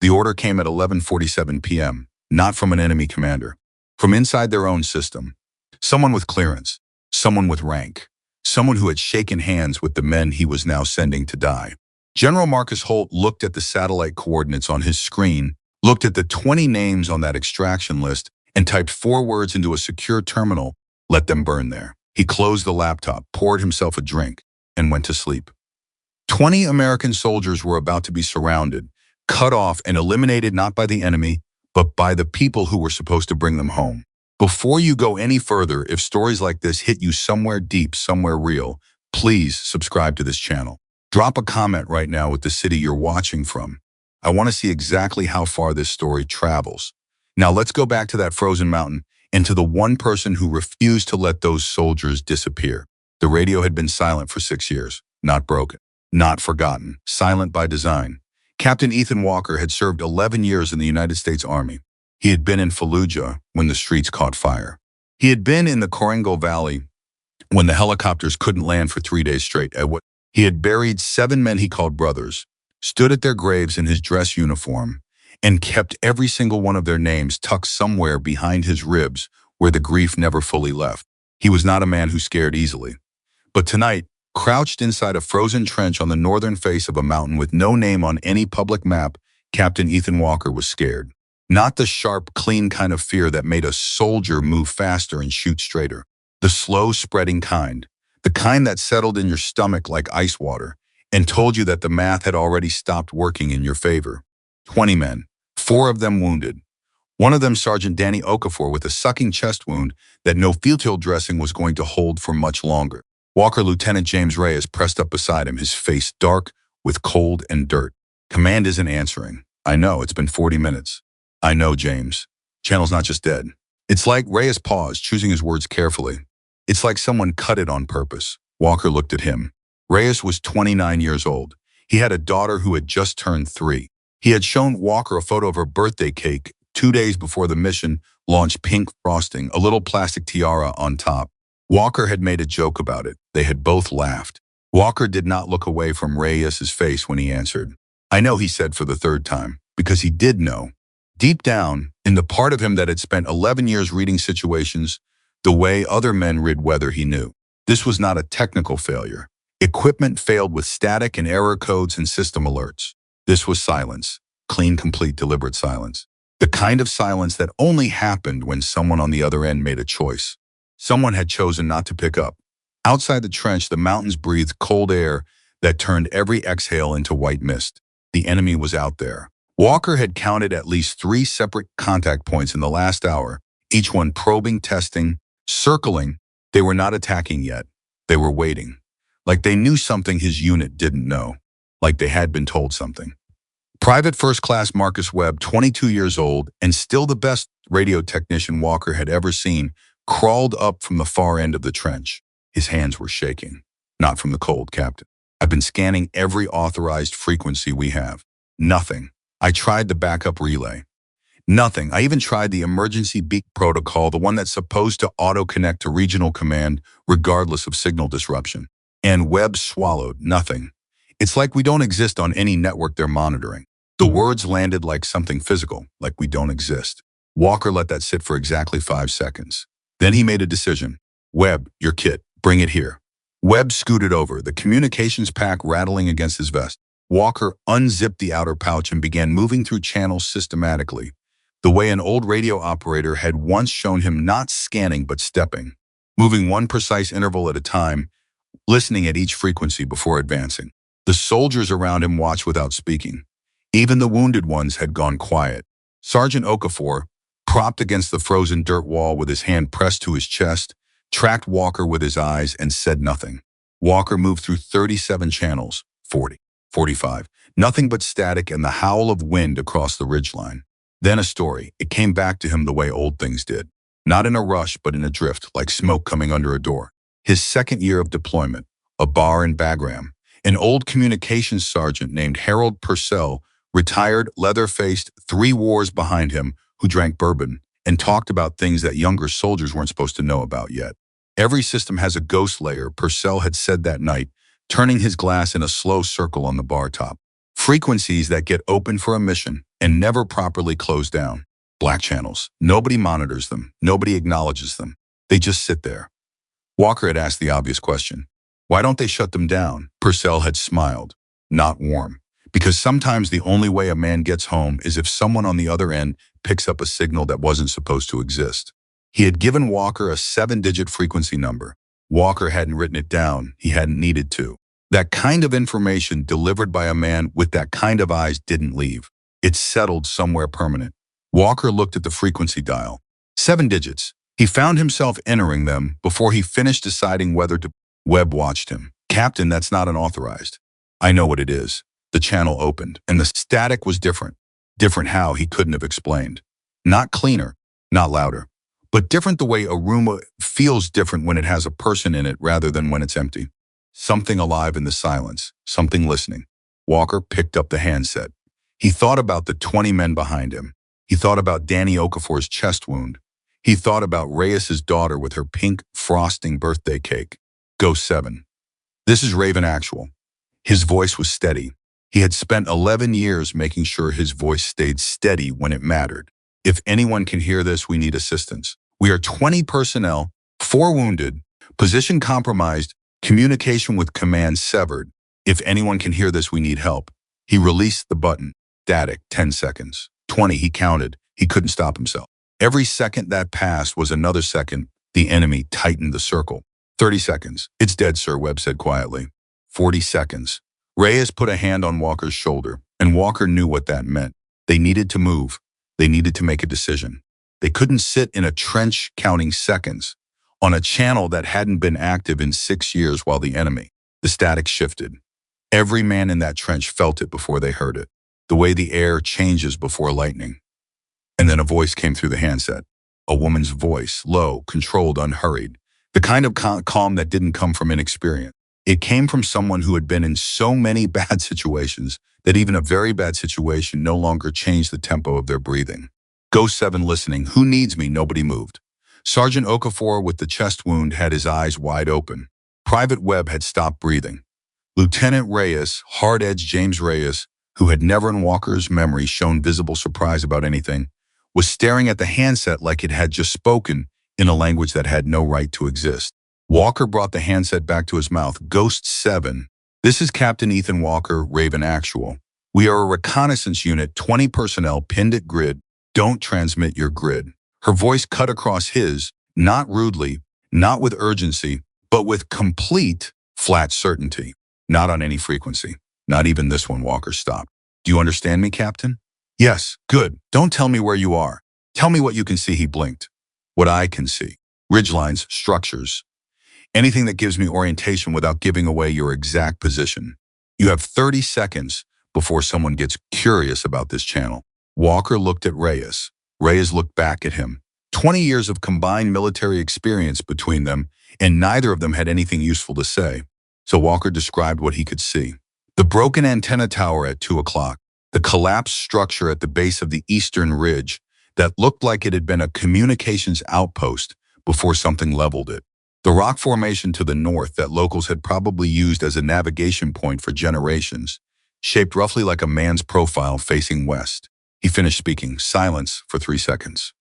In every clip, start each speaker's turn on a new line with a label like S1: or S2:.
S1: The order came at 11:47 p.m., not from an enemy commander, from inside their own system. Someone with clearance, someone with rank, someone who had shaken hands with the men he was now sending to die. General Marcus Holt looked at the satellite coordinates on his screen, looked at the 20 names on that extraction list, and typed 4 words into a secure terminal, "Let them burn there." He closed the laptop, poured himself a drink, and went to sleep. 20 American soldiers were about to be surrounded, cut off, and eliminated not by the enemy, but by the people who were supposed to bring them home. Before you go any further, if stories like this hit you somewhere deep, somewhere real, please subscribe to this channel. Drop a comment right now with the city you're watching from. I want to see exactly how far this story travels. Now let's go back to that frozen mountain and to the one person who refused to let those soldiers disappear. The radio had been silent for 6 years, not broken, not forgotten, silent by design. Captain Ethan Walker had served 11 years in the United States Army. He had been in Fallujah when the streets caught fire. He had been in the Korangal Valley when the helicopters couldn't land for 3 days straight. He had buried 7 men he called brothers, stood at their graves in his dress uniform, and kept every single one of their names tucked somewhere behind his ribs where the grief never fully left. He was not a man who scared easily. But tonight, crouched inside a frozen trench on the northern face of a mountain with no name on any public map, Captain Ethan Walker was scared. Not the sharp, clean kind of fear that made a soldier move faster and shoot straighter. The slow, spreading kind. The kind that settled in your stomach like ice water and told you that the math had already stopped working in your favor. 20 men, 4 of them wounded. One of them Sergeant Danny Okafor with a sucking chest wound that no field dressing was going to hold for much longer. Walker Lieutenant James Reyes pressed up beside him, his face dark with cold and dirt. "Command isn't answering. I know, it's been 40 minutes. I know, James. Channel's not just dead." It's like Reyes paused, choosing his words carefully. It's like someone cut it on purpose. Walker looked at him. Reyes was 29 years old. He had a daughter who had just turned 3. He had shown Walker a photo of her birthday cake 2 days before the mission launched, pink frosting, a little plastic tiara on top. Walker had made a joke about it. They had both laughed. Walker did not look away from Reyes's face when he answered. "I know," he said for the 3rd time, because he did know. Deep down, in the part of him that had spent 11 years reading situations the way other men read weather, he knew. This was not a technical failure. Equipment failed with static and error codes and system alerts. This was silence. Clean, complete, deliberate silence. The kind of silence that only happened when someone on the other end made a choice. Someone had chosen not to pick up. Outside the trench, the mountains breathed cold air that turned every exhale into white mist. The enemy was out there. Walker had counted at least 3 separate contact points in the last hour, each one probing, testing, circling. They were not attacking yet. They were waiting. Like they knew something his unit didn't know. Like they had been told something. Private First Class Marcus Webb, 22 years old, and still the best radio technician Walker had ever seen, crawled up from the far end of the trench. His hands were shaking. "Not from the cold, Captain. I've been scanning every authorized frequency we have. Nothing. I tried the backup relay. Nothing. I even tried the emergency beep protocol, the one that's supposed to auto-connect to regional command regardless of signal disruption. And Webb swallowed. Nothing. It's like we don't exist on any network they're monitoring." The words landed like something physical, like we don't exist. Walker let that sit for exactly 5 seconds. Then he made a decision. "Webb, your kit. Bring it here." Webb scooted over, the communications pack rattling against his vest. Walker unzipped the outer pouch and began moving through channels systematically, the way an old radio operator had once shown him, not scanning but stepping, moving one precise interval at a time, listening at each frequency before advancing. The soldiers around him watched without speaking. Even the wounded ones had gone quiet. Sergeant Okafor, propped against the frozen dirt wall with his hand pressed to his chest, tracked Walker with his eyes and said nothing. Walker moved through 37 channels, 40, 45, nothing but static and the howl of wind across the ridgeline. Then a story. It came back to him the way old things did. Not in a rush, but in a drift, like smoke coming under a door. His 2nd year of deployment, a bar in Bagram. An old communications sergeant named Harold Purcell, retired, leather-faced, 3 wars behind him, who drank bourbon and talked about things that younger soldiers weren't supposed to know about yet. "Every system has a ghost layer," Purcell had said that night, turning his glass in a slow circle on the bar top. "Frequencies that get open for a mission, and never properly closed down. Black channels. Nobody monitors them. Nobody acknowledges them. They just sit there. Walker had asked the obvious question. Why don't they shut them down? Purcell had smiled. Not warm. Because sometimes the only way a man gets home is if someone on the other end picks up a signal that wasn't supposed to exist. He had given Walker a 7-digit frequency number. Walker hadn't written it down. He hadn't needed to. That kind of information delivered by a man with that kind of eyes didn't leave. It settled somewhere permanent. Walker looked at the frequency dial. 7 digits. He found himself entering them before he finished deciding whether to. Webb watched him. Captain, that's not unauthorized. I know what it is. The channel opened, and the static was different. Different how, he couldn't have explained. Not cleaner, not louder, but different the way a room feels different when it has a person in it rather than when it's empty. Something alive in the silence, something listening. Walker picked up the handset. He thought about the 20 men behind him. He thought about Danny Okafor's chest wound. He thought about Reyes's daughter with her pink frosting birthday cake. Go 7. This is Raven Actual. His voice was steady. He had spent 11 years making sure his voice stayed steady when it mattered. If anyone can hear this, we need assistance. We are 20 personnel, 4 wounded, position compromised, communication with command severed. If anyone can hear this, we need help. He released the button. Static, 10 seconds. 20, he counted. He couldn't stop himself. Every second that passed was another second. The enemy tightened the circle. 30 seconds. It's dead, sir, Webb said quietly. 40 seconds. Reyes put a hand on Walker's shoulder, and Walker knew what that meant. They needed to move. They needed to make a decision. They couldn't sit in a trench counting seconds on a channel that hadn't been active in 6 years while the enemy. The static shifted. Every man in that trench felt it before they heard it, the way the air changes before lightning. And then a voice came through the handset. A woman's voice, low, controlled, unhurried. The kind of calm that didn't come from inexperience. It came from someone who had been in so many bad situations that even a very bad situation no longer changed the tempo of their breathing. Go 7 listening. Who needs me? Nobody moved. Sergeant Okafor with the chest wound had his eyes wide open. Private Webb had stopped breathing. Lieutenant Reyes, hard-edged James Reyes, who had never in Walker's memory shown visible surprise about anything, was staring at the handset like it had just spoken in a language that had no right to exist. Walker brought the handset back to his mouth. Ghost 7. This is Captain Ethan Walker, Raven Actual. We are a reconnaissance unit, 20 personnel, pinned at grid. Don't transmit your grid. Her voice cut across his, not rudely, not with urgency, but with complete, flat certainty. Not on any frequency. Not even this one. Walker stopped. Do you understand me, Captain? Yes, good. Don't tell me where you are. Tell me what you can see, he blinked. What I can see. Ridgelines, structures. Anything that gives me orientation without giving away your exact position. You have 30 seconds before someone gets curious about this channel. Walker looked at Reyes. Reyes looked back at him. 20 years of combined military experience between them, and neither of them had anything useful to say. So Walker described what he could see. The broken antenna tower at 2 o'clock. The collapsed structure at the base of the eastern ridge that looked like it had been a communications outpost before something leveled it. The rock formation to the north that locals had probably used as a navigation point for generations, shaped roughly like a man's profile facing west. He finished speaking. Silence for 3 seconds.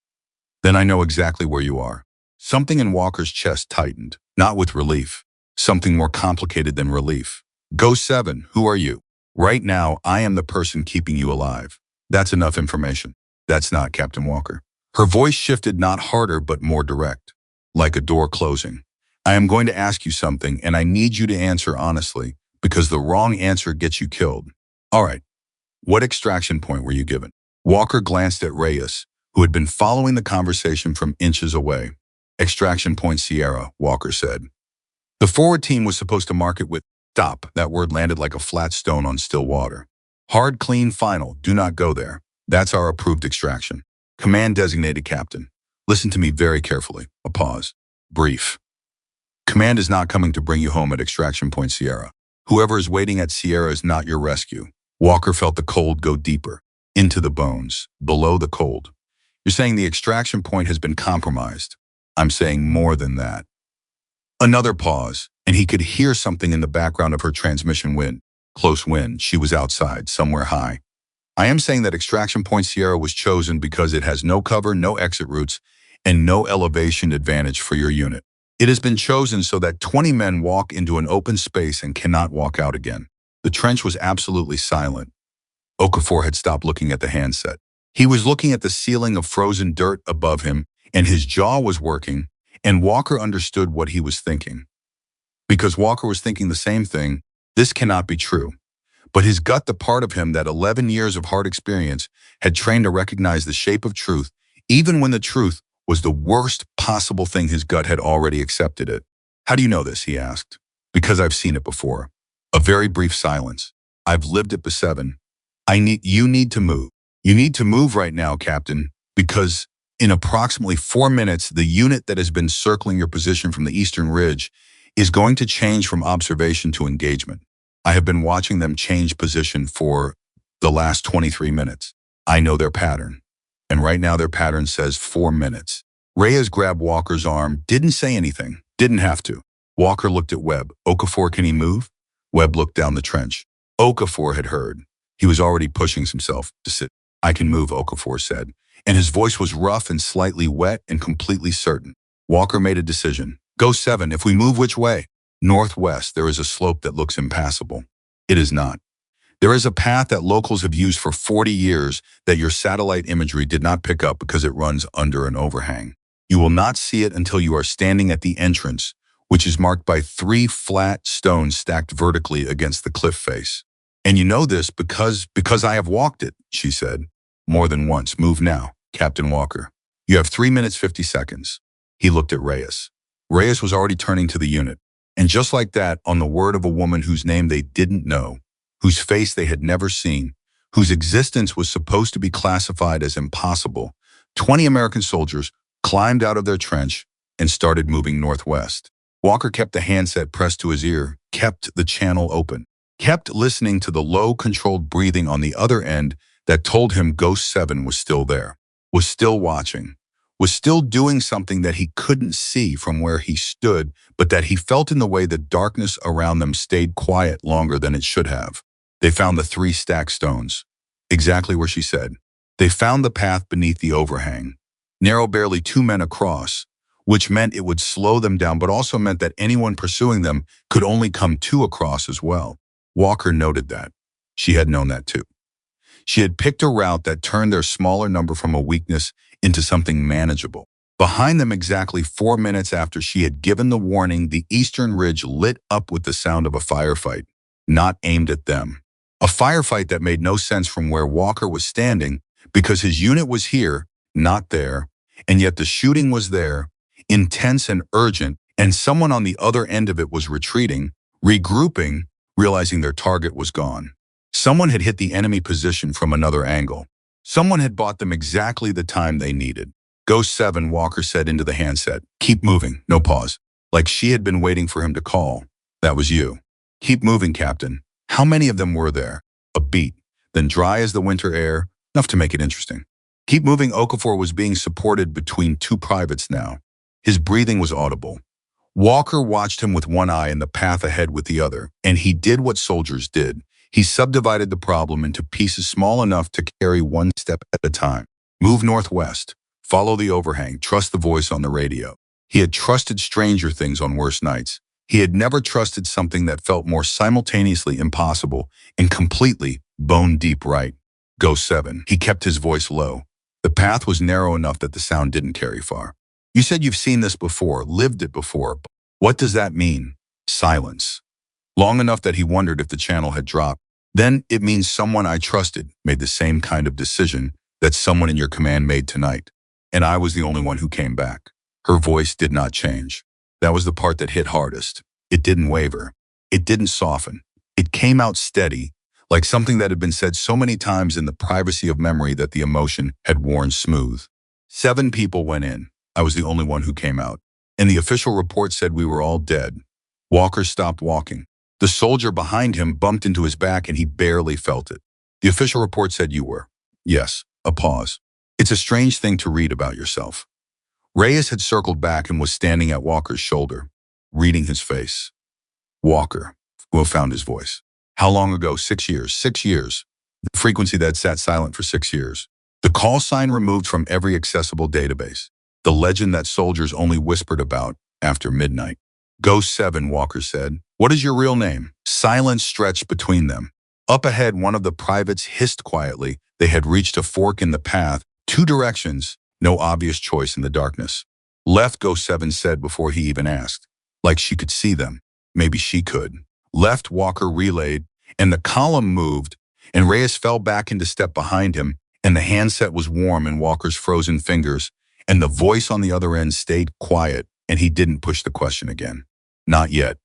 S1: Then I know exactly where you are. Something in Walker's chest tightened, not with relief. Something more complicated than relief. Go 7, who are you? Right now, I am the person keeping you alive. That's enough information. That's not, Captain Walker. Her voice shifted, not harder, but more direct. Like a door closing. I am going to ask you something, and I need you to answer honestly, because the wrong answer gets you killed. All right. What extraction point were you given? Walker glanced at Reyes, who had been following the conversation from inches away. Extraction point Sierra, Walker said. The forward team was supposed to mark it with stop. That word landed like a flat stone on still water. Hard, clean, final. Do not go there. That's our approved extraction. Command designated captain. Listen to me very carefully. A pause. Brief. Command is not coming to bring you home at extraction point Sierra. Whoever is waiting at Sierra is not your rescue. Walker felt the cold go deeper, into the bones, below the cold. You're saying the extraction point has been compromised. I'm saying more than that. Another pause, and he could hear something in the background of her transmission wind. Close wind. She was outside, somewhere high. I am saying that Extraction Point Sierra was chosen because it has no cover, no exit routes, and no elevation advantage for your unit. It has been chosen so that 20 men walk into an open space and cannot walk out again. The trench was absolutely silent. Okafor had stopped looking at the handset. He was looking at the ceiling of frozen dirt above him, and his jaw was working, and Walker understood what he was thinking. Because Walker was thinking the same thing, this cannot be true. But his gut, the part of him that 11 years of hard experience had trained to recognize the shape of truth, even when the truth was the worst possible thing, his gut had already accepted it. How do you know this? He asked. Because I've seen it before. A very brief silence. I've lived it, B7. You need to move. You need to move right now, Captain, because in approximately 4 minutes, the unit that has been circling your position from the eastern ridge is going to change from observation to engagement. I have been watching them change position for the last 23 minutes. I know their pattern. And right now their pattern says 4 minutes. Reyes grabbed Walker's arm, didn't say anything, didn't have to. Walker looked at Webb. Okafor, can he move? Webb looked down the trench. Okafor had heard. He was already pushing himself to sit. I can move, Okafor said. And his voice was rough and slightly wet and completely certain. Walker made a decision. Go 7, if we move, which way? Northwest, there is a slope that looks impassable. It is not. There is a path that locals have used for 40 years that your satellite imagery did not pick up because it runs under an overhang. You will not see it until you are standing at the entrance, which is marked by 3 flat stones stacked vertically against the cliff face. And you know this because I have walked it, she said. More than once. Move now, Captain Walker. You have 3 minutes, 50 seconds. He looked at Reyes. Reyes was already turning to the unit. And just like that, on the word of a woman whose name they didn't know, whose face they had never seen, whose existence was supposed to be classified as impossible, 20 American soldiers climbed out of their trench and started moving northwest. Walker kept the handset pressed to his ear, kept the channel open, kept listening to the low, controlled breathing on the other end that told him Ghost 7 was still there, was still watching, was still doing something that he couldn't see from where he stood, but that he felt in the way the darkness around them stayed quiet longer than it should have. They found the 3 stacked stones, exactly where she said. They found the path beneath the overhang, narrow, barely 2 men across, which meant it would slow them down, but also meant that anyone pursuing them could only come 2 across as well. Walker noted that. She had known that too. She had picked a route that turned their smaller number from a weakness into something manageable. Behind them, exactly 4 minutes after she had given the warning, the eastern ridge lit up with the sound of a firefight, not aimed at them. A firefight that made no sense from where Walker was standing because his unit was here, not there, and yet the shooting was there, intense and urgent, and someone on the other end of it was retreating, regrouping, realizing their target was gone. Someone had hit the enemy position from another angle. Someone had bought them exactly the time they needed. Ghost 7, Walker said into the handset. Keep moving, no pause. Like she had been waiting for him to call. That was you. Keep moving, Captain. How many of them were there? A beat, then dry as the winter air, enough to make it interesting. Keep moving. Okafor was being supported between 2 privates now. His breathing was audible. Walker watched him with one eye and the path ahead with the other, and he did what soldiers did. He subdivided the problem into pieces small enough to carry 1 step at a time. Move northwest. Follow the overhang. Trust the voice on the radio. He had trusted stranger things on worse nights. He had never trusted something that felt more simultaneously impossible and completely bone-deep right. Ghost 7. He kept his voice low. The path was narrow enough that the sound didn't carry far. You said you've seen this before, lived it before. What does that mean? Silence. Long enough that he wondered if the channel had dropped. Then it means someone I trusted made the same kind of decision that someone in your command made tonight. And I was the only one who came back. Her voice did not change. That was the part that hit hardest. It didn't waver. It didn't soften. It came out steady, like something that had been said so many times in the privacy of memory that the emotion had worn smooth. 7 people went in. I was the only one who came out. And the official report said we were all dead. Walker stopped walking. The soldier behind him bumped into his back and he barely felt it. The official report said you were. Yes, a pause. It's a strange thing to read about yourself. Reyes had circled back and was standing at Walker's shoulder, reading his face. Walker, Will found his voice. How long ago? 6 years. 6 years. the frequency that sat silent for 6 years. The call sign removed from every accessible database. The legend that soldiers only whispered about after midnight. Ghost 7, Walker said. What is your real name? Silence stretched between them. Up ahead, one of the privates hissed quietly. They had reached a fork in the path, 2 directions, no obvious choice in the darkness. Left, Ghost 7 said before he even asked. Like she could see them. Maybe she could. Left, Walker relayed, and the column moved, and Reyes fell back into step behind him, and the handset was warm in Walker's frozen fingers, and the voice on the other end stayed quiet, and he didn't push the question again. Not yet.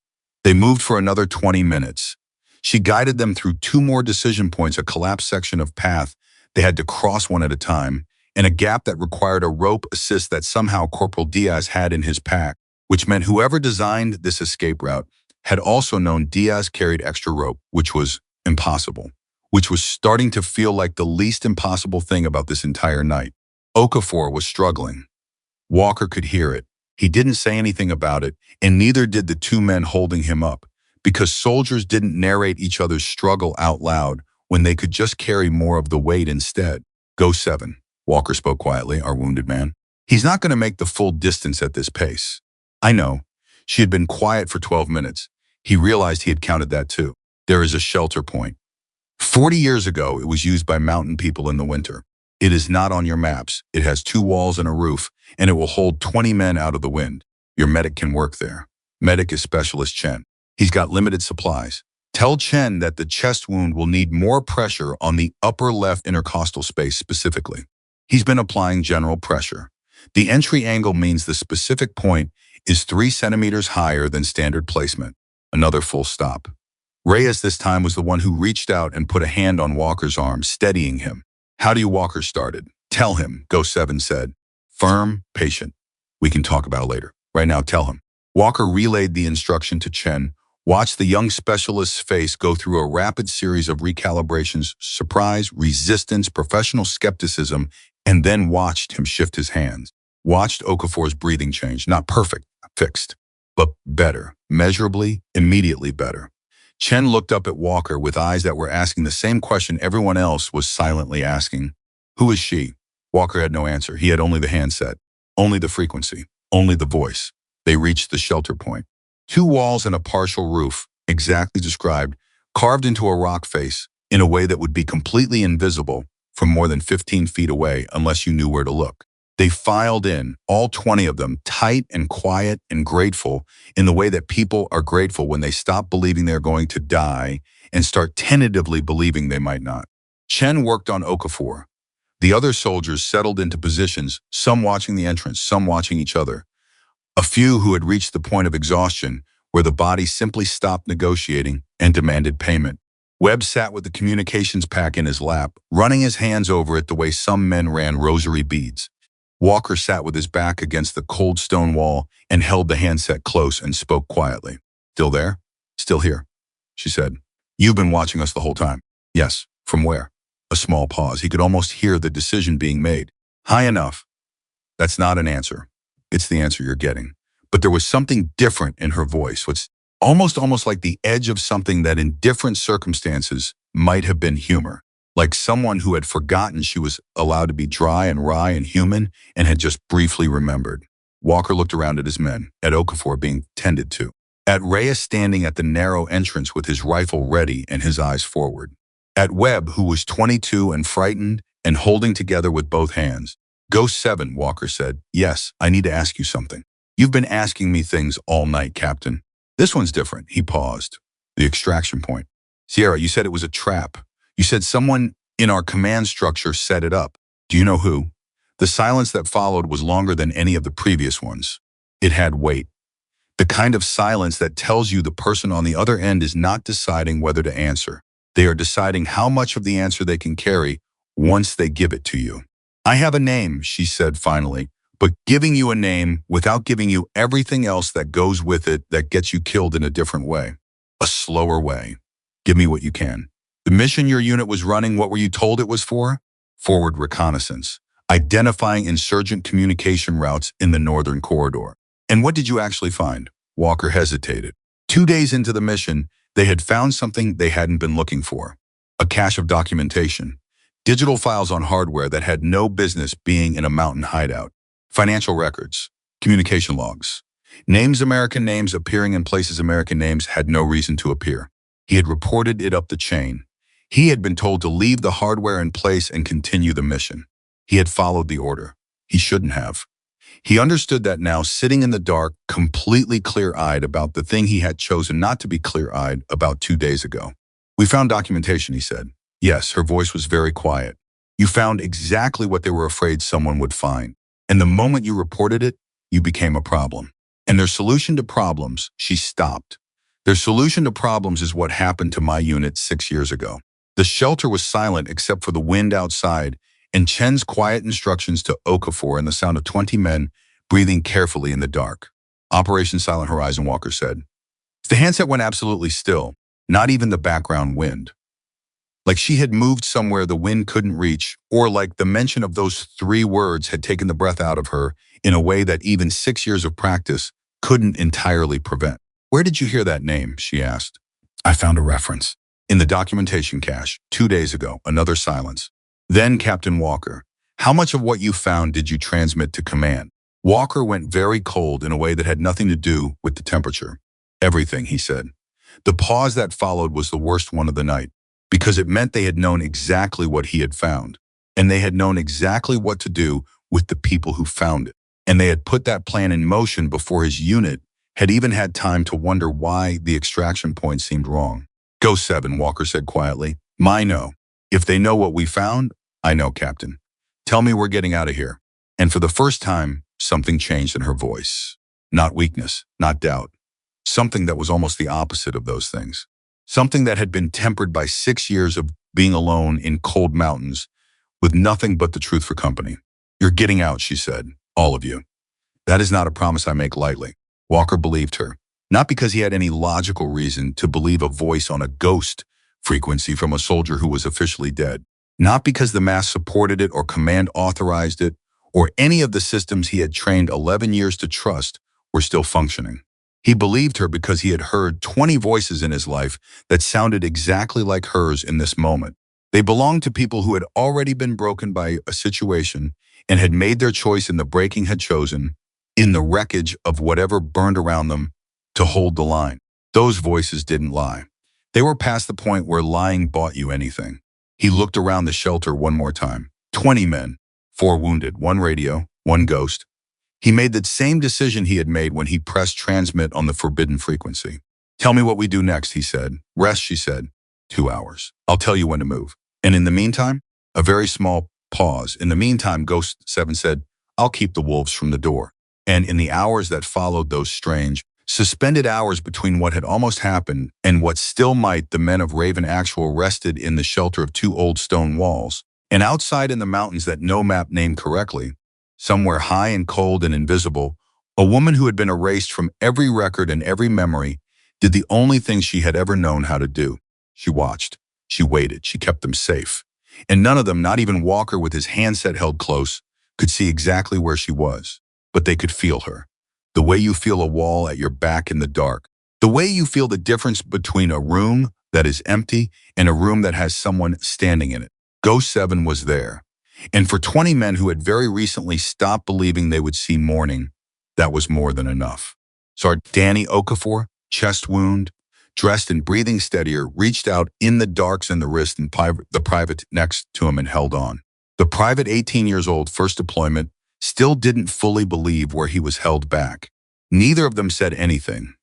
S1: They moved for another 20 minutes. She guided them through 2 more decision points, a collapsed section of path they had to cross one at a time, and a gap that required a rope assist that somehow Corporal Diaz had in his pack, which meant whoever designed this escape route had also known Diaz carried extra rope, which was impossible, which was starting to feel like the least impossible thing about this entire night. Okafor was struggling. Walker could hear it. He didn't say anything about it, and neither did the 2 men holding him up, because soldiers didn't narrate each other's struggle out loud when they could just carry more of the weight instead. Go 7, Walker spoke quietly, our wounded man. He's not going to make the full distance at this pace. I know. She had been quiet for 12 minutes. He realized he had counted that too. There is a shelter point. 40 years ago, it was used by mountain people in the winter. It is not on your maps. It has 2 walls and a roof, and it will hold 20 men out of the wind. Your medic can work there. Medic is Specialist Chen. He's got limited supplies. Tell Chen that the chest wound will need more pressure on the upper left intercostal space specifically. He's been applying general pressure. The entry angle means the specific point is 3 centimeters higher than standard placement. Another full stop. Reyes this time was the one who reached out and put a hand on Walker's arm, steadying him. How do you Walker started? Tell him, Ghost 7 said. Firm, patient. We can talk about it later. Right now, tell him. Walker relayed the instruction to Chen, watched the young specialist's face go through a rapid series of recalibrations, surprise, resistance, professional skepticism, and then watched him shift his hands. Watched Okafor's breathing change, not perfect, fixed, but better, measurably, immediately better. Chen looked up at Walker with eyes that were asking the same question everyone else was silently asking. Who is she? Walker had no answer. He had only the handset, only the frequency, only the voice. They reached the shelter point. 2 walls and a partial roof, exactly described, carved into a rock face in a way that would be completely invisible from more than 15 feet away unless you knew where to look. They filed in, all 20 of them, tight and quiet and grateful in the way that people are grateful when they stop believing they're going to die and start tentatively believing they might not. Chen worked on Okafor. The other soldiers settled into positions, some watching the entrance, some watching each other. A few who had reached the point of exhaustion where the body simply stopped negotiating and demanded payment. Webb sat with the communications pack in his lap, running his hands over it the way some men ran rosary beads. Walker sat with his back against the cold stone wall and held the handset close and spoke quietly. Still there? Still here, she said. You've been watching us the whole time. Yes. From where? A small pause. He could almost hear the decision being made. High enough. That's not an answer. It's the answer you're getting. But there was something different in her voice. What's almost like the edge of something that in different circumstances might have been humor. Like someone who had forgotten she was allowed to be dry and wry and human and had just briefly remembered. Walker looked around at his men, at Okafor being tended to, at Reyes standing at the narrow entrance with his rifle ready and his eyes forward, at Webb, who was 22 and frightened and holding together with both hands. Ghost 7, Walker said. Yes, I need to ask you something. You've been asking me things all night, Captain. This one's different. He paused. The extraction point. Sierra, you said it was a trap. You said someone in our command structure set it up. Do you know who? The silence that followed was longer than any of the previous ones. It had weight. The kind of silence that tells you the person on the other end is not deciding whether to answer. They are deciding how much of the answer they can carry once they give it to you. I have a name, she said finally, but giving you a name without giving you everything else that goes with it that gets you killed in a different way. A slower way. Give me what you can. The mission your unit was running, what were you told it was for? Forward reconnaissance. Identifying insurgent communication routes in the northern corridor. And what did you actually find? Walker hesitated. 2 days into the mission, they had found something they hadn't been looking for. a cache of documentation, digital files on hardware that had no business being in a mountain hideout, financial records, communication logs, American names appearing in places American names had no reason to appear. He had reported it up the chain. He had been told to leave the hardware in place and continue the mission. He had followed the order. He shouldn't have. He understood that now, sitting in the dark, completely clear-eyed about the thing he had chosen not to be clear-eyed about 2 days ago. We found documentation, he said. Yes, her voice was very quiet. You found exactly what they were afraid someone would find. And the moment you reported it, you became a problem. And their solution to problems, she stopped. Their solution to problems is what happened to my unit 6 years ago. The shelter was silent except for the wind outside and Chen's quiet instructions to Okafor and the sound of 20 men breathing carefully in the dark. Operation Silent Horizon, Walker said. The handset went absolutely still, not even the background wind. Like she had moved somewhere the wind couldn't reach, or like the mention of those 3 words had taken the breath out of her in a way that even 6 years of practice couldn't entirely prevent. Where did you hear that name? She asked. I found a reference. In the documentation cache, 2 days ago. Another silence. Then, Captain Walker, how much of what you found did you transmit to command? Walker went very cold in a way that had nothing to do with the temperature. Everything, he said. The pause that followed was the worst one of the night, because it meant they had known exactly what he had found, and they had known exactly what to do with the people who found it. And they had put that plan in motion before his unit had even had time to wonder why the extraction point seemed wrong. Go 7, Walker said quietly. I know. If they know what we found, I know, Captain. Tell me we're getting out of here. And for the first time, something changed in her voice. Not weakness, not doubt. Something that was almost the opposite of those things. Something that had been tempered by 6 years of being alone in cold mountains with nothing but the truth for company. You're getting out, she said. All of you. That is not a promise I make lightly. Walker believed her. Not because he had any logical reason to believe a voice on a ghost frequency from a soldier who was officially dead. Not because the mass supported it or command authorized it, or any of the systems he had trained 11 years to trust were still functioning. He believed her because he had heard 20 voices in his life that sounded exactly like hers in this moment. They belonged to people who had already been broken by a situation and had made their choice in the breaking had chosen, in the wreckage of whatever burned around them, to hold the line. Those voices didn't lie. They were past the point where lying bought you anything. He looked around the shelter one more time. 20 men, 4 wounded, 1 radio, 1 ghost. He made the same decision he had made when he pressed transmit on the forbidden frequency. Tell me what we do next, he said. Rest, she said. 2 hours. I'll tell you when to move. And in the meantime, a very small pause. In the meantime, Ghost 7 said, I'll keep the wolves from the door. And in the hours that followed those strange, suspended hours between what had almost happened and what still might, the men of Raven Actual rested in the shelter of 2 old stone walls, and outside in the mountains that no map named correctly, somewhere high and cold and invisible, a woman who had been erased from every record and every memory did the only thing she had ever known how to do. She watched. She waited. She kept them safe. And none of them, not even Walker with his handset held close, could see exactly where she was. But they could feel her. The way you feel a wall at your back in the dark. The way you feel the difference between a room that is empty and a room that has someone standing in it. Ghost 7 was there. And for 20 men who had very recently stopped believing they would see morning, that was more than enough. So Danny Okafor, chest wound, dressed and breathing steadier, reached out in the darks and the wrist and the private next to him and held on. The private, 18 years old, first deployment, still didn't fully believe where he was held back. Neither of them said anything.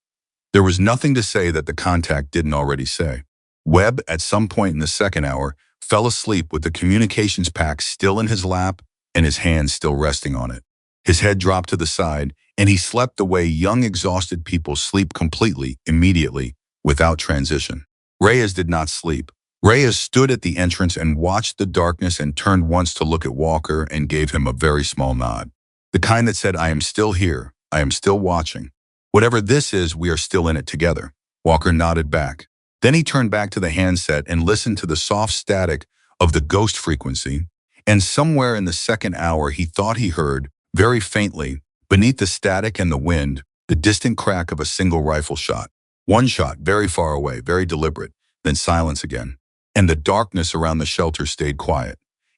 S1: There was nothing to say that the contact didn't already say. Webb, at some point in the second hour, fell asleep with the communications pack still in his lap and his hands still resting on it. His head dropped to the side, and he slept the way young, exhausted people sleep completely, immediately, without transition. Reyes did not sleep. Reyes stood at the entrance and watched the darkness and turned once to look at Walker and gave him a very small nod. The kind that said, I am still here. I am still watching. Whatever this is, we are still in it together. Walker nodded back. Then he turned back to the handset and listened to the soft static of the ghost frequency. And somewhere in the second hour, he thought he heard, very faintly, beneath the static and the wind, the distant crack of a single rifle shot. One shot, very far away, very deliberate, then silence again. and the darkness around the shelter stayed quiet.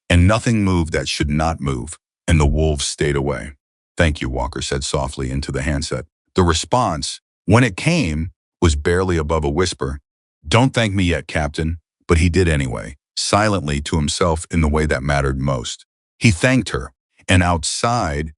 S1: And nothing moved that should not move, and the wolves stayed away. Thank you, Walker said softly into the handset. The response, when it came, was barely above a whisper. Don't thank me yet, Captain. But he did anyway, silently to himself in the way that mattered most. He thanked her, and outside,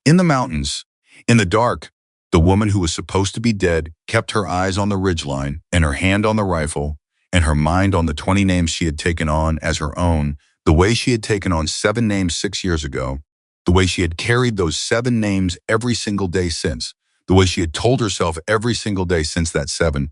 S1: in the mountains, in the dark, the woman who was supposed to be dead kept her eyes on the ridgeline and her hand on the rifle and her mind on the 20 names she had taken on as her own, the way she had taken on 7 names 6 years ago, the way she had carried those 7 names every single day since, the way she had told herself every single day since that 7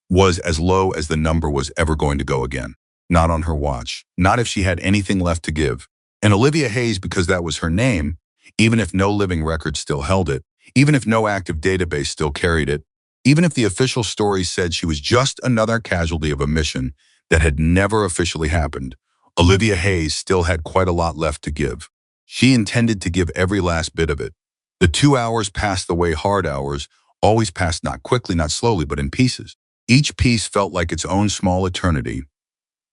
S1: was as low as the number was ever going to go again. Not on her watch, not if she had anything left to give. And Olivia Hayes, because that was her name, even if no living record still held it, even if no active database still carried it, even if the official story said she was just another casualty of a mission that had never officially happened, Olivia Hayes still had quite a lot left to give. She intended to give every last bit of it. The 2 hours passed the way hard hours always passed, not quickly, not slowly, but in pieces. Each piece felt like its own small eternity.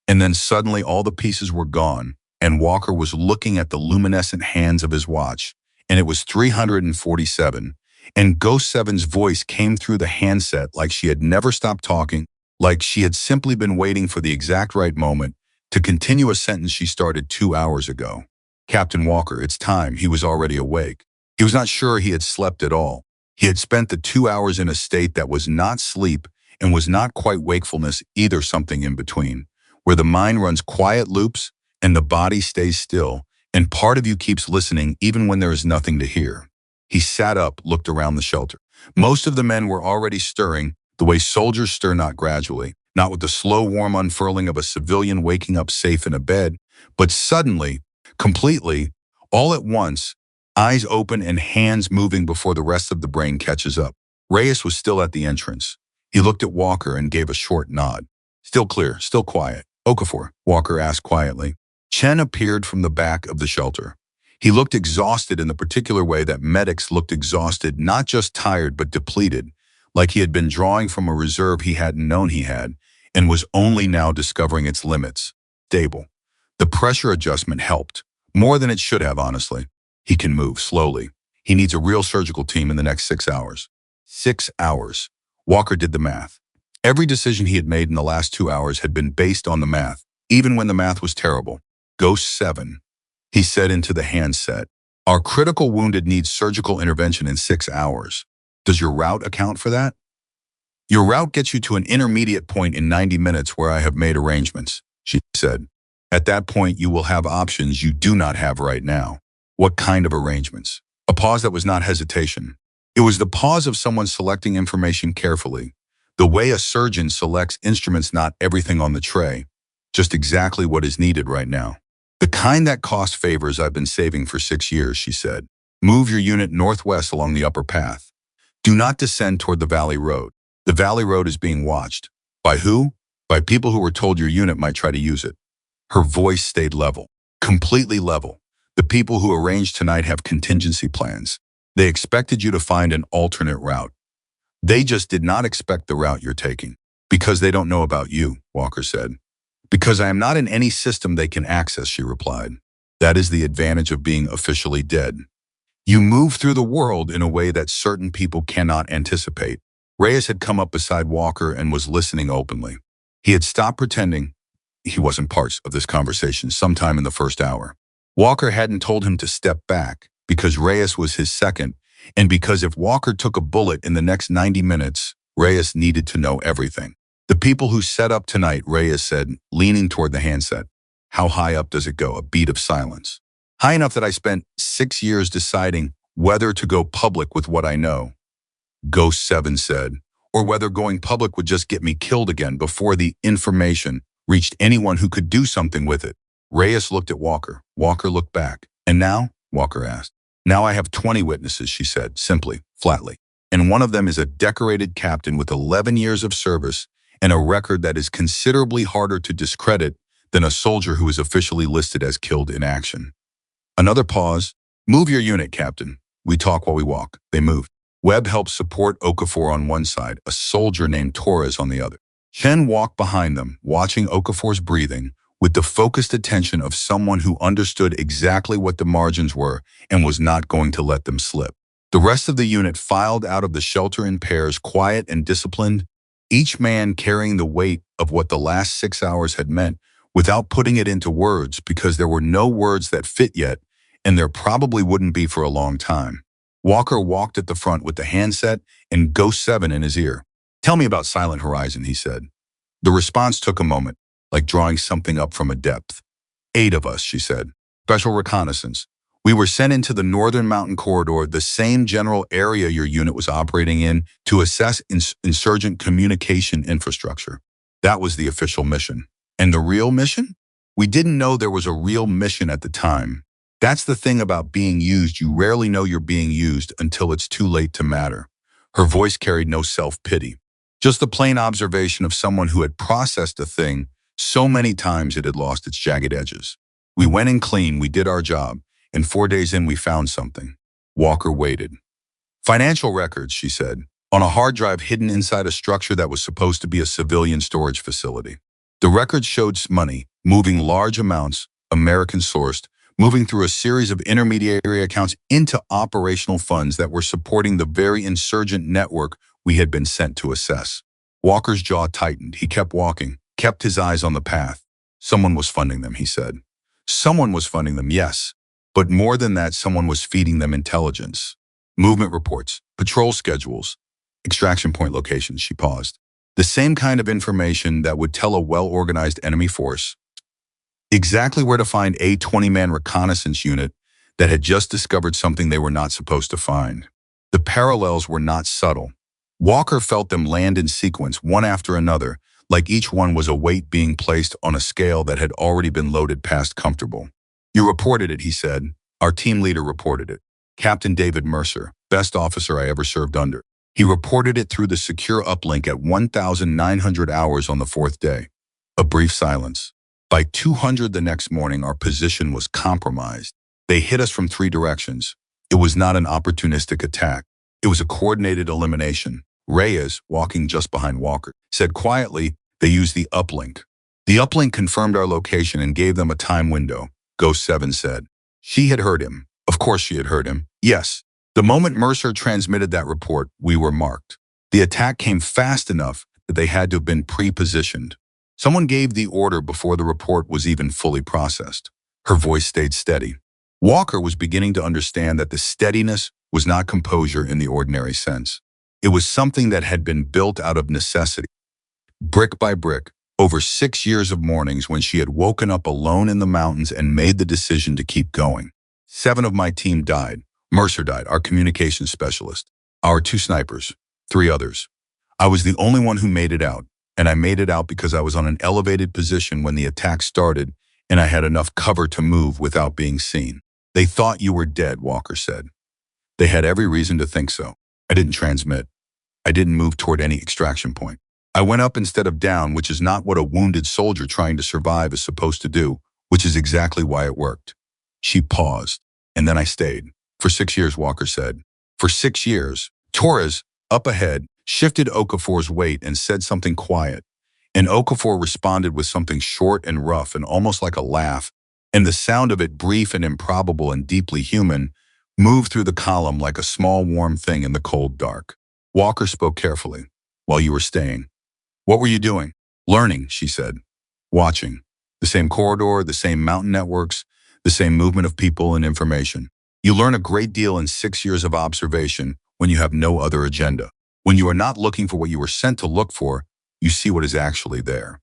S1: And then suddenly all the pieces were gone, and Walker was looking at the luminescent hands of his watch, and it was 347, and Ghost Seven's voice came through the handset like she had never stopped talking, like she had simply been waiting for the exact right moment to continue a sentence she started 2 hours ago. Captain Walker, it's time. He was already awake. He was not sure he had slept at all. He had spent the 2 hours in a state that was not sleep and was not quite wakefulness either, something in between, where the mind runs quiet loops and the body stays still, and part of you keeps listening even when there is nothing to hear. He sat up, looked around the shelter. Most of the men were already stirring, the way soldiers stir, not gradually, not with the slow, warm unfurling of a civilian waking up safe in a bed, but suddenly, completely, all at once, eyes open and hands moving before the rest of the brain catches up. Reyes was still at the entrance. He looked at Walker and gave a short nod. Still clear, still quiet. Okafor, Walker asked quietly. Chen appeared from the back of the shelter. He looked exhausted in the particular way that medics looked exhausted, not just tired but depleted, like he had been drawing from a reserve he hadn't known he had and was only now discovering its limits. Stable. The pressure adjustment helped, more than it should have, honestly. He can move slowly. He needs a real surgical team in the next 6 hours. 6 hours. Walker did the math. Every decision he had made in the last 2 hours had been based on the math, even when the math was terrible. Ghost 7, he said into the handset. Our critical wounded needs surgical intervention in 6 hours. Does your route account for that? Your route gets you to an intermediate point in 90 minutes where I have made arrangements, she said. At that point, you will have options you do not have right now. What kind of arrangements? A pause that was not hesitation. It was the pause of someone selecting information carefully. The way a surgeon selects instruments, not everything on the tray, just exactly what is needed right now. The kind that cost favors I've been saving for 6 years, she said. Move your unit northwest along the upper path. Do not descend toward the Valley Road. The Valley Road is being watched. By who? By people who were told your unit might try to use it. Her voice stayed level, completely level. The people who arranged tonight have contingency plans. They expected you to find an alternate route. They just did not expect the route you're taking. Because they don't know about you, Walker said. Because I am not in any system they can access, she replied. That is the advantage of being officially dead. You move through the world in a way that certain people cannot anticipate. Reyes had come up beside Walker and was listening openly. He had stopped pretending he wasn't part of this conversation sometime in the first hour. Walker hadn't told him to step back because Reyes was his second, and because if Walker took a bullet in the next 90 minutes, Reyes needed to know everything. The people who set up tonight, Reyes said, leaning toward the handset. How high up does it go? A beat of silence. High enough that I spent 6 years deciding whether to go public with what I know, Ghost 7 said, or whether going public would just get me killed again before the information reached anyone who could do something with it. Reyes looked at Walker. Walker looked back. And now? Walker asked. Now I have 20 witnesses, she said, simply, flatly. And one of them is a decorated captain with 11 years of service and a record that is considerably harder to discredit than a soldier who is officially listed as killed in action. Another pause. Move your unit, Captain. We talk while we walk. They moved. Webb helped support Okafor on one side, a soldier named Torres on the other. Chen walked behind them, watching Okafor's breathing, with the focused attention of someone who understood exactly what the margins were and was not going to let them slip. The rest of the unit filed out of the shelter in pairs, quiet and disciplined, each man carrying the weight of what the last 6 hours had meant without putting it into words, because there were no words that fit yet, and there probably wouldn't be for a long time. Walker walked at the front with the handset and Ghost 7 in his ear. "Tell me about Silent Horizon," he said. The response took a moment, like drawing something up from a depth. "8 of us," she said. "Special reconnaissance. We were sent into the northern mountain corridor, the same general area your unit was operating in, to assess insurgent communication infrastructure. That was the official mission. And the real mission? We didn't know there was a real mission at the time. That's the thing about being used. You rarely know you're being used until it's too late to matter." Her voice carried no self-pity, just the plain observation of someone who had processed a thing so many times it had lost its jagged edges. "We went in clean, we did our job, and 4 days in we found something." Walker waited. "Financial records," she said, "on a hard drive hidden inside a structure that was supposed to be a civilian storage facility. The records showed money, moving large amounts, American-sourced, moving through a series of intermediary accounts into operational funds that were supporting the very insurgent network we had been sent to assess." Walker's jaw tightened. He kept walking, kept his eyes on the path. "Someone was funding them," he said. "Someone was funding them, yes. But more than that, someone was feeding them intelligence. Movement reports, patrol schedules, extraction point locations." She paused. "The same kind of information that would tell a well-organized enemy force exactly where to find a 20-man reconnaissance unit that had just discovered something they were not supposed to find." The parallels were not subtle. Walker felt them land in sequence, one after another, like each one was a weight being placed on a scale that had already been loaded past comfortable. "You reported it," he said. "Our team leader reported it. Captain David Mercer, best officer I ever served under. He reported it through the secure uplink at 1,900 hours on the 4th day. A brief silence. By 200 the next morning, our position was compromised. They hit us from 3 directions. It was not an opportunistic attack. It was a coordinated elimination." Reyes, walking just behind Walker, said quietly, "They used the uplink. The uplink confirmed our location and gave them a time window," Ghost 7 said. She had heard him. Of course she had heard him. Yes. The moment Mercer transmitted that report, we were marked. The attack came fast enough that they had to have been pre-positioned. Someone gave the order before the report was even fully processed. Her voice stayed steady. Walker was beginning to understand that the steadiness was not composure in the ordinary sense. It was something that had been built out of necessity, brick by brick, over 6 years of mornings when she had woken up alone in the mountains and made the decision to keep going. 7 of my team died. Mercer died, our communications specialist. Our 2 snipers, 3 others. I was the only one who made it out, and I made it out because I was on an elevated position when the attack started, and I had enough cover to move without being seen. They thought you were dead," Walker said. "They had every reason to think so. I didn't transmit. I didn't move toward any extraction point. I went up instead of down, which is not what a wounded soldier trying to survive is supposed to do, which is exactly why it worked." She paused, "And then I stayed. For 6 years," Walker said. "For 6 years. Torres, up ahead, shifted Okafor's weight and said something quiet. And Okafor responded with something short and rough and almost like a laugh, and the sound of it, brief and improbable and deeply human, moved through the column like a small warm thing in the cold dark." Walker spoke carefully. "While you were staying. What were you doing?" "Learning," she said. "Watching. The same corridor, the same mountain networks, the same movement of people and information. You learn a great deal in 6 years of observation when you have no other agenda. When you are not looking for what you were sent to look for, you see what is actually there."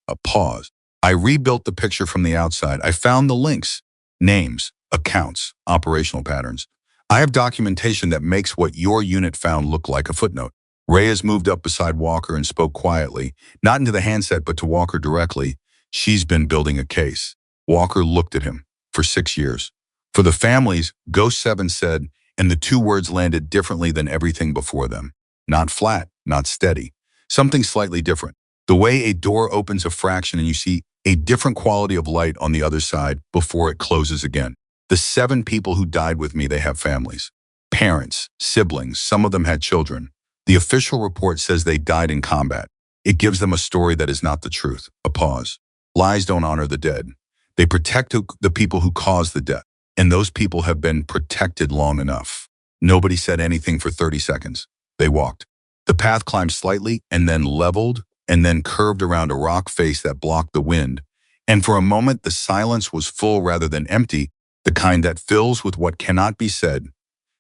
S1: A pause. "I rebuilt the picture from the outside. I found the links, names, accounts, operational patterns. I have documentation that makes what your unit found look like a footnote." Reyes moved up beside Walker and spoke quietly, not into the handset but to Walker directly. "She's been building a case." Walker looked at him. "For 6 years. For the families," Ghost 7 said, and the 2 words landed differently than everything before them. Not flat, not steady. Something slightly different. The way a door opens a fraction and you see a different quality of light on the other side before it closes again. The 7 people who died with me, they have families. Parents, siblings, some of them had children. The official report says they died in combat. It gives them a story that is not the truth. A pause. Lies don't honor the dead. They protect the people who caused the death. And those people have been protected long enough. Nobody said anything for 30 seconds. They walked. The path climbed slightly and then leveled and then curved around a rock face that blocked the wind. And for a moment, the silence was full rather than empty, the kind that fills with what cannot be said.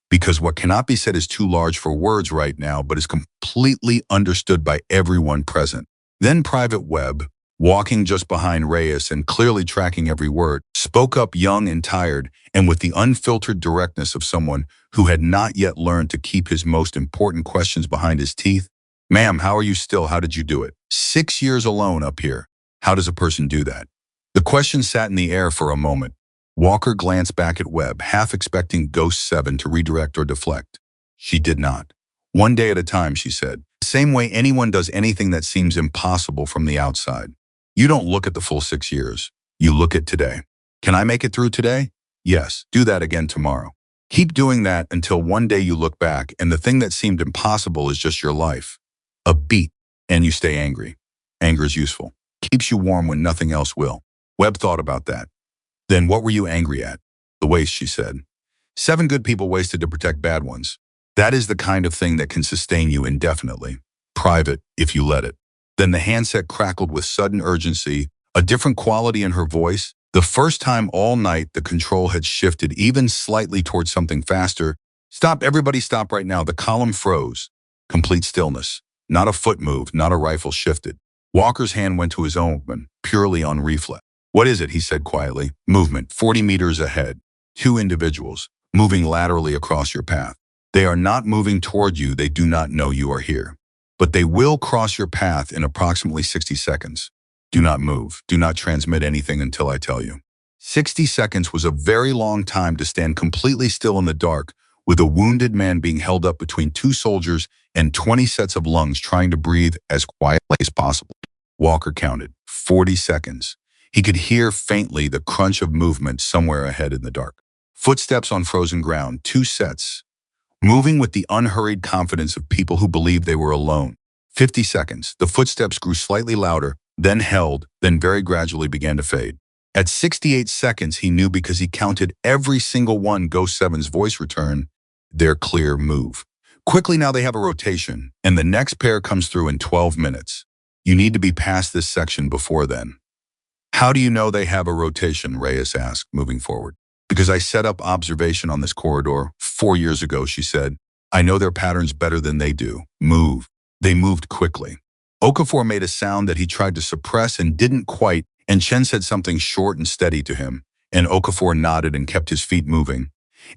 S1: Because what cannot be said is too large for words right now, but is completely understood by everyone present. Then Private Webb, walking just behind Reyes and clearly tracking every word, spoke up young and tired and with the unfiltered directness of someone who had not yet learned to keep his most important questions behind his teeth. Ma'am, how are you still? How did you do it? 6 years alone up here. How does a person do that? The question sat in the air for a moment. Walker glanced back at Webb, half expecting Ghost 7 to redirect or deflect. She did not. One day at a time, she said. The same way anyone does anything that seems impossible from the outside. You don't look at the full 6 years. You look at today. Can I make it through today? Yes. Do that again tomorrow. Keep doing that until one day you look back and the thing that seemed impossible is just your life. A beat, and you stay angry. Anger is useful. Keeps you warm when nothing else will. Webb thought about that. Then what were you angry at? The waste, she said. 7 good people wasted to protect bad ones. That is the kind of thing that can sustain you indefinitely. Private, if you let it. Then the handset crackled with sudden urgency, a different quality in her voice. The first time all night the control had shifted even slightly towards something faster. Stop, everybody stop right now. The column froze. Complete stillness. Not a foot moved, not a rifle shifted. Walker's hand went to his own, purely on reflex. What is it? He said quietly. Movement, 40 meters ahead. 2 individuals, moving laterally across your path. They are not moving toward you. They do not know you are here. But they will cross your path in approximately 60 seconds. Do not move. Do not transmit anything until I tell you. 60 seconds was a very long time to stand completely still in the dark, with a wounded man being held up between 2 soldiers and 20 sets of lungs trying to breathe as quietly as possible. Walker counted. 40 seconds. He could hear faintly the crunch of movement somewhere ahead in the dark. Footsteps on frozen ground, 2 sets, moving with the unhurried confidence of people who believed they were alone. 50 seconds. The footsteps grew slightly louder, then held, then very gradually began to fade. At 68 seconds, he knew because he counted every single one. Ghost 7's voice returned. Their clear move. Quickly now they have a rotation, and the next pair comes through in 12 minutes. You need to be past this section before then. How do you know they have a rotation? Reyes asked, moving forward. Because I set up observation on this corridor 4 years ago, she said. I know their patterns better than they do. Move. They moved quickly. Okafor made a sound that he tried to suppress and didn't quite, and Chen said something short and steady to him, and Okafor nodded and kept his feet moving.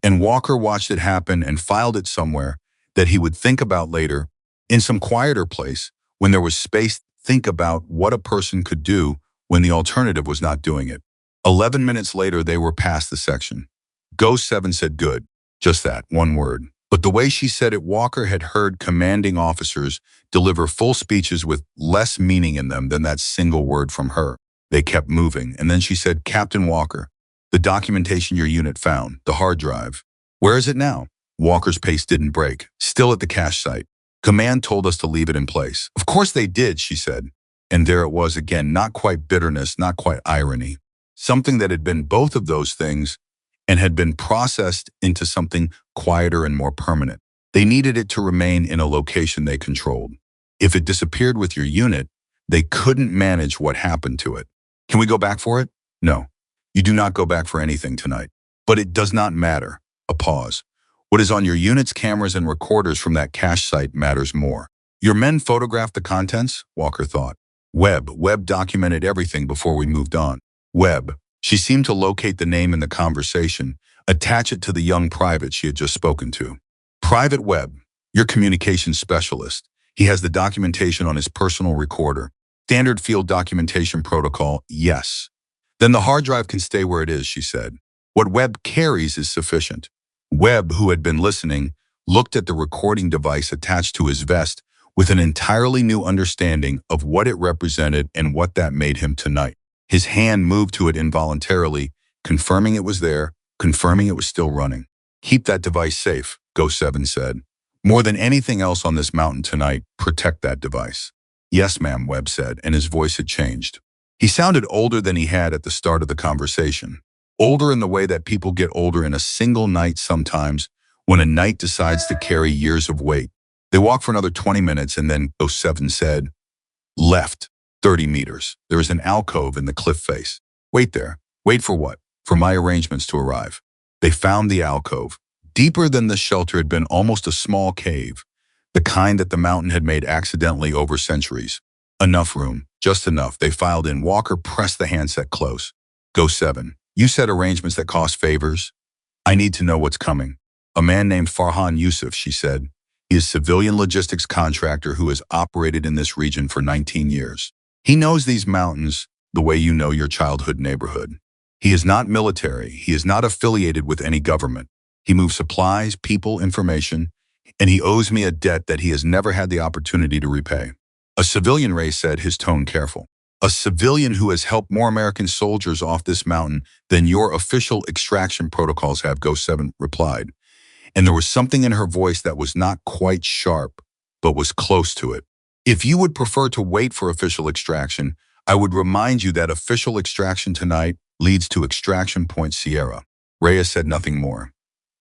S1: And Walker watched it happen and filed it somewhere that he would think about later, in some quieter place, when there was space. Think about what a person could do when the alternative was not doing it. 11 minutes later, they were past the section. Ghost 7 said good. Just that, one word. But the way she said it, Walker had heard commanding officers deliver full speeches with less meaning in them than that single word from her. They kept moving, and then she said, Captain Walker, the documentation your unit found, the hard drive. Where is it now? Walker's pace didn't break, still at the cache site. Command told us to leave it in place. Of course they did, she said. And there it was again, not quite bitterness, not quite irony. Something that had been both of those things and had been processed into something quieter and more permanent. They needed it to remain in a location they controlled. If it disappeared with your unit, they couldn't manage what happened to it. Can we go back for it? No. You do not go back for anything tonight. But it does not matter. A pause. What is on your unit's cameras and recorders from that cache site matters more. Your men photographed the contents? Walker thought. Webb documented everything before we moved on. Webb. She seemed to locate the name in the conversation, attach it to the young private she had just spoken to. Private Webb, your communications specialist. He has the documentation on his personal recorder. Standard field documentation protocol, yes. Then the hard drive can stay where it is, she said. What Webb carries is sufficient. Webb, who had been listening, looked at the recording device attached to his vest with an entirely new understanding of what it represented and what that made him tonight. His hand moved to it involuntarily, confirming it was there, confirming it was still running. Keep that device safe, Ghost 7 said. More than anything else on this mountain tonight, protect that device. Yes, ma'am, Webb said, and his voice had changed. He sounded older than he had at the start of the conversation. Older in the way that people get older in a single night sometimes, when a night decides to carry years of weight. They walked for another 20 minutes and then 07 said, left, 30 meters. There is an alcove in the cliff face. Wait there. Wait for what? For my arrangements to arrive. They found the alcove. Deeper than the shelter had been almost a small cave, the kind that the mountain had made accidentally over centuries. Enough room, just enough. They filed in. Walker pressed the handset close. Go 7. You said arrangements that cost favors. I need to know what's coming. A man named Farhan Yusuf, she said. He is a civilian logistics contractor who has operated in this region for 19 years. He knows these mountains the way you know your childhood neighborhood. He is not military. He is not affiliated with any government. He moves supplies, people, information, and he owes me a debt that he has never had the opportunity to repay. A civilian, Ray said, his tone careful. A civilian who has helped more American soldiers off this mountain than your official extraction protocols have, Go 7 replied. And there was something in her voice that was not quite sharp, but was close to it. If you would prefer to wait for official extraction, I would remind you that official extraction tonight leads to Extraction Point Sierra. Reyes said nothing more.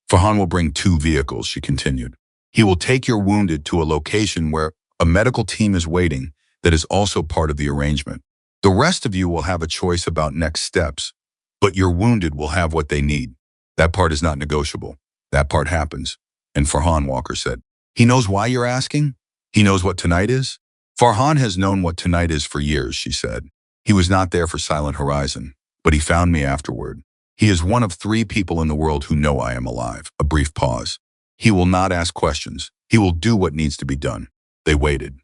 S1: Farhan will bring 2 vehicles, she continued. He will take your wounded to a location where a medical team is waiting that is also part of the arrangement. The rest of you will have a choice about next steps, but your wounded will have what they need. That part is not negotiable. That part happens. And Farhan, Walker said, he knows why you're asking? He knows what tonight is? Farhan has known what tonight is for years, she said. He was not there for Silent Horizon, but he found me afterward. He is one of 3 people in the world who know I am alive. A brief pause. He will not ask questions. He will do what needs to be done. They waited.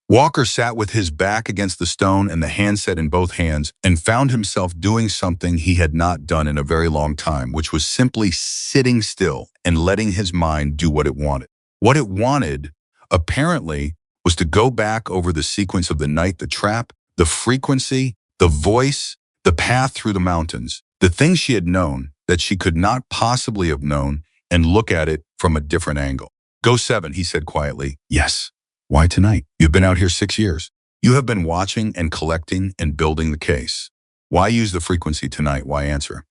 S1: Walker sat with his back against the stone and the handset in both hands and found himself doing something he had not done in a very long time, which was simply sitting still and letting his mind do what it wanted. What it wanted, apparently, was to go back over the sequence of the night, the trap, the frequency, the voice, the path through the mountains, the things she had known that she could not possibly have known, and look at it from a different angle. Go 7, he said quietly. Yes. Why tonight? You've been out here 6 years. You have been watching and collecting and building the case. Why use the frequency tonight? Why answer?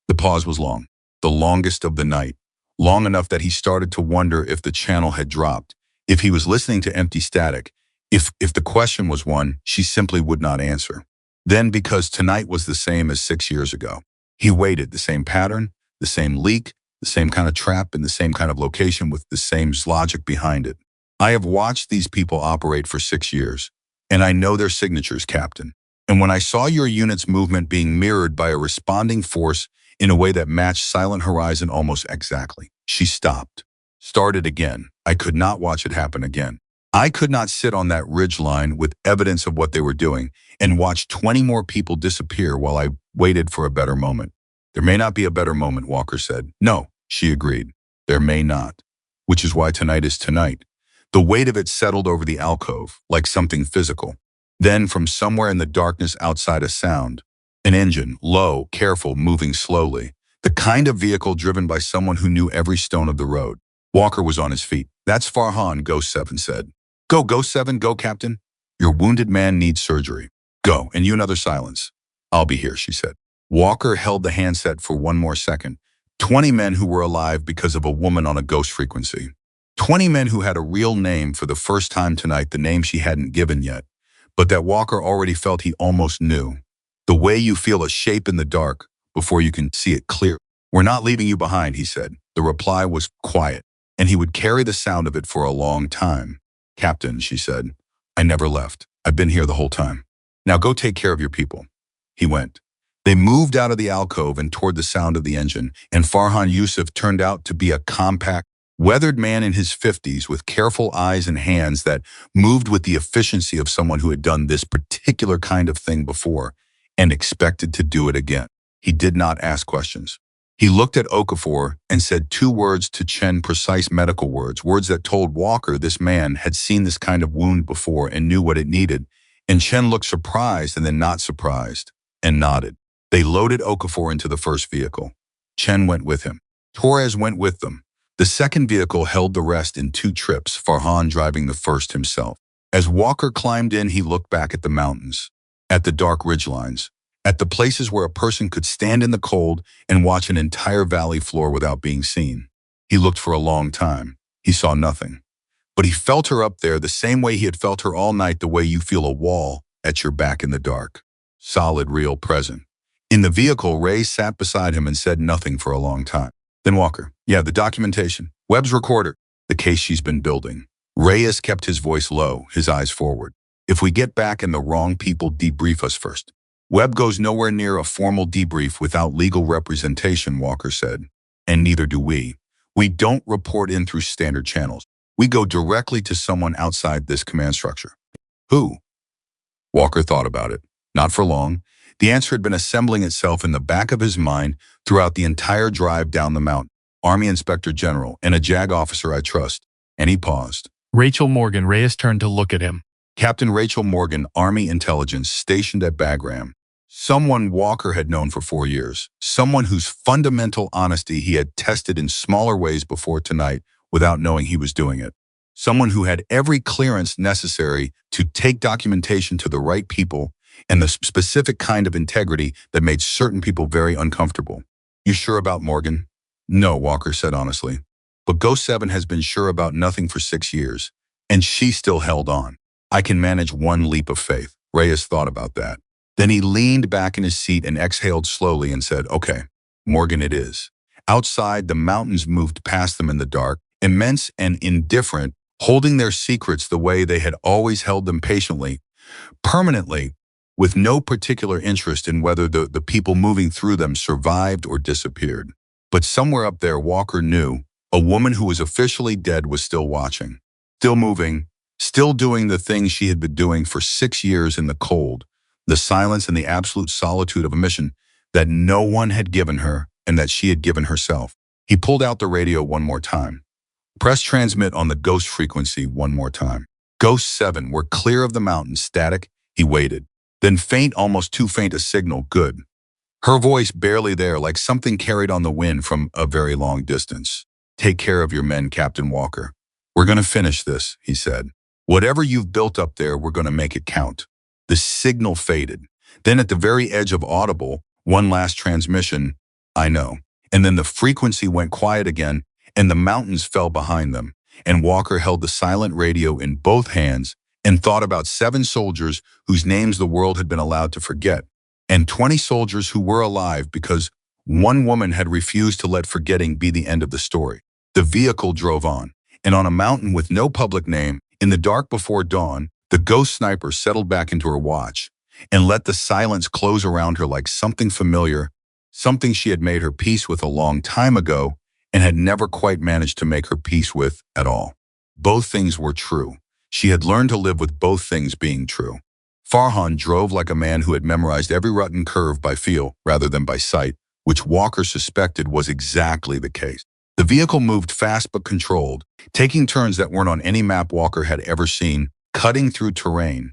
S1: The pause was long, the longest of the night, long enough that he started to wonder if the channel had dropped, if he was listening to empty static, if the question was one she simply would not answer. Then, because tonight was the same as 6 years ago, he waited, the same pattern, the same leak, the same kind of trap in the same kind of location with the same logic behind it. I have watched these people operate for 6 years, and I know their signatures, Captain. And when I saw your unit's movement being mirrored by a responding force in a way that matched Silent Horizon almost exactly, she stopped. Started again. I could not watch it happen again. I could not sit on that ridgeline with evidence of what they were doing and watch 20 more people disappear while I waited for a better moment. There may not be a better moment, Walker said. No, she agreed. There may not. Which is why tonight is tonight. The weight of it settled over the alcove, like something physical. Then, from somewhere in the darkness outside, a sound. An engine, low, careful, moving slowly. The kind of vehicle driven by someone who knew every stone of the road. Walker was on his feet. That's Farhan, Go 7 said. Go 7, go, Captain. Your wounded man needs surgery. Go, and you another silence. I'll be here, she said. Walker held the handset for one more second. 20 men who were alive because of a woman on a ghost frequency. 20 men who had a real name for the first time tonight, the name she hadn't given yet, but that Walker already felt he almost knew. The way you feel a shape in the dark before you can see it clear. We're not leaving you behind, he said. The reply was quiet, and he would carry the sound of it for a long time. Captain, she said, I never left. I've been here the whole time. Now go take care of your people. He went. They moved out of the alcove and toward the sound of the engine, and Farhan Yusuf turned out to be a compact, weathered man in his 50s with careful eyes and hands that moved with the efficiency of someone who had done this particular kind of thing before and expected to do it again. He did not ask questions. He looked at Okafor and said 2 words to Chen, precise medical words, words that told Walker this man had seen this kind of wound before and knew what it needed. And Chen looked surprised and then not surprised and nodded. They loaded Okafor into the first vehicle. Chen went with him. Torres went with them. The second vehicle held the rest in 2 trips, Farhan driving the first himself. As Walker climbed in, he looked back at the mountains, at the dark ridgelines, at the places where a person could stand in the cold and watch an entire valley floor without being seen. He looked for a long time. He saw nothing. But he felt her up there the same way he had felt her all night, the way you feel a wall at your back in the dark. Solid, real, present. In the vehicle, Ray sat beside him and said nothing for a long time. Then Walker, yeah, the documentation, Webb's recorder, the case she's been building. Reyes kept his voice low, his eyes forward. If we get back and the wrong people, debrief us first. Webb goes nowhere near a formal debrief without legal representation, Walker said. And neither do we. We don't report in through standard channels. We go directly to someone outside this command structure. Who? Walker thought about it. Not for long. The answer had been assembling itself in the back of his mind throughout the entire drive down the mountain. Army Inspector General and a JAG officer I trust. And he paused.
S2: Rachel Morgan. Reyes turned to look at him.
S1: Captain Rachel Morgan, Army Intelligence, stationed at Bagram. Someone Walker had known for 4 years. Someone whose fundamental honesty he had tested in smaller ways before tonight without knowing he was doing it. Someone who had every clearance necessary to take documentation to the right people and the specific kind of integrity that made certain people very uncomfortable. You sure about Morgan? No, Walker said honestly. But Ghost 7 has been sure about nothing for 6 years, and she still held on. I can manage one leap of faith. Reyes thought about that. Then he leaned back in his seat and exhaled slowly and said, okay, Morgan it is. Outside, the mountains moved past them in the dark, immense and indifferent, holding their secrets the way they had always held them patiently, permanently, with no particular interest in whether the people moving through them survived or disappeared. But somewhere up there, Walker knew, a woman who was officially dead was still watching, still moving, still doing the things she had been doing for 6 years in the cold, the silence and the absolute solitude of a mission that no one had given her and that she had given herself. He pulled out the radio one more time. Press transmit on the ghost frequency one more time. Ghost 7, we're clear of the mountain, static. He waited. Then faint, almost too faint a signal, good. Her voice barely there, like something carried on the wind from a very long distance. Take care of your men, Captain Walker. We're going to finish this, he said. Whatever you've built up there, we're going to make it count. The signal faded. Then at the very edge of audible, one last transmission, I know. And then the frequency went quiet again, and the mountains fell behind them. And Walker held the silent radio in both hands and thought about 7 soldiers whose names the world had been allowed to forget, and 20 soldiers who were alive because one woman had refused to let forgetting be the end of the story. The vehicle drove on, and on a mountain with no public name, in the dark before dawn, the ghost sniper settled back into her watch and let the silence close around her like something familiar, something she had made her peace with a long time ago and had never quite managed to make her peace with at all. Both things were true. She had learned to live with both things being true. Farhan drove like a man who had memorized every rut and curve by feel rather than by sight, which Walker suspected was exactly the case. The vehicle moved fast but controlled, taking turns that weren't on any map Walker had ever seen, cutting through terrain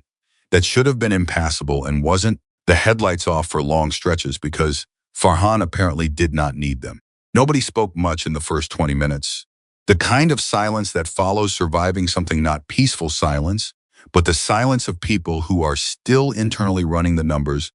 S1: that should have been impassable and wasn't, the headlights off for long stretches because Farhan apparently did not need them. Nobody spoke much in the first 20 minutes. The kind of silence that follows surviving something, not peaceful silence, but the silence of people who are still internally running the numbers,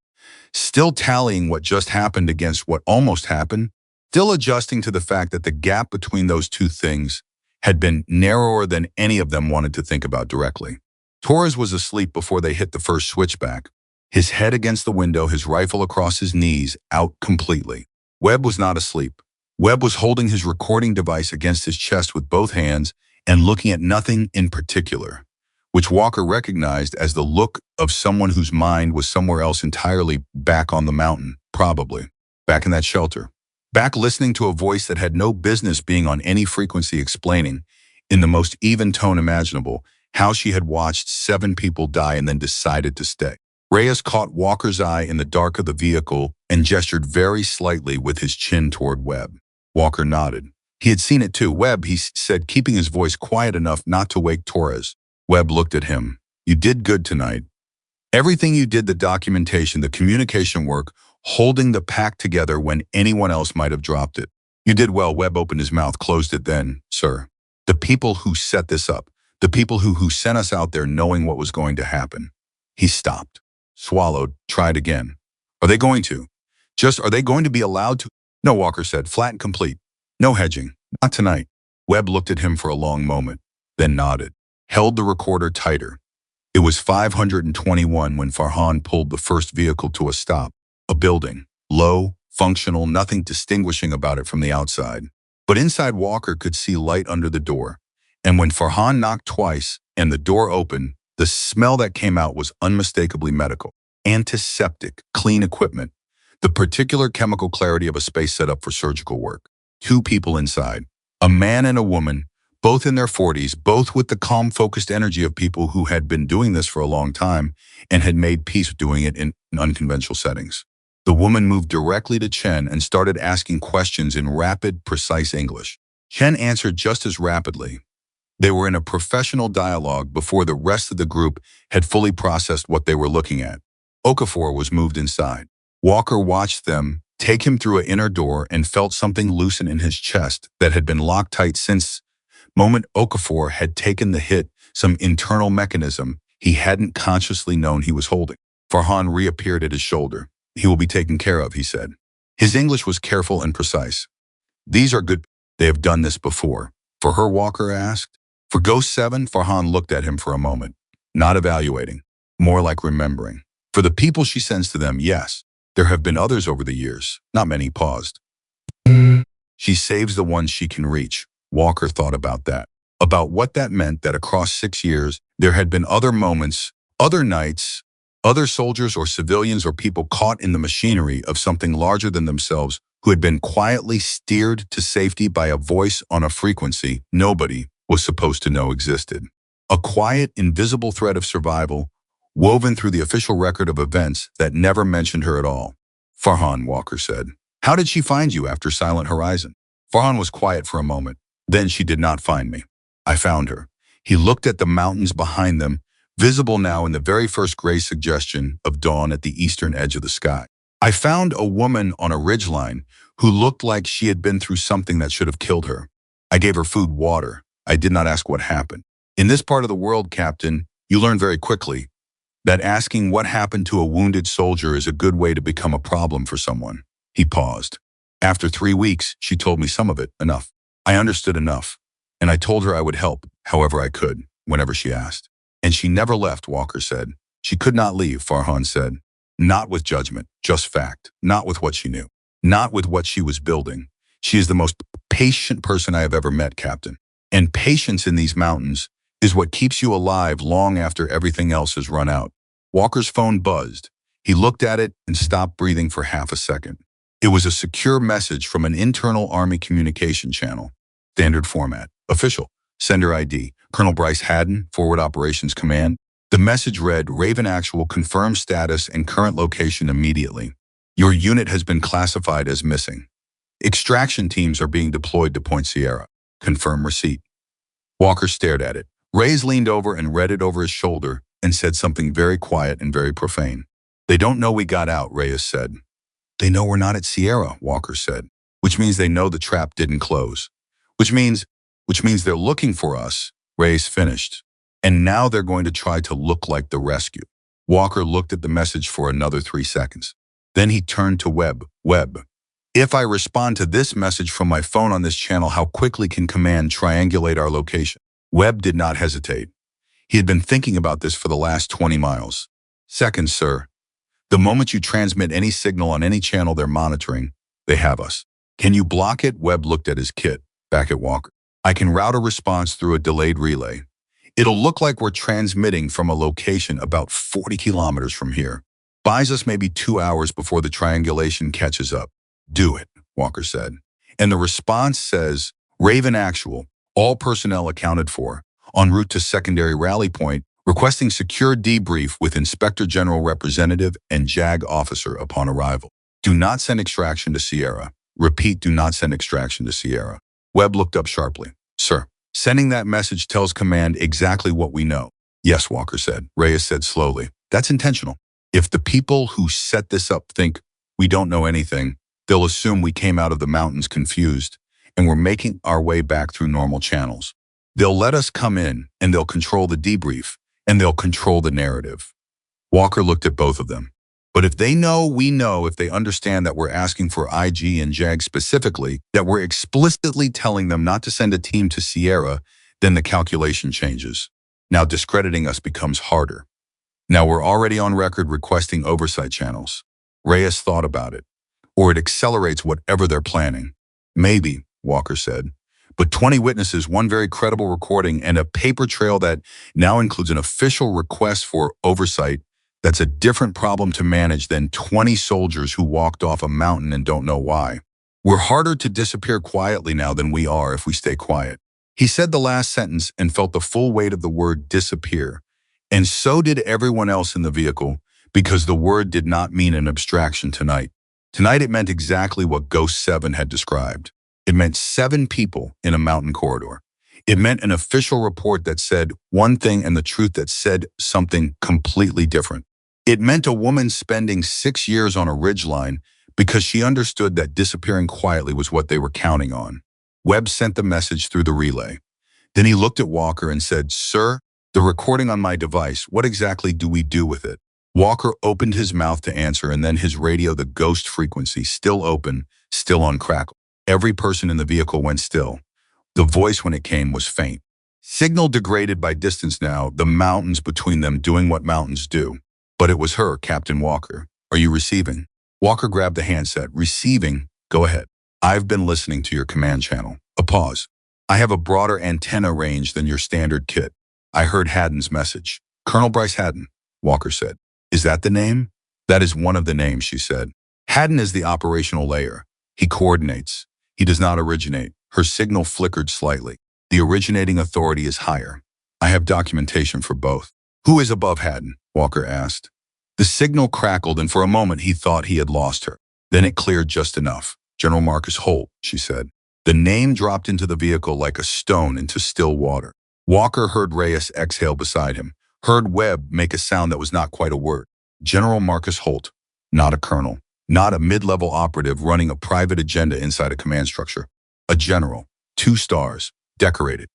S1: still tallying what just happened against what almost happened, still adjusting to the fact that the gap between those two things had been narrower than any of them wanted to think about directly. Torres was asleep before they hit the first switchback, his head against the window, his rifle across his knees, out completely. Webb was not asleep. Webb was holding his recording device against his chest with both hands and looking at nothing in particular, which Walker recognized as the look of someone whose mind was somewhere else entirely, back on the mountain, probably, back in that shelter, back listening to a voice that had no business being on any frequency explaining, in the most even tone imaginable, how she had watched 7 people die and then decided to stay. Reyes caught Walker's eye in the dark of the vehicle and gestured very slightly with his chin toward Webb. Walker nodded. He had seen it too. Webb, he said, keeping his voice quiet enough not to wake Torres. Webb looked at him. You did good tonight. Everything you did, the documentation, the communication work, holding the pack together when anyone else might have dropped it. You did well. Webb opened his mouth, closed it then. Sir, the people who set this up, The people who sent us out there knowing what was going to happen. He stopped, swallowed, tried again. Are they going to? Are they going to be allowed to? No, Walker said, flat and complete. No hedging. Not tonight. Webb looked at him for a long moment, then nodded, held the recorder tighter. It was 521 when Farhan pulled the first vehicle to a stop. A building, low, functional, nothing distinguishing about it from the outside. But inside, Walker could see light under the door. And when Farhan knocked twice and the door opened, the smell that came out was unmistakably medical. Antiseptic, clean equipment. The particular chemical clarity of a space set up for surgical work. Two people inside, a man and a woman, both in their 40s, both with the calm, focused energy of people who had been doing this for a long time and had made peace with doing it in unconventional settings. The woman moved directly to Chen and started asking questions in rapid, precise English. Chen answered just as rapidly. They were in a professional dialogue before the rest of the group had fully processed what they were looking at. Okafor was moved inside. Walker watched them take him through an inner door and felt something loosen in his chest that had been locked tight since moment Okafor had taken the hit, some internal mechanism he hadn't consciously known he was holding. Farhan reappeared at his shoulder. He will be taken care of, he said. His English was careful and precise. These are good. They have done this before. For her, Walker asked. For Ghost 7, Farhan looked at him for a moment, not evaluating, more like remembering. For the people she sends to them, yes. There have been others over the years. Not many. Paused. She saves the ones she can reach. Walker thought about that. About what that meant that across 6 years, there had been other moments, other nights, other soldiers or civilians or people caught in the machinery of something larger than themselves who had been quietly steered to safety by a voice on a frequency nobody was supposed to know existed. A quiet, invisible thread of survival woven through the official record of events that never mentioned her at all. Farhan, Walker said. How did she find you after Silent Horizon? Farhan was quiet for a moment. Then she did not find me. I found her. He looked at the mountains behind them, visible now in the very first gray suggestion of dawn at the eastern edge of the sky. I found a woman on a ridgeline who looked like she had been through something that should have killed her. I gave her food, water. I did not ask what happened. In this part of the world, Captain, you learn very quickly that asking what happened to a wounded soldier is a good way to become a problem for someone. He paused. After 3 weeks, she told me some of it, enough. I understood enough, and I told her I would help however I could, whenever she asked. And she never left, Walker said. She could not leave, Farhan said. Not with judgment, just fact. Not with what she knew. Not with what she was building. She is the most patient person I have ever met, Captain. And patience in these mountains is what keeps you alive long after everything else has run out. Walker's phone buzzed. He looked at it and stopped breathing for half a second. It was a secure message from an internal Army communication channel. Standard format. Official. Sender ID. Colonel Bryce Haddon, Forward Operations Command. The message read, Raven Actual, confirm status and current location immediately. Your unit has been classified as missing. Extraction teams are being deployed to Point Sierra. Confirm receipt. Walker stared at it. Reyes leaned over and read it over his shoulder and said something very quiet and very profane. They don't know we got out, Reyes said. They know we're not at Sierra, Walker said, which means they know the trap didn't close. Which means they're looking for us, Reyes finished. And now they're going to try to look like the rescue. Walker looked at the message for another 3 seconds. Then he turned to Webb. Webb, if I respond to this message from my phone on this channel, how quickly can command triangulate our location? Webb did not hesitate. He had been thinking about this for the last 20 miles. Seconds, sir. The moment you transmit any signal on any channel they're monitoring, they have us. Can you block it? Webb looked at his kit, back at Walker. I can route a response through a delayed relay. It'll look like we're transmitting from a location about 40 kilometers from here. Buys us maybe 2 hours before the triangulation catches up. Do it, Walker said. And the response says, Raven Actual, all personnel accounted for, en route to secondary rally point, requesting secure debrief with Inspector General Representative and JAG officer upon arrival. Do not send extraction to Sierra. Repeat, do not send extraction to Sierra. Webb looked up sharply. Sir, sending that message tells command exactly what we know. Yes, Walker said. Reyes said slowly. That's intentional. If the people who set this up think we don't know anything, they'll assume we came out of the mountains confused and we're making our way back through normal channels. They'll let us come in, and they'll control the debrief, and they'll control the narrative. Walker looked at both of them. But if they know we know, if they understand that we're asking for IG and JAG specifically, that we're explicitly telling them not to send a team to Sierra, then the calculation changes. Now discrediting us becomes harder. Now we're already on record requesting oversight channels. Reyes thought about it. Or it accelerates whatever they're planning. Maybe, Walker said. But 20 witnesses, one very credible recording, and a paper trail that now includes an official request for oversight, that's a different problem to manage than 20 soldiers who walked off a mountain and don't know why. We're harder to disappear quietly now than we are if we stay quiet. He said the last sentence and felt the full weight of the word disappear. And so did everyone else in the vehicle, because the word did not mean an abstraction tonight. Tonight it meant exactly what Ghost 7 had described. It meant 7 people in a mountain corridor. It meant an official report that said one thing and the truth that said something completely different. It meant a woman spending 6 years on a ridgeline because she understood that disappearing quietly was what they were counting on. Webb sent the message through the relay. Then he looked at Walker and said, "Sir, the recording on my device, what exactly do we do with it?" Walker opened his mouth to answer, and then his radio, the ghost frequency, still open, still on crackle. Every person in the vehicle went still. The voice, when it came, was faint. Signal degraded by distance now, the mountains between them doing what mountains do. But it was her, Captain Walker. "Are you receiving?" Walker grabbed the handset. "Receiving? Go ahead. I've been listening to your command channel." A pause. "I have a broader antenna range than your standard kit. I heard Haddon's message." "Colonel Bryce Haddon," Walker said. "Is that the name?" "That is one of the names," she said. "Haddon is the operational layer. He coordinates. He does not originate." Her signal flickered slightly. "The originating authority is higher. I have documentation for both." "Who is above Haddon?" Walker asked. The signal crackled, and for a moment he thought he had lost her. Then it cleared just enough. "General Marcus Holt," she said. The name dropped into the vehicle like a stone into still water. Walker heard Reyes exhale beside him, heard Webb make a sound that was not quite a word. General Marcus Holt, not a colonel, not a mid-level operative running a private agenda inside a command structure. A general, 2 stars, decorated,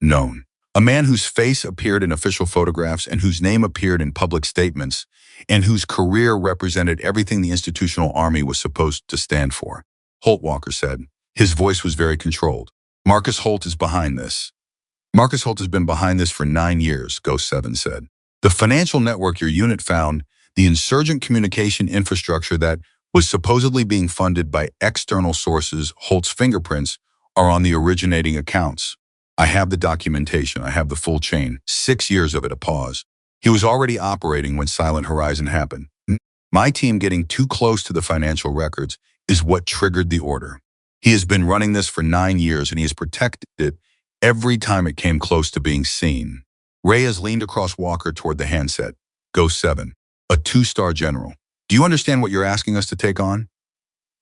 S1: known. A man whose face appeared in official photographs and whose name appeared in public statements and whose career represented everything the institutional army was supposed to stand for. "Holt," Walker said. His voice was very controlled. "Marcus Holt is behind this." "Marcus Holt has been behind this for 9 years, Ghost 7 said. "The financial network your unit found, the insurgent communication infrastructure that was supposedly being funded by external sources, Holt's fingerprints, are on the originating accounts. I have the documentation. I have the full chain. 6 years of it." A pause. "He was already operating when Silent Horizon happened. My team getting too close to the financial records is what triggered the order. He has been running this for 9 years, and he has protected it every time it came close to being seen." Reyes leaned across Walker toward the handset. "Ghost 7, a 2-star general. Do you understand what you're asking us to take on?"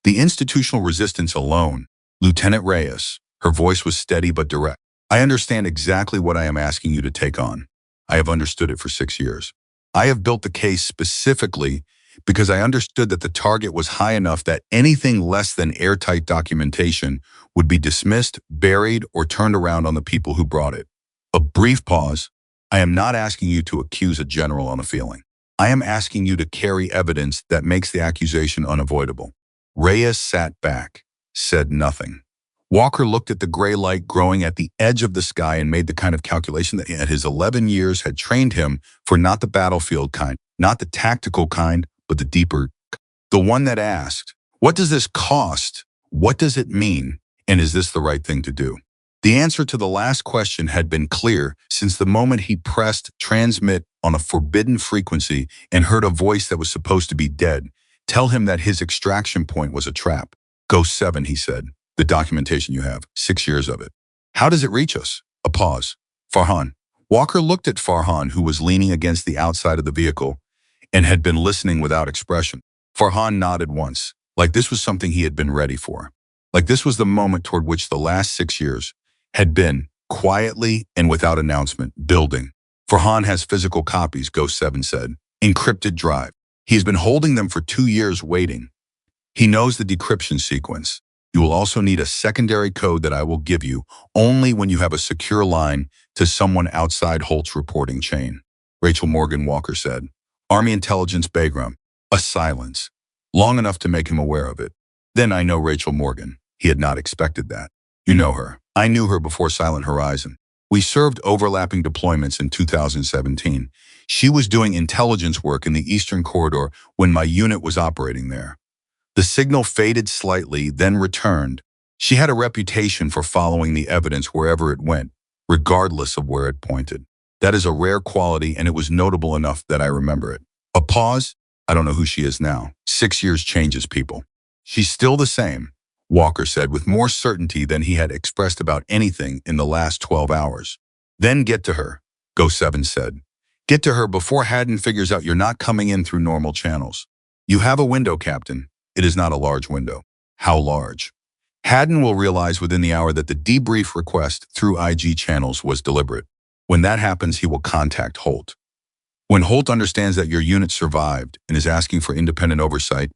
S1: "The institutional resistance alone." "Lieutenant Reyes." Her voice was steady but direct. "I understand exactly what I am asking you to take on. I have understood it for 6 years. I have built the case specifically because I understood that the target was high enough that anything less than airtight documentation would be dismissed, buried, or turned around on the people who brought it." A brief pause. "I am not asking you to accuse a general on a feeling. I am asking you to carry evidence that makes the accusation unavoidable." Reyes sat back, said nothing. Walker looked at the gray light growing at the edge of the sky and made the kind of calculation that at his 11 years had trained him for, not the battlefield kind, not the tactical kind, but the deeper, the one that asked, what does this cost? What does it mean? And is this the right thing to do? The answer to the last question had been clear since the moment he pressed transmit on a forbidden frequency and heard a voice that was supposed to be dead tell him that his extraction point was a trap. "Ghost 7, he said. "The documentation you have, 6 years of it. How does it reach us?" A pause. "Farhan." Walker looked at Farhan, who was leaning against the outside of the vehicle and had been listening without expression. Farhan nodded once, like this was something he had been ready for. Like this was the moment toward which the last 6 years had been, quietly and without announcement, building. "Farhan has physical copies," Ghost 7 said. "Encrypted drive. He has been holding them for 2 years waiting. He knows the decryption sequence. You will also need a secondary code that I will give you only when you have a secure line to someone outside Holt's reporting chain. Rachel Morgan Walker said. Army Intelligence Bagram. A silence. Long enough to make him aware of it. Then I know Rachel Morgan. He had not expected that. You know her. I knew her before Silent Horizon. We served overlapping deployments in 2017. She was doing intelligence work in the Eastern Corridor when my unit was operating there. The signal faded slightly, then returned. She had a reputation for following the evidence wherever it went, regardless of where it pointed. That is a rare quality, and it was notable enough that I remember it. A pause? I don't know who she is now. 6 years changes people. She's still the same, Walker said with more certainty than he had expressed about anything in the last 12 hours. Then get to her, Go 7 said. Get to her before Haddon figures out you're not coming in through normal channels. You have a window, Captain. It is not a large window. How large? Haddon will realize within the hour that the debrief request through IG channels was deliberate. When that happens, he will contact Holt. When Holt understands that your unit survived and is asking for independent oversight,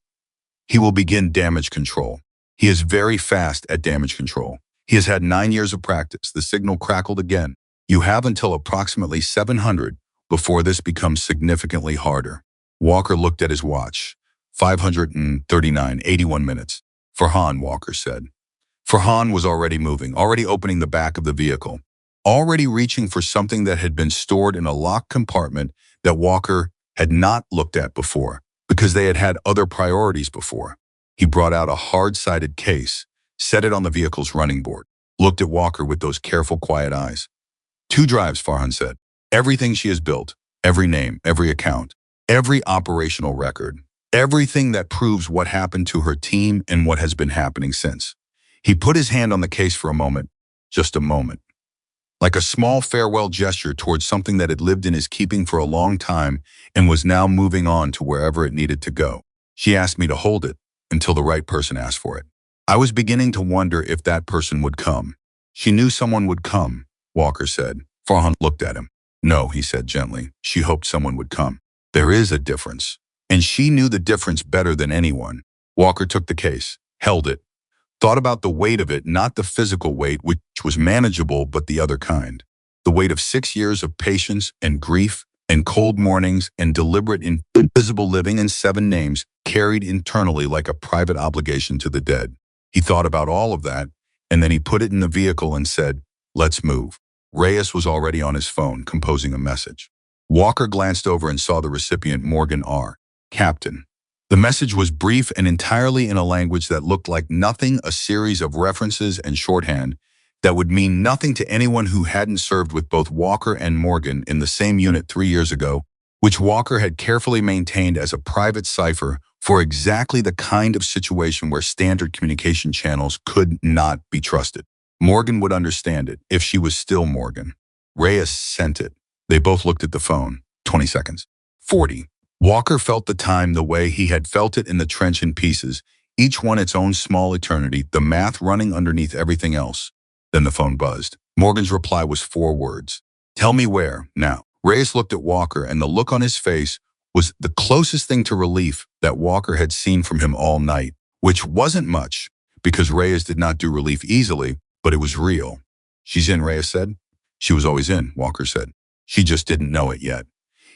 S1: he will begin damage control. He is very fast at damage control. He has had 9 years of practice. The signal crackled again. You have until approximately 700 before this becomes significantly harder. Walker looked at his watch. 539, 81 minutes. Farhan, Walker said. Farhan was already moving, already opening the back of the vehicle, already reaching for something that had been stored in a locked compartment that Walker had not looked at before, because they had had other priorities before. He brought out a hard-sided case, set it on the vehicle's running board, looked at Walker with those careful, quiet eyes. 2 drives, Farhan said. Everything she has built, every name, every account, every operational record. Everything that proves what happened to her team and what has been happening since. He put his hand on the case for a moment, just a moment. Like a small farewell gesture towards something that had lived in his keeping for a long time and was now moving on to wherever it needed to go. She asked me to hold it until the right person asked for it. I was beginning to wonder if that person would come. She knew someone would come, Walker said. Farhan looked at him. No, he said gently. She hoped someone would come. There is a difference. And she knew the difference better than anyone. Walker took the case, held it, thought about the weight of it, not the physical weight, which was manageable, but the other kind. The weight of 6 years of patience and grief and cold mornings and deliberate invisible living and 7 names carried internally like a private obligation to the dead. He thought about all of that, and then he put it in the vehicle and said, let's move. Reyes was already on his phone, composing a message. Walker glanced over and saw the recipient, Morgan R. Captain. The message was brief and entirely in a language that looked like nothing, a series of references and shorthand that would mean nothing to anyone who hadn't served with both Walker and Morgan in the same unit 3 years ago, which Walker had carefully maintained as a private cipher for exactly the kind of situation where standard communication channels could not be trusted. Morgan would understand it if she was still Morgan. Reyes sent it. They both looked at the phone. 20 seconds. 40. Walker felt the time the way he had felt it in the trench in pieces, each one its own small eternity, the math running underneath everything else. Then the phone buzzed. Morgan's reply was 4 words. Tell me where, now. Reyes looked at Walker, and the look on his face was the closest thing to relief that Walker had seen from him all night, which wasn't much, because Reyes did not do relief easily, but it was real. She's in, Reyes said. She was always in, Walker said. She just didn't know it yet.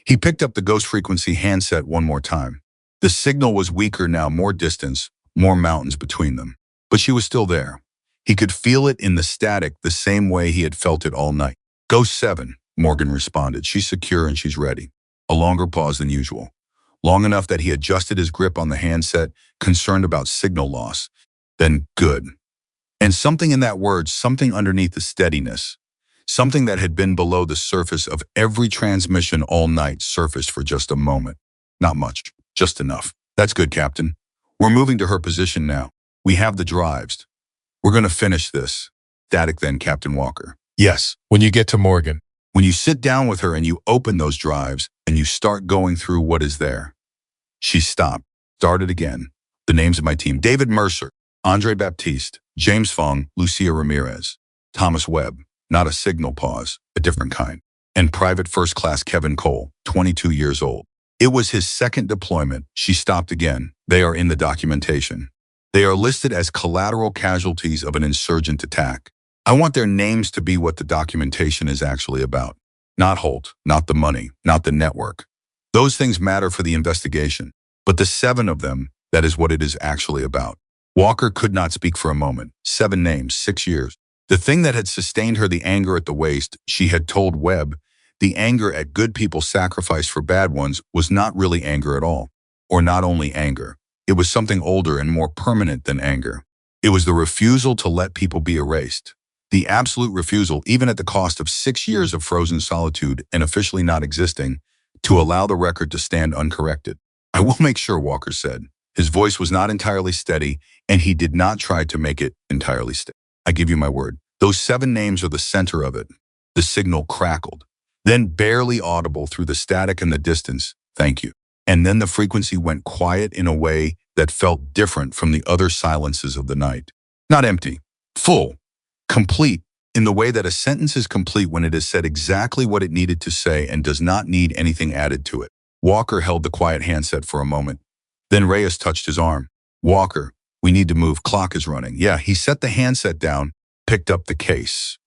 S1: He picked up the ghost frequency handset one more time. The signal was weaker now, more distance, more mountains between them. But she was still there. He could feel it in the static the same way he had felt it all night. Ghost 7, Morgan responded. She's secure and she's ready. A longer pause than usual. Long enough that he adjusted his grip on the handset, concerned about signal loss. Then good. And something in that word, something underneath the steadiness. Something that had been below the surface of every transmission all night surfaced for just a moment. Not much, just enough. That's good, Captain. We're moving to her position now. We have the drives. We're going to finish this. Static then, Captain Walker. Yes.
S2: When you get to Morgan.
S1: When you sit down with her and you open those drives and you start going through what is there. She stopped, started again. The names of my team: David Mercer, Andre Baptiste, James Fong, Lucia Ramirez, Thomas Webb. Not a signal pause, a different kind. And Private First Class Kevin Cole, 22 years old. It was his second deployment. She stopped again. They are in the documentation. They are listed as collateral casualties of an insurgent attack. I want their names to be what the documentation is actually about. Not Holt, not the money, not the network. Those things matter for the investigation. But the 7 of them, that is what it is actually about. Walker could not speak for a moment. 7 names, 6 years. The thing that had sustained her, the anger at the waste, she had told Webb, the anger at good people sacrificed for bad ones, was not really anger at all. Or not only anger. It was something older and more permanent than anger. It was the refusal to let people be erased. The absolute refusal, even at the cost of 6 years of frozen solitude and officially not existing, to allow the record to stand uncorrected. I will make sure, Walker said. His voice was not entirely steady, and he did not try to make it entirely steady. I give you my word. Those 7 names are the center of it. The signal crackled. Then barely audible through the static and the distance, thank you. And then the frequency went quiet in a way that felt different from the other silences of the night. Not empty, full, complete, in the way that a sentence is complete when it has said exactly what it needed to say and does not need anything added to it. Walker held the quiet handset for a moment. Then Reyes touched his arm. Walker, we need to move, clock is running. Yeah, he set the handset down, picked up the case.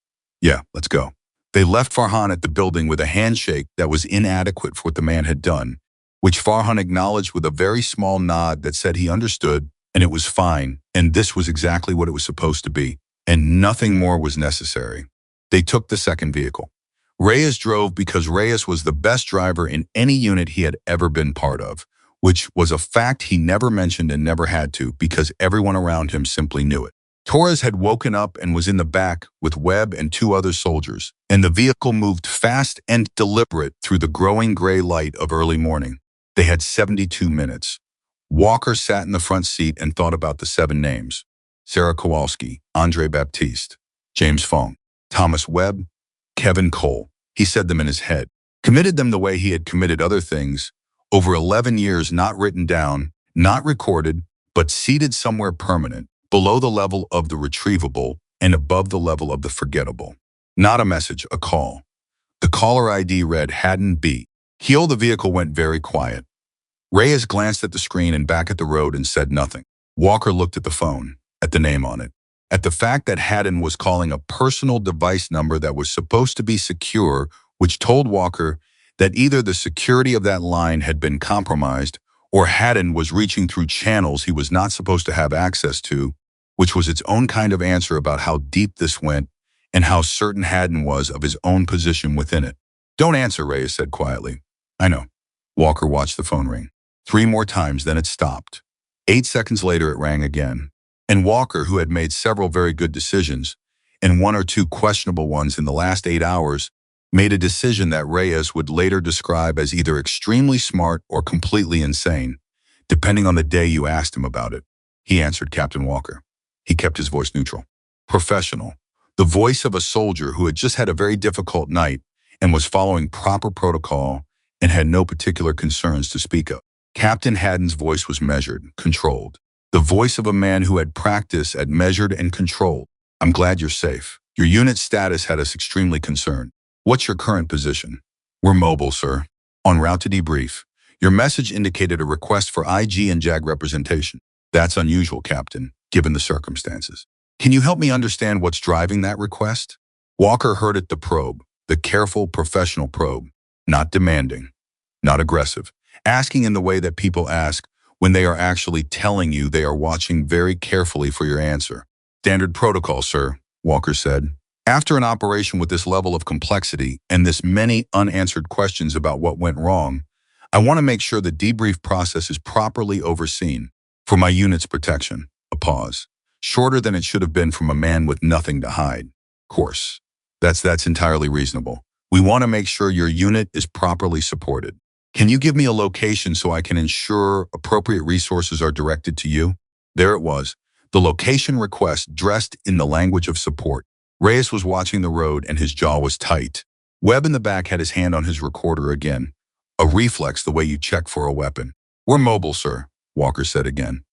S1: Yeah, let's go. They left Farhan at the building with a handshake that was inadequate for what the man had done, which Farhan acknowledged with a very small nod that said he understood, and it was fine, and this was exactly what it was supposed to be, and nothing more was necessary. They took the second vehicle. Reyes drove because Reyes was the best driver in any unit he had ever been part of, which was a fact he never mentioned and never had to because everyone around him simply knew it. Torres had woken up and was in the back with Webb and 2 other soldiers, and the vehicle moved fast and deliberate through the growing gray light of early morning. They had 72 minutes. Walker sat in the front seat and thought about the 7 names. Sarah Kowalski, Andre Baptiste, James Fong, Thomas Webb, Kevin Cole. He said them in his head, committed them the way he had committed other things, over 11 years not written down, not recorded, but seated somewhere permanent, below the level of the retrievable and above the level of the forgettable. Not a message, a call. The caller ID read Haddon B. Keel, the vehicle went very quiet. Reyes glanced at the screen and back at the road and said nothing. Walker looked at the phone, at the name on it, at the fact that Haddon was calling a personal device number that was supposed to be secure, which told Walker that either the security of that line had been compromised or Haddon was reaching through channels he was not supposed to have access to, which was its own kind of answer about how deep this went and how certain Haddon was of his own position within it. Don't answer, Reyes said quietly. I know. Walker watched the phone ring. 3 more times, then it stopped. 8 seconds later, it rang again. And Walker, who had made several very good decisions, and 1 or 2 questionable ones in the last 8 hours, made a decision that Reyes would later describe as either extremely smart or completely insane, depending on the day you asked him about it. He answered Captain Walker. He kept his voice neutral. Professional. The voice of a soldier who had just had a very difficult night and was following proper protocol and had no particular concerns to speak of. Captain Haddon's voice was measured, controlled. The voice of a man who had practice at measured and controlled. I'm glad you're safe. Your unit status had us extremely concerned. What's your current position? We're mobile, sir. En route to debrief. Your message indicated a request for IG and JAG representation. That's unusual, Captain, given the circumstances. Can you help me understand what's driving that request? Walker heard it, the probe, the careful, professional probe. Not demanding, not aggressive. Asking in the way that people ask when they are actually telling you they are watching very carefully for your answer. Standard protocol, sir, Walker said. After an operation with this level of complexity and this many unanswered questions about what went wrong, I want to make sure the debrief process is properly overseen. For my unit's protection. A pause. Shorter than it should have been from a man with nothing to hide. Course. That's entirely reasonable. We want to make sure your unit is properly supported. Can you give me a location so I can ensure appropriate resources are directed to you? There it was. The location request dressed in the language of support. Reyes was watching the road and his jaw was tight. Webb in the back had his hand on his recorder again. A reflex the way you check for a weapon. We're mobile, sir, Walker said again.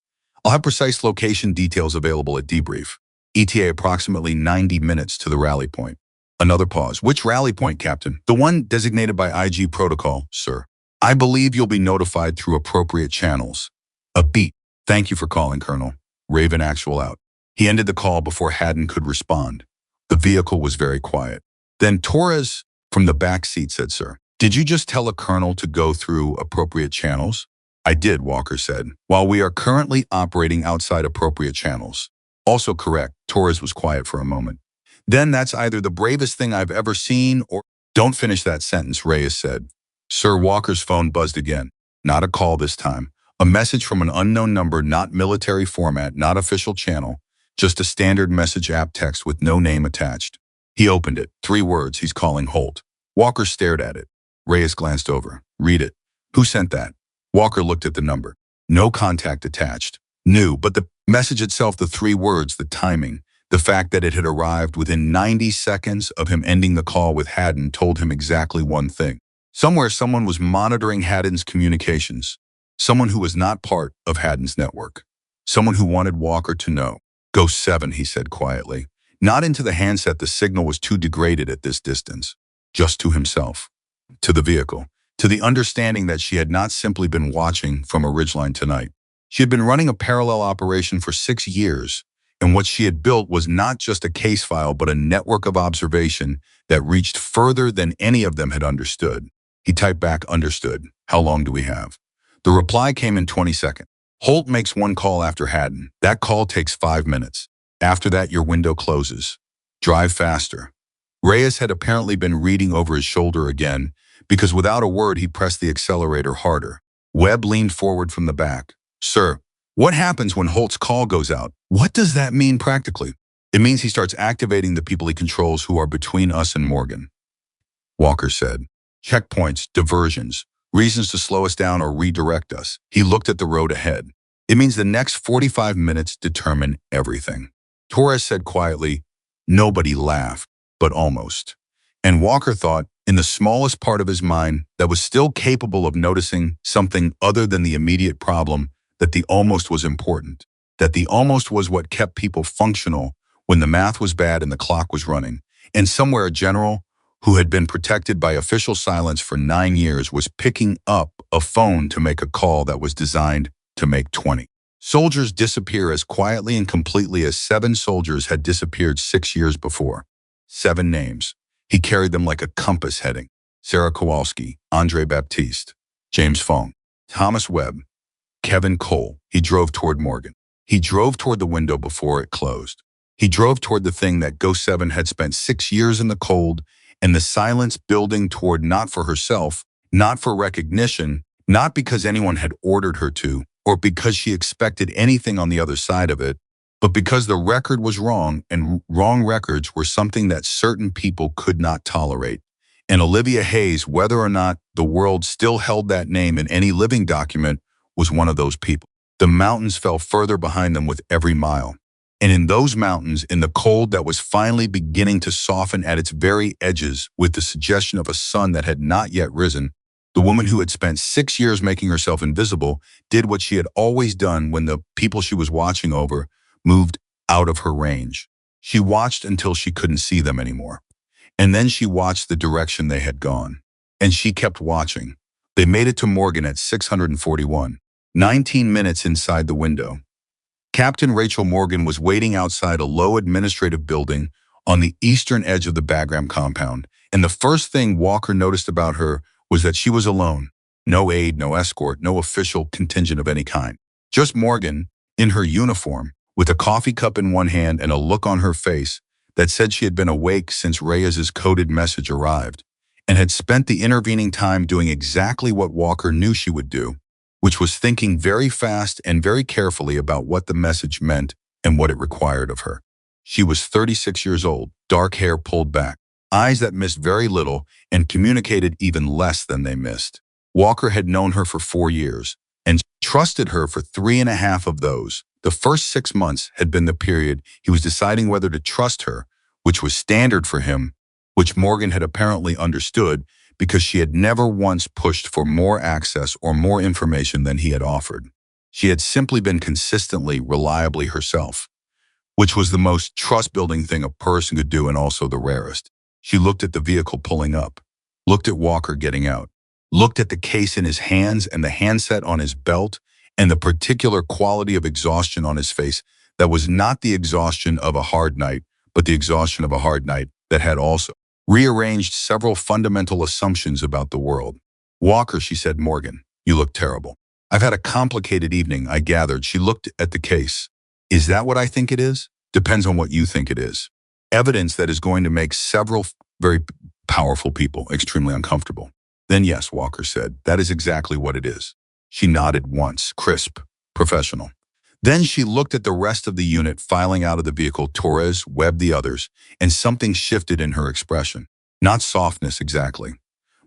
S1: I'll have precise location details available at debrief. ETA approximately 90 minutes to the rally point. Another pause. Which rally point, Captain? The one designated by IG protocol, sir. I believe you'll be notified through appropriate channels. A beat. Thank you for calling, Colonel. Raven actual out. He ended the call before Haddon could respond. The vehicle was very quiet. Then Torres from the back seat said, "Sir, did you just tell a colonel to go through appropriate channels?" "I did," Walker said. "While we are currently operating outside appropriate channels." "Also correct." Torres was quiet for a moment. "Then that's either the bravest thing I've ever seen or—" "Don't finish that sentence," Reyes said. Sir Walker's phone buzzed again. Not a call this time. A message from an unknown number, not military format, not official channel, just a standard message app text with no name attached. He opened it. 3 words, "He's calling Holt." Walker stared at it. Reyes glanced over. "Read it." "Who sent that?" Walker looked at the number. No contact attached. New, but the message itself, the 3 words, the timing, the fact that it had arrived within 90 seconds of him ending the call with Haddon told him exactly one thing. Somewhere someone was monitoring Haddon's communications. Someone who was not part of Haddon's network. Someone who wanted Walker to know. "Go 7, he said quietly. Not into the handset, the signal was too degraded at this distance. Just to himself. To the vehicle. To the understanding that she had not simply been watching from a ridgeline tonight. She had been running a parallel operation for 6 years, and what she had built was not just a case file but a network of observation that reached further than any of them had understood. He typed back, "Understood. How long do we have?" The reply came in 20 seconds. "Holt makes 1 call after Haddon. That call takes 5 minutes. After that, your window closes. Drive faster." Reyes had apparently been reading over his shoulder again, because without a word he pressed the accelerator harder. Webb leaned forward from the back. "Sir, what happens when Holt's call goes out? What does that mean practically?" "It means he starts activating the people he controls who are between us and Morgan," Walker said. "Checkpoints, diversions, reasons to slow us down or redirect us." He looked at the road ahead. "It means the next 45 minutes determine everything." Torres said quietly. Nobody laughed, but almost. And Walker thought, in the smallest part of his mind that was still capable of noticing something other than the immediate problem, that the almost was important. That the almost was what kept people functional when the math was bad and the clock was running. And somewhere a general who had been protected by official silence for 9 years was picking up a phone to make a call that was designed to make 20. Soldiers disappear as quietly and completely as 7 soldiers had disappeared 6 years before. 7 names. He carried them like a compass heading. Sarah Kowalski, Andre Baptiste, James Fong, Thomas Webb, Kevin Cole. He drove toward Morgan. He drove toward the window before it closed. He drove toward the thing that Ghost 7 had spent 6 years in the cold and the silence building toward, not for herself, not for recognition, not because anyone had ordered her to, or because she expected anything on the other side of it, but because the record was wrong, and wrong records were something that certain people could not tolerate. And Olivia Hayes, whether or not the world still held that name in any living document, was one of those people. The mountains fell further behind them with every mile. And in those mountains, in the cold that was finally beginning to soften at its very edges with the suggestion of a sun that had not yet risen, the woman who had spent 6 years making herself invisible did what she had always done when the people she was watching over moved out of her range. She watched until she couldn't see them anymore. And then she watched the direction they had gone. And she kept watching. They made it to Morgan at 641, 19 minutes inside the window. Captain Rachel Morgan was waiting outside a low administrative building on the eastern edge of the Bagram compound, and the first thing Walker noticed about her was that she was alone. No aide, no escort, no official contingent of any kind. Just Morgan, in her uniform, with a coffee cup in one hand and a look on her face that said she had been awake since Reyes's coded message arrived, and had spent the intervening time doing exactly what Walker knew she would do, which was thinking very fast and very carefully about what the message meant and what it required of her. She was 36 years old, dark hair pulled back, eyes that missed very little and communicated even less than they missed. Walker had known her for 4 years and trusted her for 3.5 of those. The first 6 months had been the period he was deciding whether to trust her, which was standard for him, which Morgan had apparently understood because she had never once pushed for more access or more information than he had offered. She had simply been consistently, reliably herself, which was the most trust-building thing a person could do and also the rarest. She looked at the vehicle pulling up, looked at Walker getting out, looked at the case in his hands and the handset on his belt and the particular quality of exhaustion on his face That was not the exhaustion of a hard night, but the exhaustion of a hard night that had also rearranged several fundamental assumptions about the world. Walker, she said, Morgan, you look terrible. I've had a complicated evening, I gathered. She looked at the case. Is that what I think it is? Depends on what you think it is. Evidence that is going to make several very powerful people extremely uncomfortable. Then yes, Walker said, that is exactly what it is. She nodded once, crisp, professional. Then she looked at the rest of the unit filing out of the vehicle, Torres, Webb, the others, and something shifted in her expression. Not softness exactly.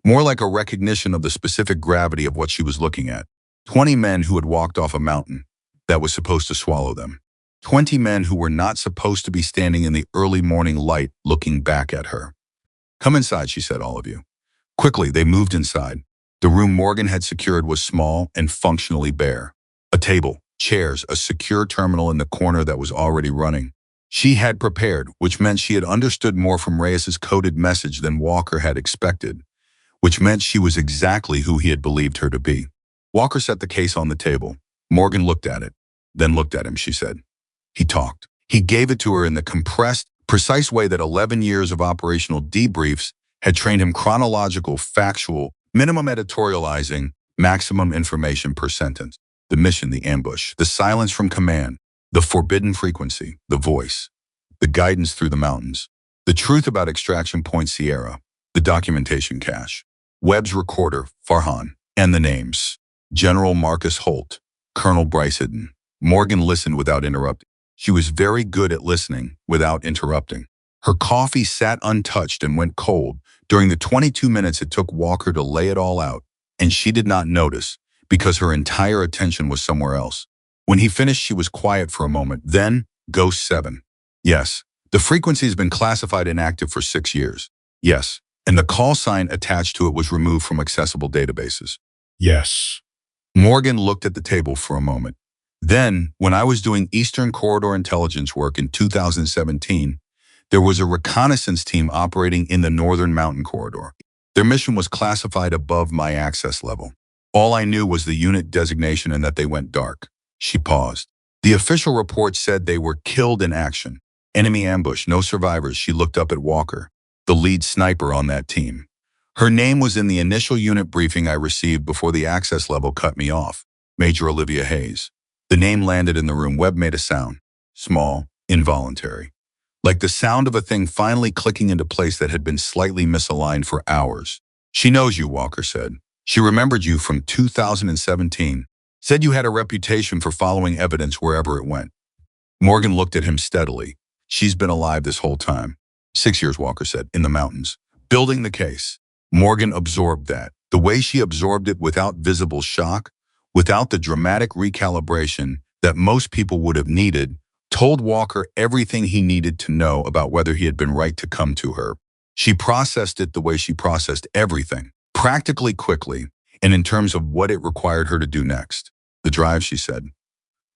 S1: More like a recognition of the specific gravity of what she was looking at. 20 men who had walked off a mountain that was supposed to swallow them. 20 men who were not supposed to be standing in the early morning light looking back at her. Come inside, she said, all of you. Quickly, they moved inside. The room Morgan had secured was small and functionally bare. A table, chairs, a secure terminal in the corner that was already running. She had prepared, which meant she had understood more from Reyes's coded message than Walker had expected, which meant she was exactly who he had believed her to be. Walker set the case on the table. Morgan looked at it, then looked at him, she said. He talked. He gave it to her in the compressed, precise way that 11 years of operational debriefs had trained him: chronological, factual, minimum editorializing, maximum information per sentence. The mission, the ambush, the silence from command, the forbidden frequency, the voice, the guidance through the mountains, the truth about extraction point Sierra, the documentation cache, Webb's recorder, Farhan, and the names. General Marcus Holt, Colonel Bryce Hidden. Morgan listened without interrupting. She was very good at listening without interrupting. Her coffee sat untouched and went cold during the 22 minutes it took Walker to lay it all out, and she did not notice because her entire attention was somewhere else. When he finished, she was quiet for a moment. Then, Ghost 7. Yes, the frequency has been classified inactive for 6 years. Yes, and the call sign attached to it was removed from accessible databases.
S2: Yes.
S1: Morgan looked at the table for a moment. Then, when I was doing Eastern Corridor intelligence work in 2017, there was a reconnaissance team operating in the Northern Mountain Corridor. Their mission was classified above my access level. All I knew was the unit designation and that they went dark. She paused. The official report said they were killed in action. Enemy ambush, no survivors. She looked up at Walker, the lead sniper on that team. Her name was in the initial unit briefing I received before the access level cut me off. Major Olivia Hayes. The name landed in the room. Webb made a sound. Small, involuntary. Like the sound of a thing finally clicking into place that had been slightly misaligned for hours. She knows you, Walker said. She remembered you from 2017. Said you had a reputation for following evidence wherever it went. Morgan looked at him steadily. She's been alive this whole time. 6 years, Walker said, in the mountains. Building the case. Morgan absorbed that. The way she absorbed it without visible shock, without the dramatic recalibration that most people would have needed, told Walker everything he needed to know about whether he had been right to come to her. She processed it the way she processed everything, practically quickly, and in terms of what it required her to do next. The drive, she said.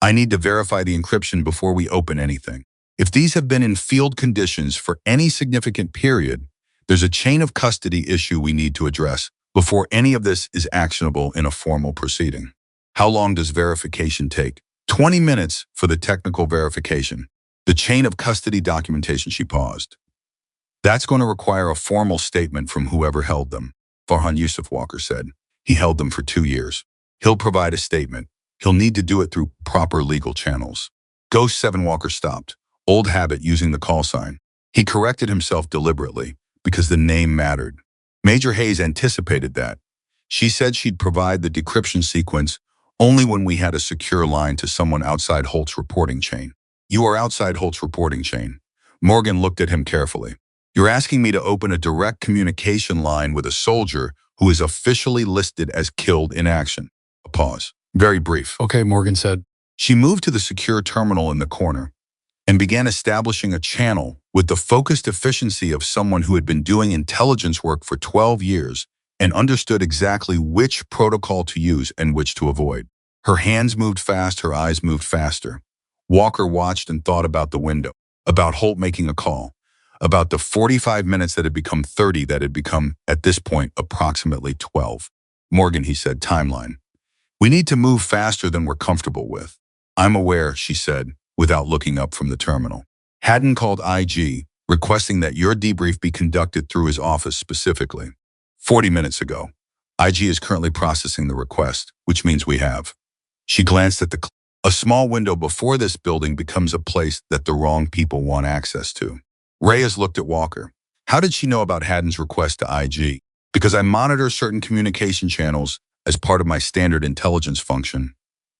S1: I need to verify the encryption before we open anything. If these have been in field conditions for any significant period, there's a chain of custody issue we need to address before any of this is actionable in a formal proceeding. How long does verification take? 20 minutes for the technical verification. The chain of custody documentation, she paused. That's going to require a formal statement from whoever held them. Farhan Yusuf, Walker said. He held them for 2 years. He'll provide a statement. He'll need to do it through proper legal channels. Ghost 7, Walker stopped. Old habit, using the call sign. He corrected himself deliberately because the name mattered. Major Hayes anticipated that. She said she'd provide the decryption sequence only when we had a secure line to someone outside Holt's reporting chain. You are outside Holt's reporting chain. Morgan looked at him carefully. You're asking me to open a direct communication line with a soldier who is officially listed as killed in action. A pause. Very brief.
S2: Okay, Morgan said.
S1: She moved to the secure terminal in the corner and began establishing a channel with the focused efficiency of someone who had been doing intelligence work for 12 years and understood exactly which protocol to use and which to avoid. Her hands moved fast, her eyes moved faster. Walker watched and thought about the window, about Holt making a call, about the 45 minutes that had become 30 that had become, at this point, approximately 12. Morgan, he said, timeline. We need to move faster than we're comfortable with. I'm aware, she said, without looking up from the terminal. Haddon called IG, requesting that your debrief be conducted through his office specifically. 40 minutes ago. IG is currently processing the request, which means we have. She glanced at a small window before this building becomes a place that the wrong people want access to. Reyes looked at Walker. How did she know about Haddon's request to IG? Because I monitor certain communication channels as part of my standard intelligence function,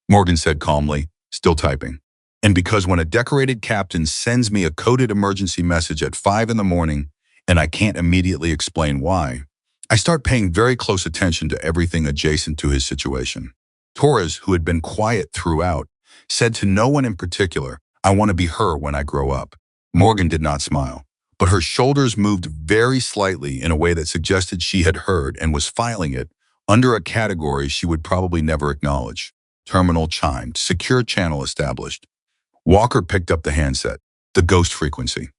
S1: Morgan said calmly, still typing. And because when a decorated captain sends me a coded emergency message at 5 in the morning and I can't immediately explain why, I start paying very close attention to everything adjacent to his situation. Torres, who had been quiet throughout, said to no one in particular, I want to be her when I grow up. Morgan did not smile, but her shoulders moved very slightly in a way that suggested she had heard and was filing it under a category she would probably never acknowledge. Terminal chimed, secure channel established. Walker picked up the handset, the ghost frequency.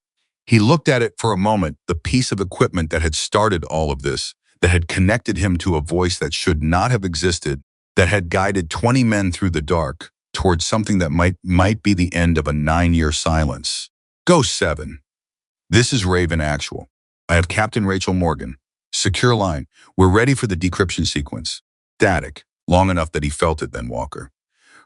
S1: He looked at it for a moment, the piece of equipment that had started all of this, that had connected him to a voice that should not have existed, that had guided 20 men through the dark towards something that might be the end of a 9-year silence. Ghost 7. This is Raven Actual. I have Captain Rachel Morgan. Secure line. We're ready for the decryption sequence. Static. Long enough that he felt it then, Walker.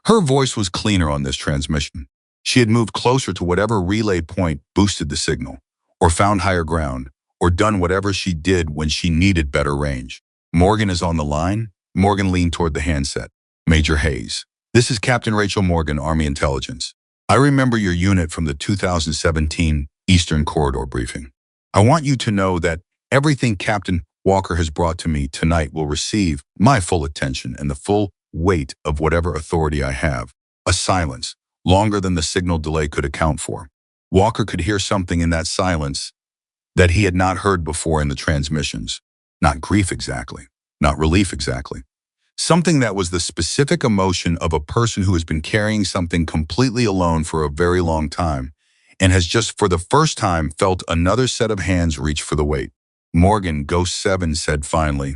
S1: Her voice was cleaner on this transmission. She had moved closer to whatever relay point boosted the signal, or found higher ground, or done whatever she did when she needed better range. Morgan is on the line? Morgan leaned toward the handset. Major Hayes. This is Captain Rachel Morgan, Army Intelligence. I remember your unit from the 2017 Eastern Corridor briefing. I want you to know that everything Captain Walker has brought to me tonight will receive my full attention and the full weight of whatever authority I have. A silence, longer than the signal delay could account for. Walker could hear something in that silence that he had not heard before in the transmissions. Not grief exactly, not relief exactly. Something that was the specific emotion of a person who has been carrying something completely alone for a very long time and has just for the first time felt another set of hands reach for the weight. Morgan, Ghost 7, said finally.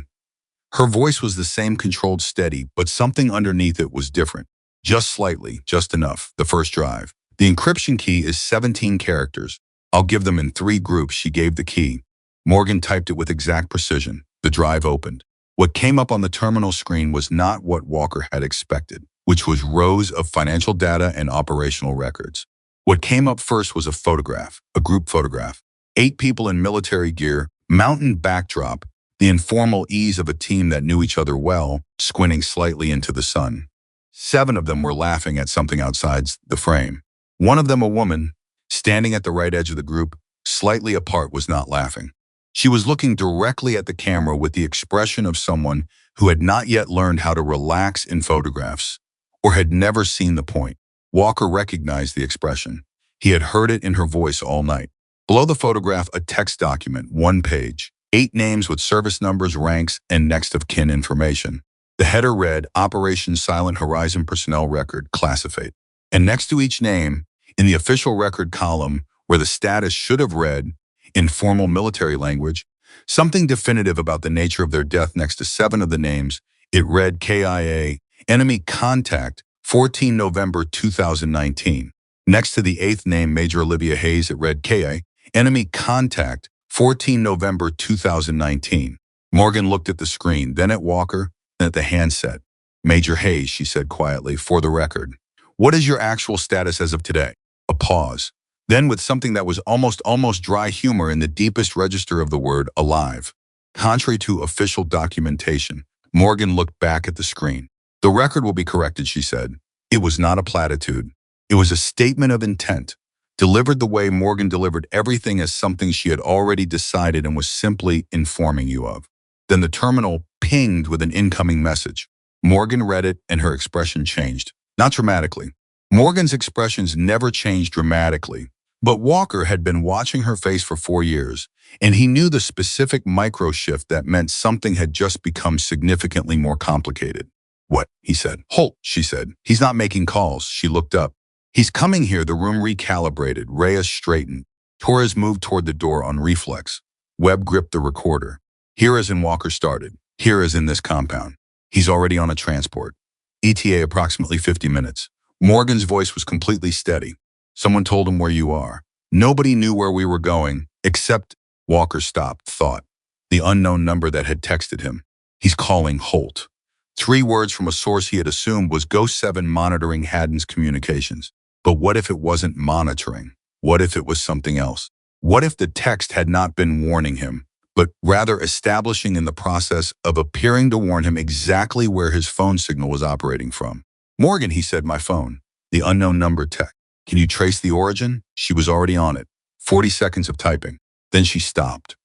S1: Her voice was the same controlled steady, but something underneath it was different. Just slightly, just enough, the first drive. The encryption key is 17 characters. I'll give them in 3 groups. She gave the key. Morgan typed it with exact precision. The drive opened. What came up on the terminal screen was not what Walker had expected, which was rows of financial data and operational records. What came up first was a photograph, a group photograph. 8 people in military gear, mountain backdrop, the informal ease of a team that knew each other well, squinting slightly into the sun. 7 of them were laughing at something outside the frame. One of them, a woman, standing at the right edge of the group, slightly apart, was not laughing. She was looking directly at the camera with the expression of someone who had not yet learned how to relax in photographs, or had never seen the point. Walker recognized the expression. He had heard it in her voice all night. Below the photograph, a text document, 1 page, 8 names with service numbers, ranks, and next of kin information. The header read, Operation Silent Horizon Personnel Record, Classified. And next to each name, in the official record column, where the status should have read, in formal military language, something definitive about the nature of their death. Next to 7 of the names, it read KIA, Enemy Contact, 14 November 2019. Next to the 8th name, Major Olivia Hayes, it read KA, Enemy Contact, 14 November 2019. Morgan looked at the screen, then at Walker, then at the handset. Major Hayes, she said quietly, for the record. What is your actual status as of today? A pause. Then with something that was almost dry humor in the deepest register of the word, alive. Contrary to official documentation, Morgan looked back at the screen. The record will be corrected, she said. It was not a platitude. It was a statement of intent, delivered the way Morgan delivered everything as something she had already decided and was simply informing you of. Then the terminal pinged with an incoming message. Morgan read it and her expression changed. Not dramatically. Morgan's expressions never changed dramatically. But Walker had been watching her face for 4 years, and he knew the specific micro-shift that meant something had just become significantly more complicated. What? He said. Halt, she said. He's not making calls. She looked up. He's coming here. The room recalibrated. Reyes straightened. Torres moved toward the door on reflex. Webb gripped the recorder. Here as in Walker started. Here as in this compound. He's already on a transport. ETA approximately 50 minutes. Morgan's voice was completely steady. Someone told him where you are. Nobody knew where we were going, except Walker stopped, thought. The unknown number that had texted him. He's calling Holt. 3 words from a source he had assumed was Ghost 7 monitoring Haddon's communications. But what if it wasn't monitoring? What if it was something else? What if the text had not been warning him, but rather establishing in the process of appearing to warn him exactly where his phone signal was operating from? Morgan, he said, my phone. The unknown number text. Can you trace the origin? She was already on it. 40 seconds of typing. Then she stopped.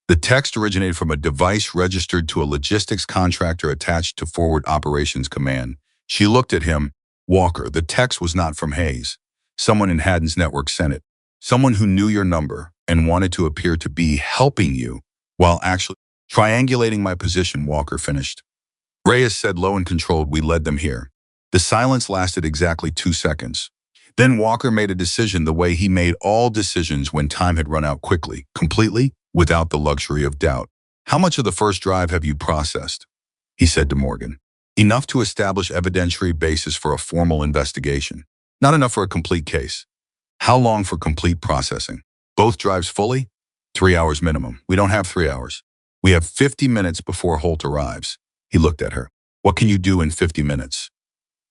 S1: The text originated from a device registered to a logistics contractor attached to Forward Operations Command. She looked at him. Walker, the text was not from Hayes. Someone in Haddon's network sent it. Someone who knew your number and wanted to appear to be helping you while actually triangulating my position, Walker finished. Reyes said low and controlled, we led them here. The silence lasted exactly 2 seconds. Then Walker made a decision the way he made all decisions when time had run out quickly, completely, without the luxury of doubt. How much of the first drive have you processed? He said to Morgan. Enough to establish evidentiary basis for a formal investigation. Not enough for a complete case. How long for complete processing? Both drives fully? 3 hours minimum. We don't have 3 hours. We have 50 minutes before Holt arrives. He looked at her. What can you do in 50 minutes?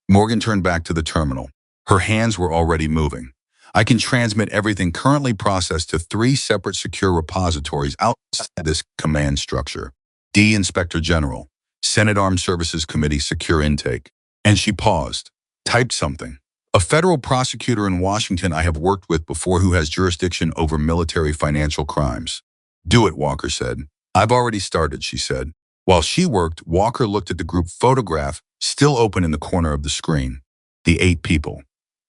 S1: Morgan turned back to the terminal. Her hands were already moving. I can transmit everything currently processed to 3 separate secure repositories outside this command structure. D. Inspector General, Senate Armed Services Committee Secure Intake. And she paused, typed something. A federal prosecutor in Washington I have worked with before who has jurisdiction over military financial crimes. Do it, Walker said. I've already started, she said. While she worked, Walker looked at the group photograph still open in the corner of the screen. The 8 people.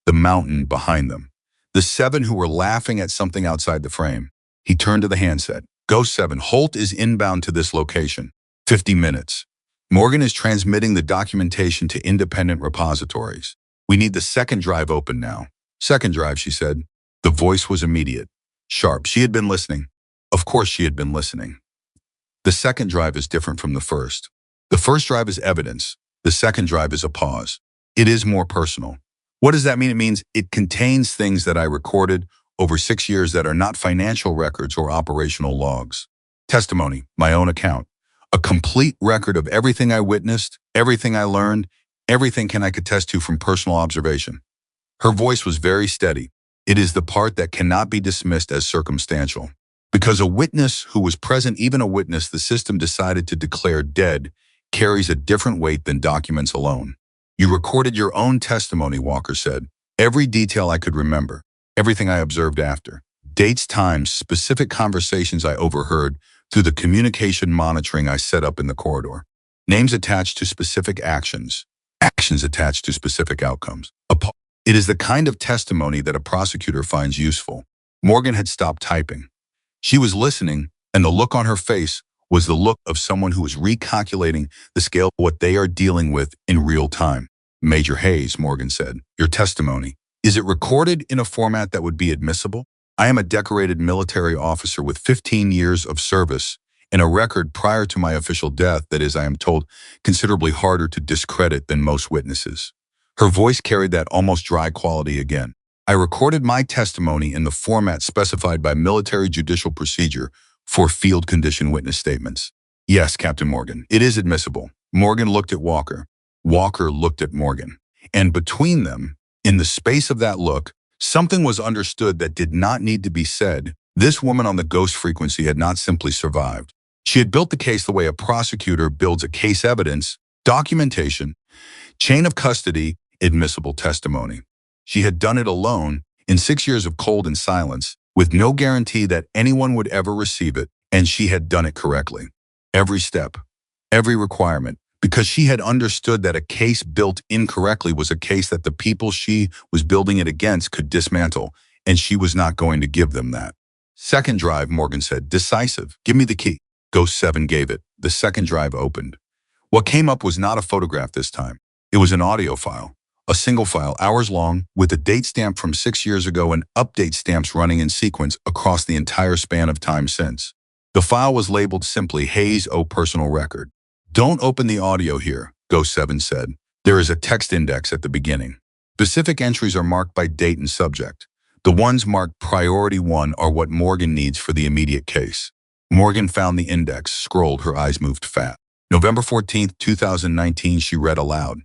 S1: The mountain behind them. The 7 who were laughing at something outside the frame. He turned to the handset. Ghost 7, Holt is inbound to this location. 50 minutes. Morgan is transmitting the documentation to independent repositories. We need the second drive open now. Second drive, she said. The voice was immediate. Sharp. She had been listening. Of course she had been listening. The second drive is different from the first. The first drive is evidence. The second drive is a pause. It is more personal. What does that mean? It means it contains things that I recorded over 6 years that are not financial records or operational logs. Testimony, my own account. A complete record of everything I witnessed, everything I learned, everything I could attest to from personal observation. Her voice was very steady. It is the part that cannot be dismissed as circumstantial. Because a witness who was present, even a witness the system decided to declare dead, carries a different weight than documents alone. You recorded your own testimony, Walker said. Every detail I could remember, everything I observed after. Dates, times, specific conversations I overheard through the communication monitoring I set up in the corridor. Names attached to specific actions. Actions attached to specific outcomes. It is the kind of testimony that a prosecutor finds useful. Morgan had stopped typing. She was listening, and the look on her face was the look of someone who is recalculating the scale of what they are dealing with in real time. Major Hayes, Morgan said, your testimony. Is it recorded in a format that would be admissible? I am a decorated military officer with 15 years of service and a record prior to my official death that is, I am told, considerably harder to discredit than most witnesses. Her voice carried that almost dry quality again. I recorded my testimony in the format specified by military judicial procedure for field condition witness statements. Yes, Captain Morgan, it is admissible. Morgan looked at Walker. Walker looked at Morgan. And between them, in the space of that look, something was understood that did not need to be said. This woman on the ghost frequency had not simply survived. She had built the case the way a prosecutor builds a case evidence, documentation, chain of custody, admissible testimony. She had done it alone in 6 years of cold and silence, with no guarantee that anyone would ever receive it, and she had done it correctly. Every step, every requirement, because she had understood that a case built incorrectly was a case that the people she was building it against could dismantle, and she was not going to give them that. Second drive, Morgan said, decisive. Give me the key. Ghost 7 gave it. The second drive opened. What came up was not a photograph this time. It was an audio file. A single file, hours long, with a date stamp from 6 years ago and update stamps running in sequence across the entire span of time since. The file was labeled simply Hayes O Personal Record. Don't open the audio here, Ghost 7 said. There is a text index at the beginning. Specific entries are marked by date and subject. The ones marked Priority 1 are what Morgan needs for the immediate case. Morgan found the index, scrolled, her eyes moved fast. November 14th, 2019, she read aloud.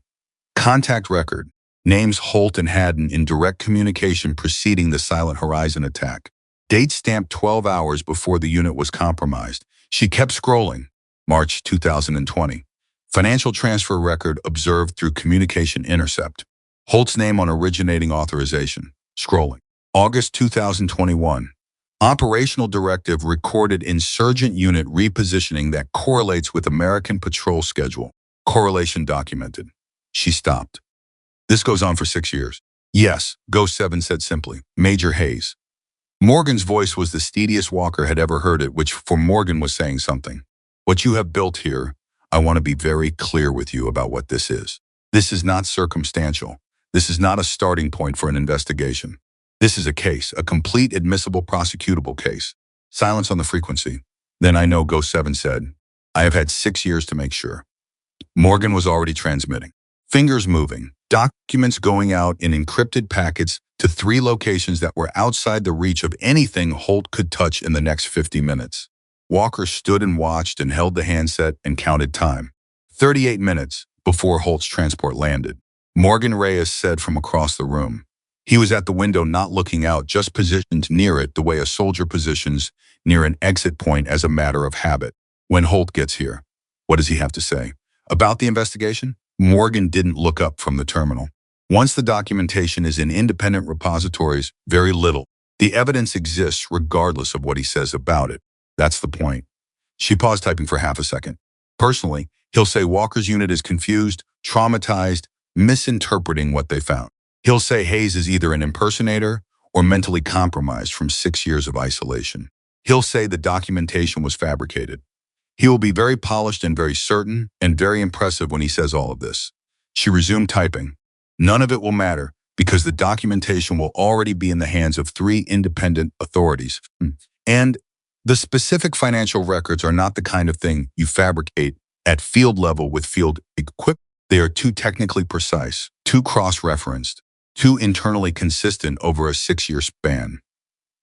S1: Contact record. Names Holt and Haddon in direct communication preceding the Silent Horizon attack. Date stamped 12 hours before the unit was compromised. She kept scrolling. March 2020. Financial transfer record observed through communication intercept. Holt's name on originating authorization. Scrolling. August 2021. Operational directive recorded insurgent unit repositioning that correlates with American patrol schedule. Correlation documented. She stopped. This goes on for 6 years. Yes, Go 7 said simply. Major Hayes. Morgan's voice was the steadiest Walker had ever heard it, which for Morgan was saying something. What you have built here, I want to be very clear with you about what this is. This is not circumstantial. This is not a starting point for an investigation. This is a case, a complete admissible prosecutable case. Silence on the frequency. Then I know, Go 7 said. I have had 6 years to make sure. Morgan was already transmitting. Fingers moving, documents going out in encrypted packets to 3 locations that were outside the reach of anything Holt could touch in the next 50 minutes. Walker stood and watched and held the handset and counted time. 38 minutes before Holt's transport landed. Morgan Reyes said from across the room. He was at the window, not looking out, just positioned near it the way a soldier positions near an exit point as a matter of habit. When Holt gets here, what does he have to say? About the investigation? Morgan didn't look up from the terminal. Once the documentation is in independent repositories, very little. The evidence exists regardless of what he says about it. That's the point. She paused, typing for half a second. Personally, he'll say Walker's unit is confused, traumatized, misinterpreting what they found. He'll say Hayes is either an impersonator or mentally compromised from 6 years of isolation. He'll say the documentation was fabricated. He will be very polished and very certain and very impressive when he says all of this. She resumed typing. None of it will matter because the documentation will already be in the hands of 3 independent authorities. And the specific financial records are not the kind of thing you fabricate at field level with field equipment. They are too technically precise, too cross-referenced, too internally consistent over a 6-year span.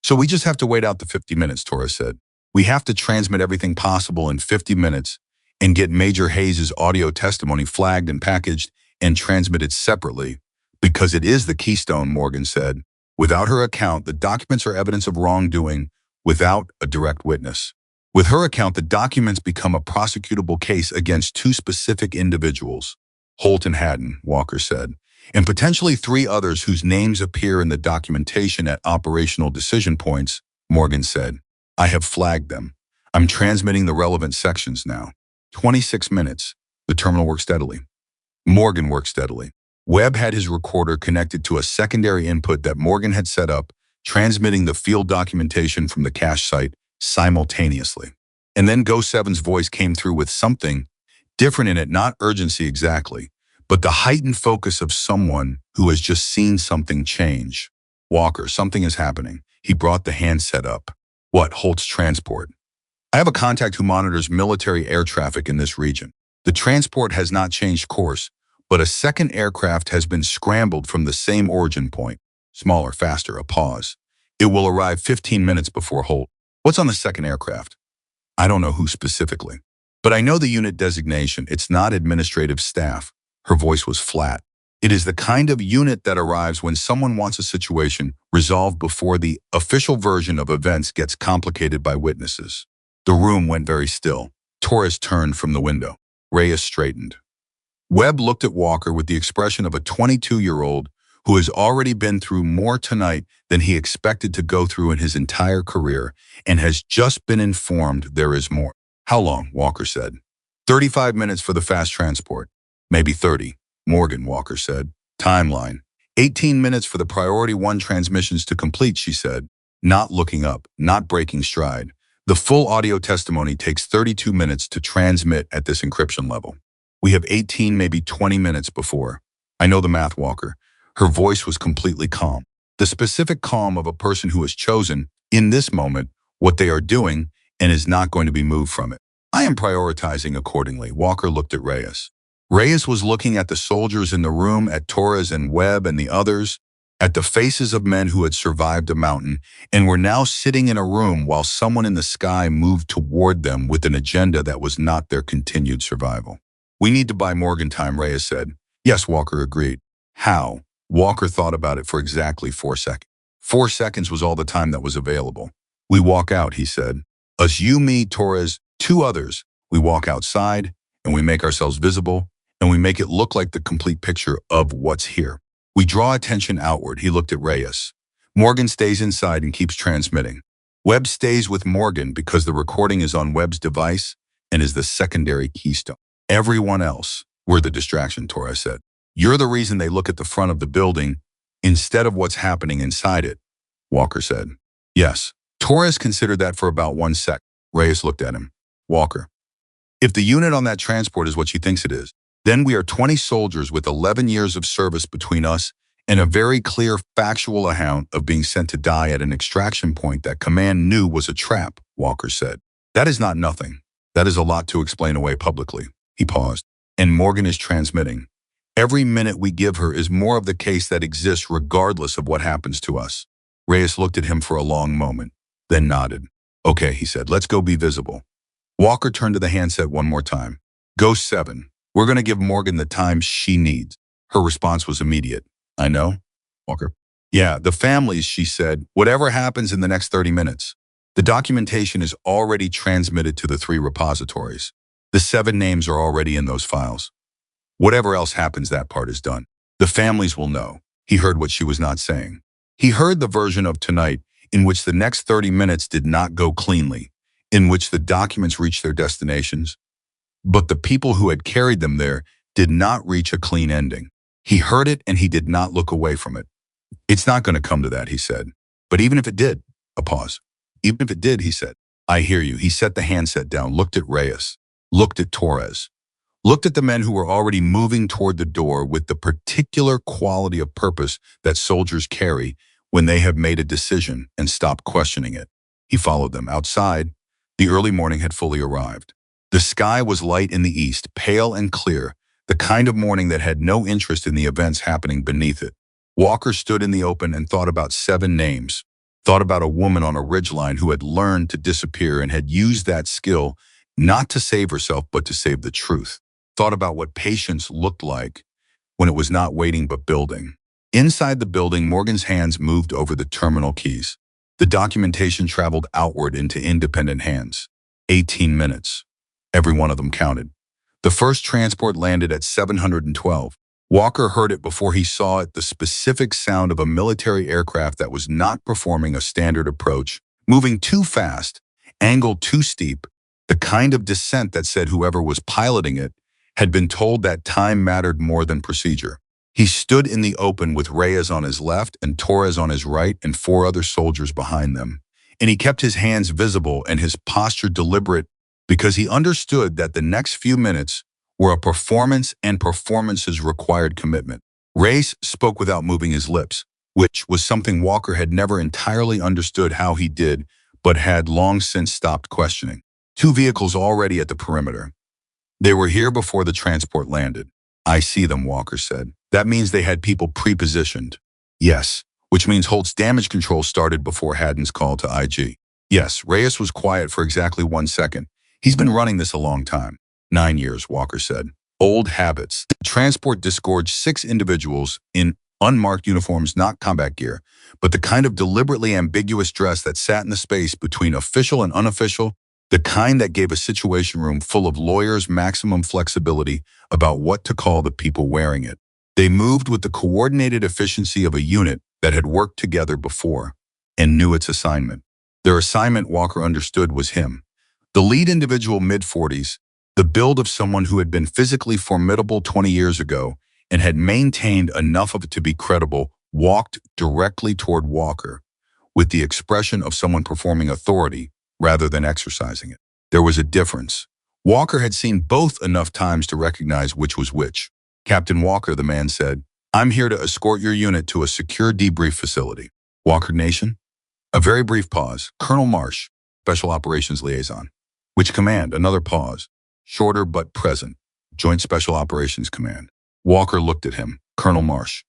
S1: So we just have to wait out the 50 minutes, Torres said. We have to transmit everything possible in 50 minutes and get Major Hayes' audio testimony flagged and packaged and transmitted separately because it is the keystone, Morgan said. Without her account, the documents are evidence of wrongdoing without a direct witness. With her account, the documents become a prosecutable case against 2 specific individuals, Holt and Haddon, Walker said, and potentially 3 others whose names appear in the documentation at operational decision points, Morgan said. I have flagged them. I'm transmitting the relevant sections now. 26 minutes. The terminal worked steadily. Morgan worked steadily. Webb had his recorder connected to a secondary input that Morgan had set up, transmitting the field documentation from the cache site simultaneously. And then Go 7's voice came through with something different in it, not urgency exactly, but the heightened focus of someone who has just seen something change. Walker, something is happening. He brought the handset up. What? Holt's transport. I have a contact who monitors military air traffic in this region. The transport has not changed course, but a second aircraft has been scrambled from the same origin point. Smaller, faster, a pause. It will arrive 15 minutes before Holt. What's on the second aircraft? I don't know who specifically, but I know the unit designation. It's not administrative staff. Her voice was flat. It is the kind of unit that arrives when someone wants a situation resolved before the official version of events gets complicated by witnesses. The room went very still. Torres turned from the window. Reyes straightened. Webb looked at Walker with the expression of a 22-year-old who has already been through more tonight than he expected to go through in his entire career and has just been informed there is more. How long? Walker said. 35 minutes for the fast transport. Maybe 30. Morgan, Walker said. Timeline. 18 minutes for the Priority 1 transmissions to complete, she said. Not looking up, not breaking stride. The full audio testimony takes 32 minutes to transmit at this encryption level. We have 18, maybe 20 minutes before. I know the math, Walker. Her voice was completely calm. The specific calm of a person who has chosen, in this moment, what they are doing and is not going to be moved from it. I am prioritizing accordingly. Walker looked at Reyes. Reyes was looking at the soldiers in the room, at Torres and Webb and the others. at the faces of men who had survived a mountain and were now sitting in a room while someone in the sky moved toward them with an agenda that was not their continued survival. "We need to buy Morgan time," Reyes said. "Yes," Walker agreed. "How?" Walker thought about it for exactly 4 seconds. 4 seconds was all the time that was available. "We walk out," he said. "Us, you, me, Torres, two others. We walk outside, and we make ourselves visible, and we make it look like the complete picture of what's here. We draw attention outward." He looked at Reyes. "Morgan stays inside and keeps transmitting. Webb stays with Morgan because the recording is on Webb's device and is the secondary keystone. Everyone else, we're the distraction," Torres said. "You're the reason they look at the front of the building instead of what's happening inside it," Walker said. "Yes." Torres considered that for about 1 sec. Reyes looked at him. "Walker, if the unit on that transport is what she thinks it is, then we are 20 soldiers with 11 years of service between us and a very clear factual account of being sent to die at an extraction point that command knew was a trap," Walker said. "That is not nothing. That is a lot to explain away publicly." He paused. "And Morgan is transmitting. Every minute we give her is more of the case that exists regardless of what happens to us." Reyes looked at him for a long moment, then nodded. "Okay," he said, "let's go be visible." Walker turned to the handset one more time. "Ghost 7, we're going to give Morgan the time she needs." Her response was immediate. "I know, Walker." "Yeah, the families," she said, "whatever happens in the next 30 minutes. The documentation is already transmitted to the 3 repositories. The 7 names are already in those files. Whatever else happens, that part is done. The families will know." He heard what she was not saying. He heard the version of tonight in which the next 30 minutes did not go cleanly, in which the documents reached their destinations, but the people who had carried them there did not reach a clean ending. He heard it and he did not look away from it. "It's not going to come to that," he said. "But even if it did," a pause. "Even if it did," he said. "I hear you." He set the handset down, looked at Reyes, looked at Torres, looked at the men who were already moving toward the door with the particular quality of purpose that soldiers carry when they have made a decision and stopped questioning it. He followed them. Outside, the early morning had fully arrived. The sky was light in the east, pale and clear, the kind of morning that had no interest in the events happening beneath it. Walker stood in the open and thought about 7 names, thought about a woman on a ridgeline who had learned to disappear and had used that skill not to save herself but to save the truth. Thought about what patience looked like when it was not waiting but building. Inside the building, Morgan's hands moved over the terminal keys. The documentation traveled outward into independent hands. 18 minutes. Every one of them counted. The first transport landed at 712. Walker heard it before he saw it, the specific sound of a military aircraft that was not performing a standard approach, moving too fast, angled too steep, the kind of descent that said whoever was piloting it had been told that time mattered more than procedure. He stood in the open with Reyes on his left and Torres on his right and 4 other soldiers behind them. And he kept his hands visible and his posture deliberate because he understood that the next few minutes were a performance and performances required commitment. Reyes spoke without moving his lips, which was something Walker had never entirely understood how he did, but had long since stopped questioning. 2 vehicles already at the perimeter. They were here before the transport landed. "I see them," Walker said. "That means they had people pre-positioned." "Yes," which means Holt's damage control started before Haddon's call to IG. "Yes." Reyes was quiet for exactly 1 second. "He's been running this a long time." 9 years, Walker said. "Old habits." The transport disgorged 6 individuals in unmarked uniforms, not combat gear, but the kind of deliberately ambiguous dress that sat in the space between official and unofficial, the kind that gave a situation room full of lawyers maximum flexibility about what to call the people wearing it. They moved with the coordinated efficiency of a unit that had worked together before and knew its assignment. Their assignment, Walker understood, was him. The lead individual, mid-40s, the build of someone who had been physically formidable 20 years ago and had maintained enough of it to be credible, walked directly toward Walker with the expression of someone performing authority rather than exercising it. There was a difference. Walker had seen both enough times to recognize which was which. "Captain Walker," the man said, "I'm here to escort your unit to a secure debrief facility." "Walker Nation?" A very brief pause. "Colonel Marsh, Special Operations Liaison." "Which command?" Another pause. "Shorter but present. Joint Special Operations Command." Walker looked at him. "Colonel Marsh."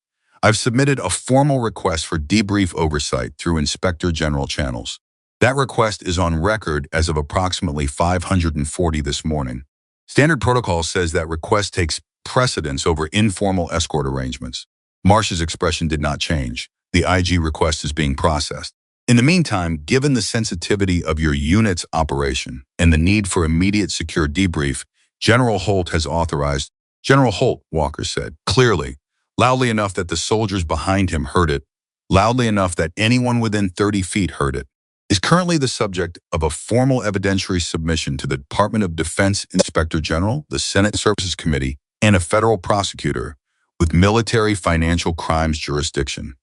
S1: I've submitted a formal request for debrief oversight through Inspector General channels. That request is on record as of approximately 540 this morning. Standard protocol says that request takes precedence over informal escort arrangements. Marsh's expression did not change. The IG request is being processed. In the meantime, given the sensitivity of your unit's operation and the need for immediate secure debrief, General Holt has authorized. General Holt, Walker said, clearly, loudly enough that the soldiers behind him heard it, loudly enough that anyone within 30 feet heard it, is currently the subject of a formal evidentiary submission to the Department of Defense Inspector General, the Senate Services Committee, and a federal prosecutor with military financial crimes jurisdiction.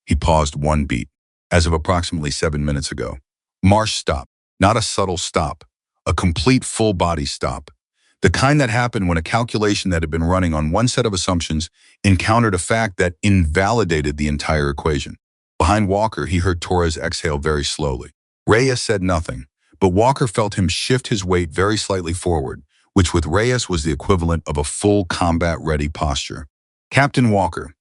S1: He paused one beat. As of approximately 7 minutes ago, Marsh stopped, not a subtle stop, a complete full-body stop. The kind that happened when a calculation that had been running on one set of assumptions encountered a fact that invalidated the entire equation. Behind Walker, he heard Torres exhale very slowly. Reyes said nothing, but Walker felt him shift his weight very slightly forward, which with Reyes was the equivalent of a full combat-ready posture. Captain Walker.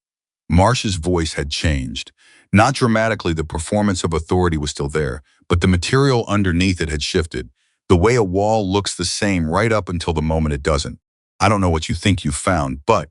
S1: Marsh's voice had changed. Not dramatically, the performance of authority was still there, but the material underneath it had shifted. The way a wall looks the same right up until the moment it doesn't. I don't know what you think you found, but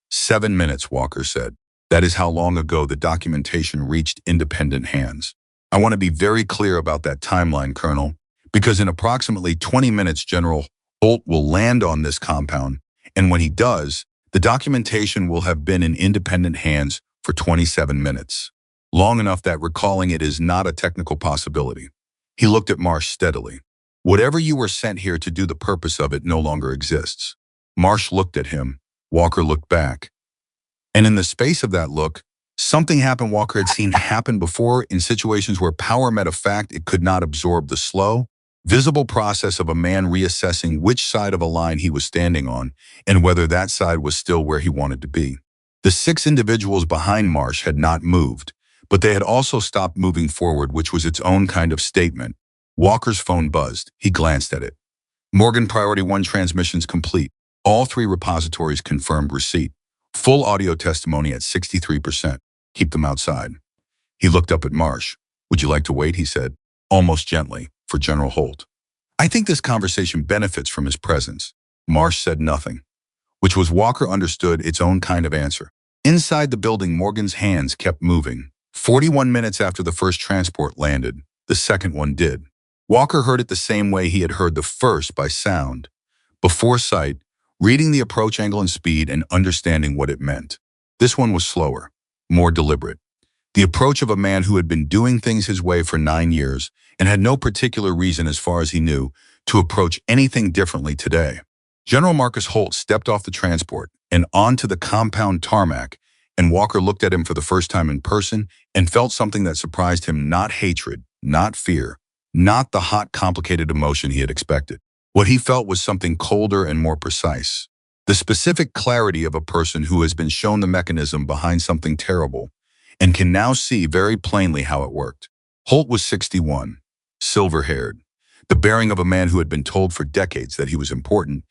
S1: 7 minutes, Walker said. That is how long ago the documentation reached independent hands. I want to be very clear about that timeline, Colonel, because in approximately 20 minutes, General Holt will land on this compound, and when he does, the documentation will have been in independent hands for 27 minutes. Long enough that recalling it is not a technical possibility. He looked at Marsh steadily. Whatever you were sent here to do, the purpose of it no longer exists. Marsh looked at him. Walker looked back. And in the space of that look, something happened Walker had seen happen before in situations where power met a fact it could not absorb: the slow, visible process of a man reassessing which side of a line he was standing on and whether that side was still where he wanted to be. The 6 individuals behind Marsh had not moved, but they had also stopped moving forward, which was its own kind of statement. Walker's phone buzzed. He glanced at it. Morgan Priority 1 transmissions complete. All 3 repositories confirmed receipt. Full audio testimony at 63%. Keep them outside. He looked up at Marsh. Would you like to wait, he said, almost gently, for General Holt. I think this conversation benefits from his presence. Marsh said nothing, which was, Walker understood, its own kind of answer. Inside the building, Morgan's hands kept moving. 41 minutes after the first transport landed, the second one did. Walker heard it the same way he had heard the first, by sound, before sight, reading the approach angle and speed and understanding what it meant. This one was slower, more deliberate. The approach of a man who had been doing things his way for 9 years and had no particular reason, as far as he knew, to approach anything differently today. General Marcus Holt stepped off the transport and onto the compound tarmac, and Walker looked at him for the first time in person and felt something that surprised him: not hatred, not fear, not the hot, complicated emotion he had expected. What he felt was something colder and more precise. The specific clarity of a person who has been shown the mechanism behind something terrible and can now see very plainly how it worked. Holt was 61, silver-haired, the bearing of a man who had been told for decades that he was important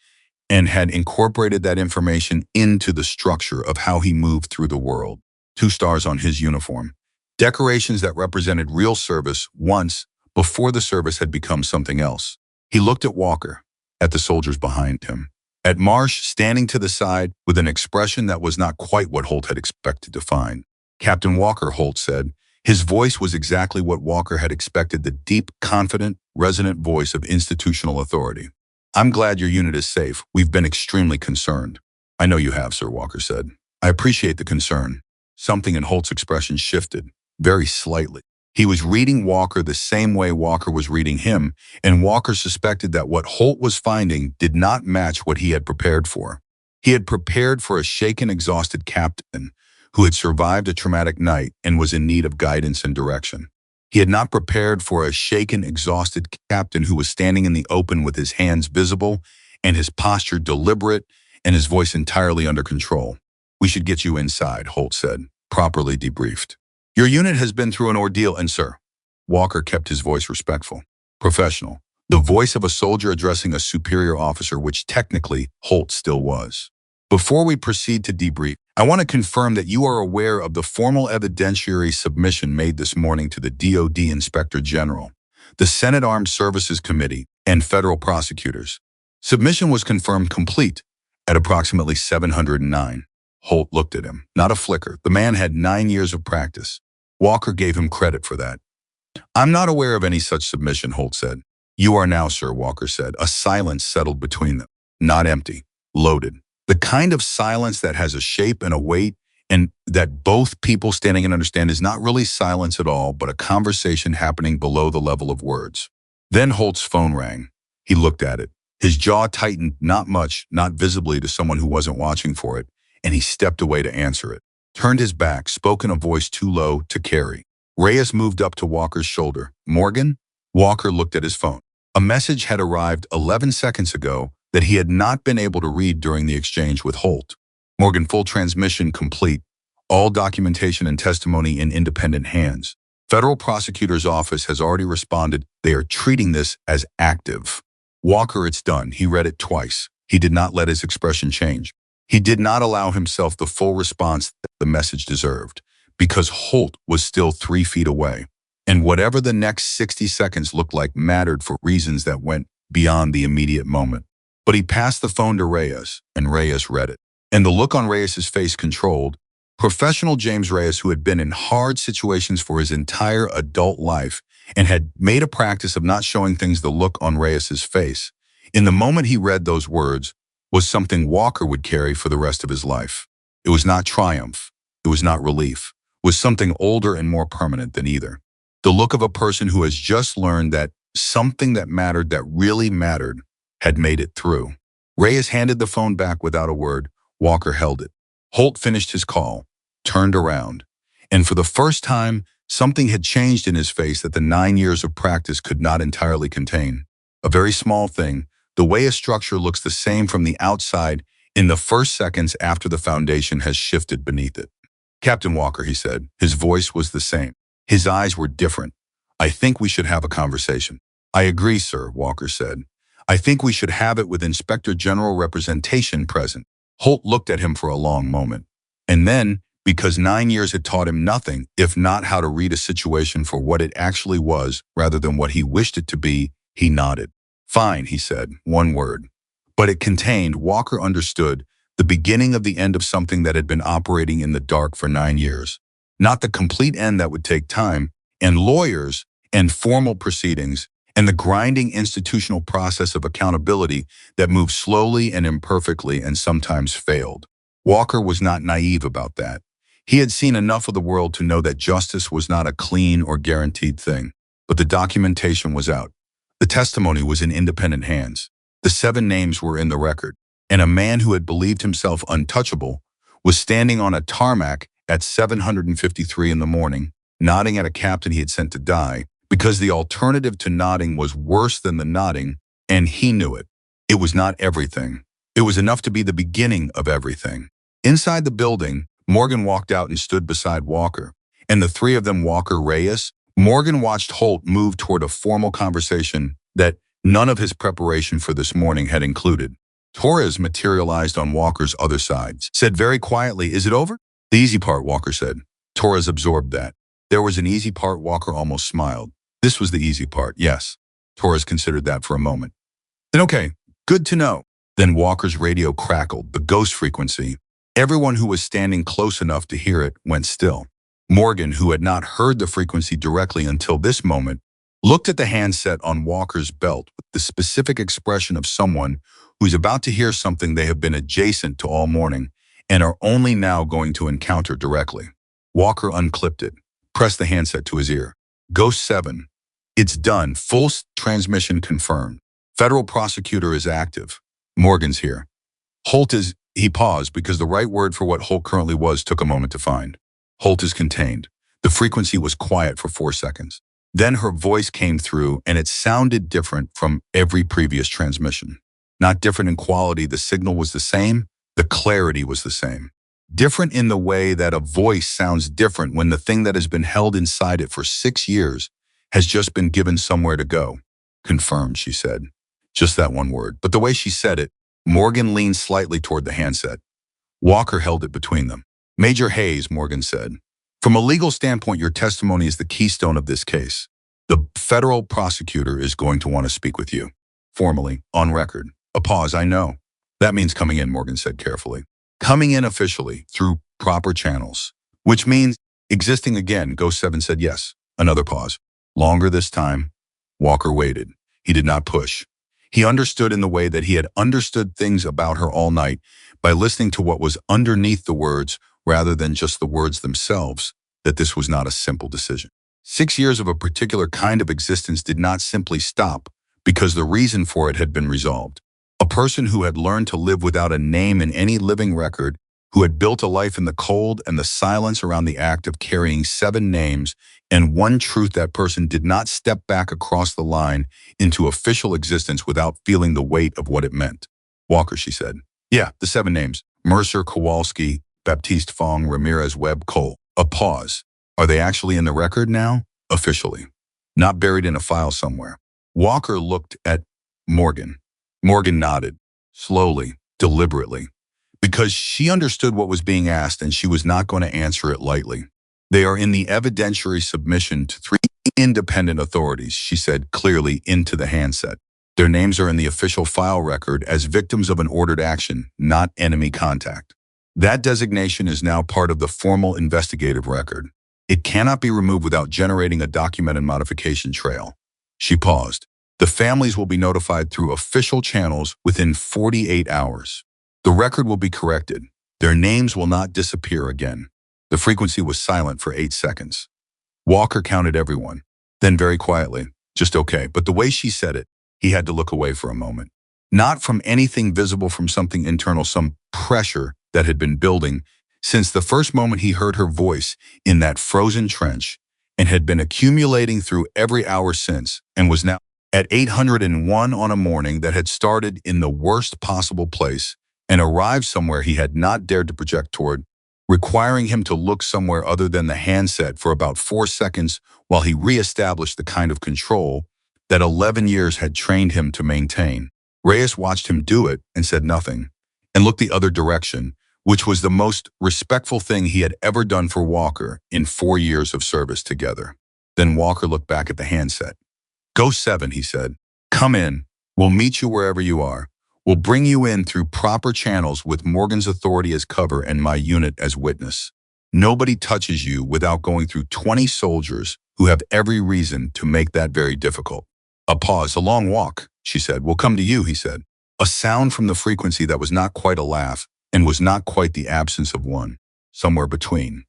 S1: and had incorporated that information into the structure of how he moved through the world. 2 stars on his uniform, decorations that represented real service once, before the service had become something else. He looked at Walker, at the soldiers behind him, at Marsh standing to the side with an expression that was not quite what Holt had expected to find. Captain Walker, Holt said. His voice was exactly what Walker had expected: the deep, confident, resonant voice of institutional authority. I'm glad your unit is safe. We've been extremely concerned. I know you have, Sir, Walker said. I appreciate the concern. Something in Holt's expression shifted, very slightly. He was reading Walker the same way Walker was reading him, and Walker suspected that what Holt was finding did not match what he had prepared for. He had prepared for a shaken, exhausted captain who had survived a traumatic night and was in need of guidance and direction. He had not prepared for a shaken, exhausted captain who was standing in the open with his hands visible and his posture deliberate and his voice entirely under control. We should get you inside, Holt said, properly debriefed. Your unit has been through an ordeal, and sir. Walker kept his voice respectful, professional, the voice of a soldier addressing a superior officer, which technically Holt still was. Before we proceed to debrief, I want to confirm that you are aware of the formal evidentiary submission made this morning to the DoD Inspector General, the Senate Armed Services Committee, and federal prosecutors. Submission was confirmed complete at approximately 709. Holt looked at him. Not a flicker. The man had 9 years of practice. Walker gave him credit for that. I'm not aware of any such submission, Holt said. You are now, sir, Walker said. A silence settled between them. Not empty. Loaded. The kind of silence that has a shape and a weight, and that both people standing and understand is not really silence at all, but a conversation happening below the level of words. Then Holt's phone rang. He looked at it. His jaw tightened, not much, not visibly to someone who wasn't watching for it, and he stepped away to answer it. Turned his back, spoke in a voice too low to carry. Reyes moved up to Walker's shoulder. Morgan? Walker looked at his phone. A message had arrived 11 seconds ago that he had not been able to read during the exchange with Holt. Morgan, full transmission complete. All documentation and testimony in independent hands. Federal prosecutor's office has already responded. They are treating this as active. Walker, it's done. He read it twice. He did not let his expression change. He did not allow himself the full response that the message deserved, because Holt was still 3 feet away. And whatever the next 60 seconds looked like mattered for reasons that went beyond the immediate moment. But he passed the phone to Reyes, and Reyes read it. And the look on Reyes's face controlled. Professional James Reyes, who had been in hard situations for his entire adult life and had made a practice of not showing things the look on Reyes's face, in the moment he read those words, was something Walker would carry for the rest of his life. It was not triumph. It was not relief. It was something older and more permanent than either. The look of a person who has just learned that something that mattered, that really mattered, had made it through. Reyes handed the phone back without a word. Walker held it. Holt finished his call, turned around, and for the first time, something had changed in his face that the 9 years of practice could not entirely contain. A very small thing, the way a structure looks the same from the outside in the first seconds after the foundation has shifted beneath it. Captain Walker, he said. His voice was the same. His eyes were different. I think we should have a conversation. I agree, sir, Walker said. I think we should have it with Inspector General representation present. Holt looked at him for a long moment. And then, because 9 years had taught him nothing, if not how to read a situation for what it actually was rather than what he wished it to be, he nodded. Fine, he said, one word. But it contained, Walker understood, the beginning of the end of something that had been operating in the dark for 9 years. Not the complete end that would take time, and lawyers, and formal proceedings, and the grinding institutional process of accountability that moved slowly and imperfectly and sometimes failed. Walker was not naive about that. He had seen enough of the world to know that justice was not a clean or guaranteed thing. But the documentation was out. The testimony was in independent hands. The 7 names were in the record. And a man who had believed himself untouchable was standing on a tarmac at 7:53 in the morning, nodding at a captain he had sent to die, because the alternative to nodding was worse than the nodding, and he knew it. It was not everything. It was enough to be the beginning of everything. Inside the building, Morgan walked out and stood beside Walker, and the 3 of them, Walker, Reyes. Morgan watched Holt move toward a formal conversation that none of his preparation for this morning had included. Torres materialized on Walker's other side, said very quietly, "Is it over?" "The easy part," Walker said. Torres absorbed that. There was an easy part. Walker almost smiled. This was the easy part, yes. Torres considered that for a moment. Then okay, good to know. Then Walker's radio crackled, the ghost frequency. Everyone who was standing close enough to hear it went still. Morgan, who had not heard the frequency directly until this moment, looked at the handset on Walker's belt with the specific expression of someone who's about to hear something they have been adjacent to all morning and are only now going to encounter directly. Walker unclipped it, pressed the handset to his ear. Ghost 7. It's done. Full transmission confirmed. Federal prosecutor is active. Morgan's here. Holt is... He paused because the right word for what Holt currently was took a moment to find. Holt is contained. The frequency was quiet for 4 seconds. Then her voice came through, and it sounded different from every previous transmission. Not different in quality, the signal was the same, the clarity was the same. Different in the way that a voice sounds different when the thing that has been held inside it for 6 years has just been given somewhere to go. Confirmed, she said. Just that one word. But the way she said it, Morgan leaned slightly toward the handset. Walker held it between them. Major Hayes, Morgan said, from a legal standpoint, your testimony is the keystone of this case. The federal prosecutor is going to want to speak with you. Formally, on record. A pause, I know. That means coming in, Morgan said carefully. Coming in officially, through proper channels. Which means existing again, Ghost 7 said yes. Another pause. Longer this time. Walker waited. He did not push. He understood in the way that he had understood things about her all night by listening to what was underneath the words rather than just the words themselves, that this was not a simple decision. 6 years of a particular kind of existence did not simply stop because the reason for it had been resolved. A person who had learned to live without a name in any living record, who had built a life in the cold and the silence around the act of carrying 7 names and one truth, that person did not step back across the line into official existence without feeling the weight of what it meant. Walker, she said. Yeah, the 7 names. Mercer, Kowalski, Baptiste Fong, Ramirez, Webb, Cole. A pause. Are they actually in the record now? Officially. Not buried in a file somewhere. Walker looked at Morgan. Morgan nodded. Slowly, deliberately. Because she understood what was being asked and she was not going to answer it lightly. They are in the evidentiary submission to 3 independent authorities, she said clearly into the handset. Their names are in the official file record as victims of an ordered action, not enemy contact. That designation is now part of the formal investigative record. It cannot be removed without generating a documented modification trail. She paused. The families will be notified through official channels within 48 hours. The record will be corrected. Their names will not disappear again. The frequency was silent for 8 seconds. Walker counted everyone. Then very quietly, just okay. But the way she said it, he had to look away for a moment. Not from anything visible, from something internal, some pressure that had been building since the first moment he heard her voice in that frozen trench and had been accumulating through every hour since, and was now at 801 on a morning that had started in the worst possible place and arrived somewhere he had not dared to project toward, requiring him to look somewhere other than the handset for about 4 seconds while he reestablished the kind of control that 11 years had trained him to maintain. Reyes watched him do it and said nothing, and looked the other direction, which was the most respectful thing he had ever done for Walker in 4 years of service together. Then Walker looked back at the handset. Ghost 7, he said. Come in. We'll meet you wherever you are. We'll bring you in through proper channels with Morgan's authority as cover and my unit as witness. Nobody touches you without going through 20 soldiers who have every reason to make that very difficult. A pause, a long walk, she said. We'll come to you, he said. A sound from the frequency that was not quite a laugh and was not quite the absence of one, somewhere between.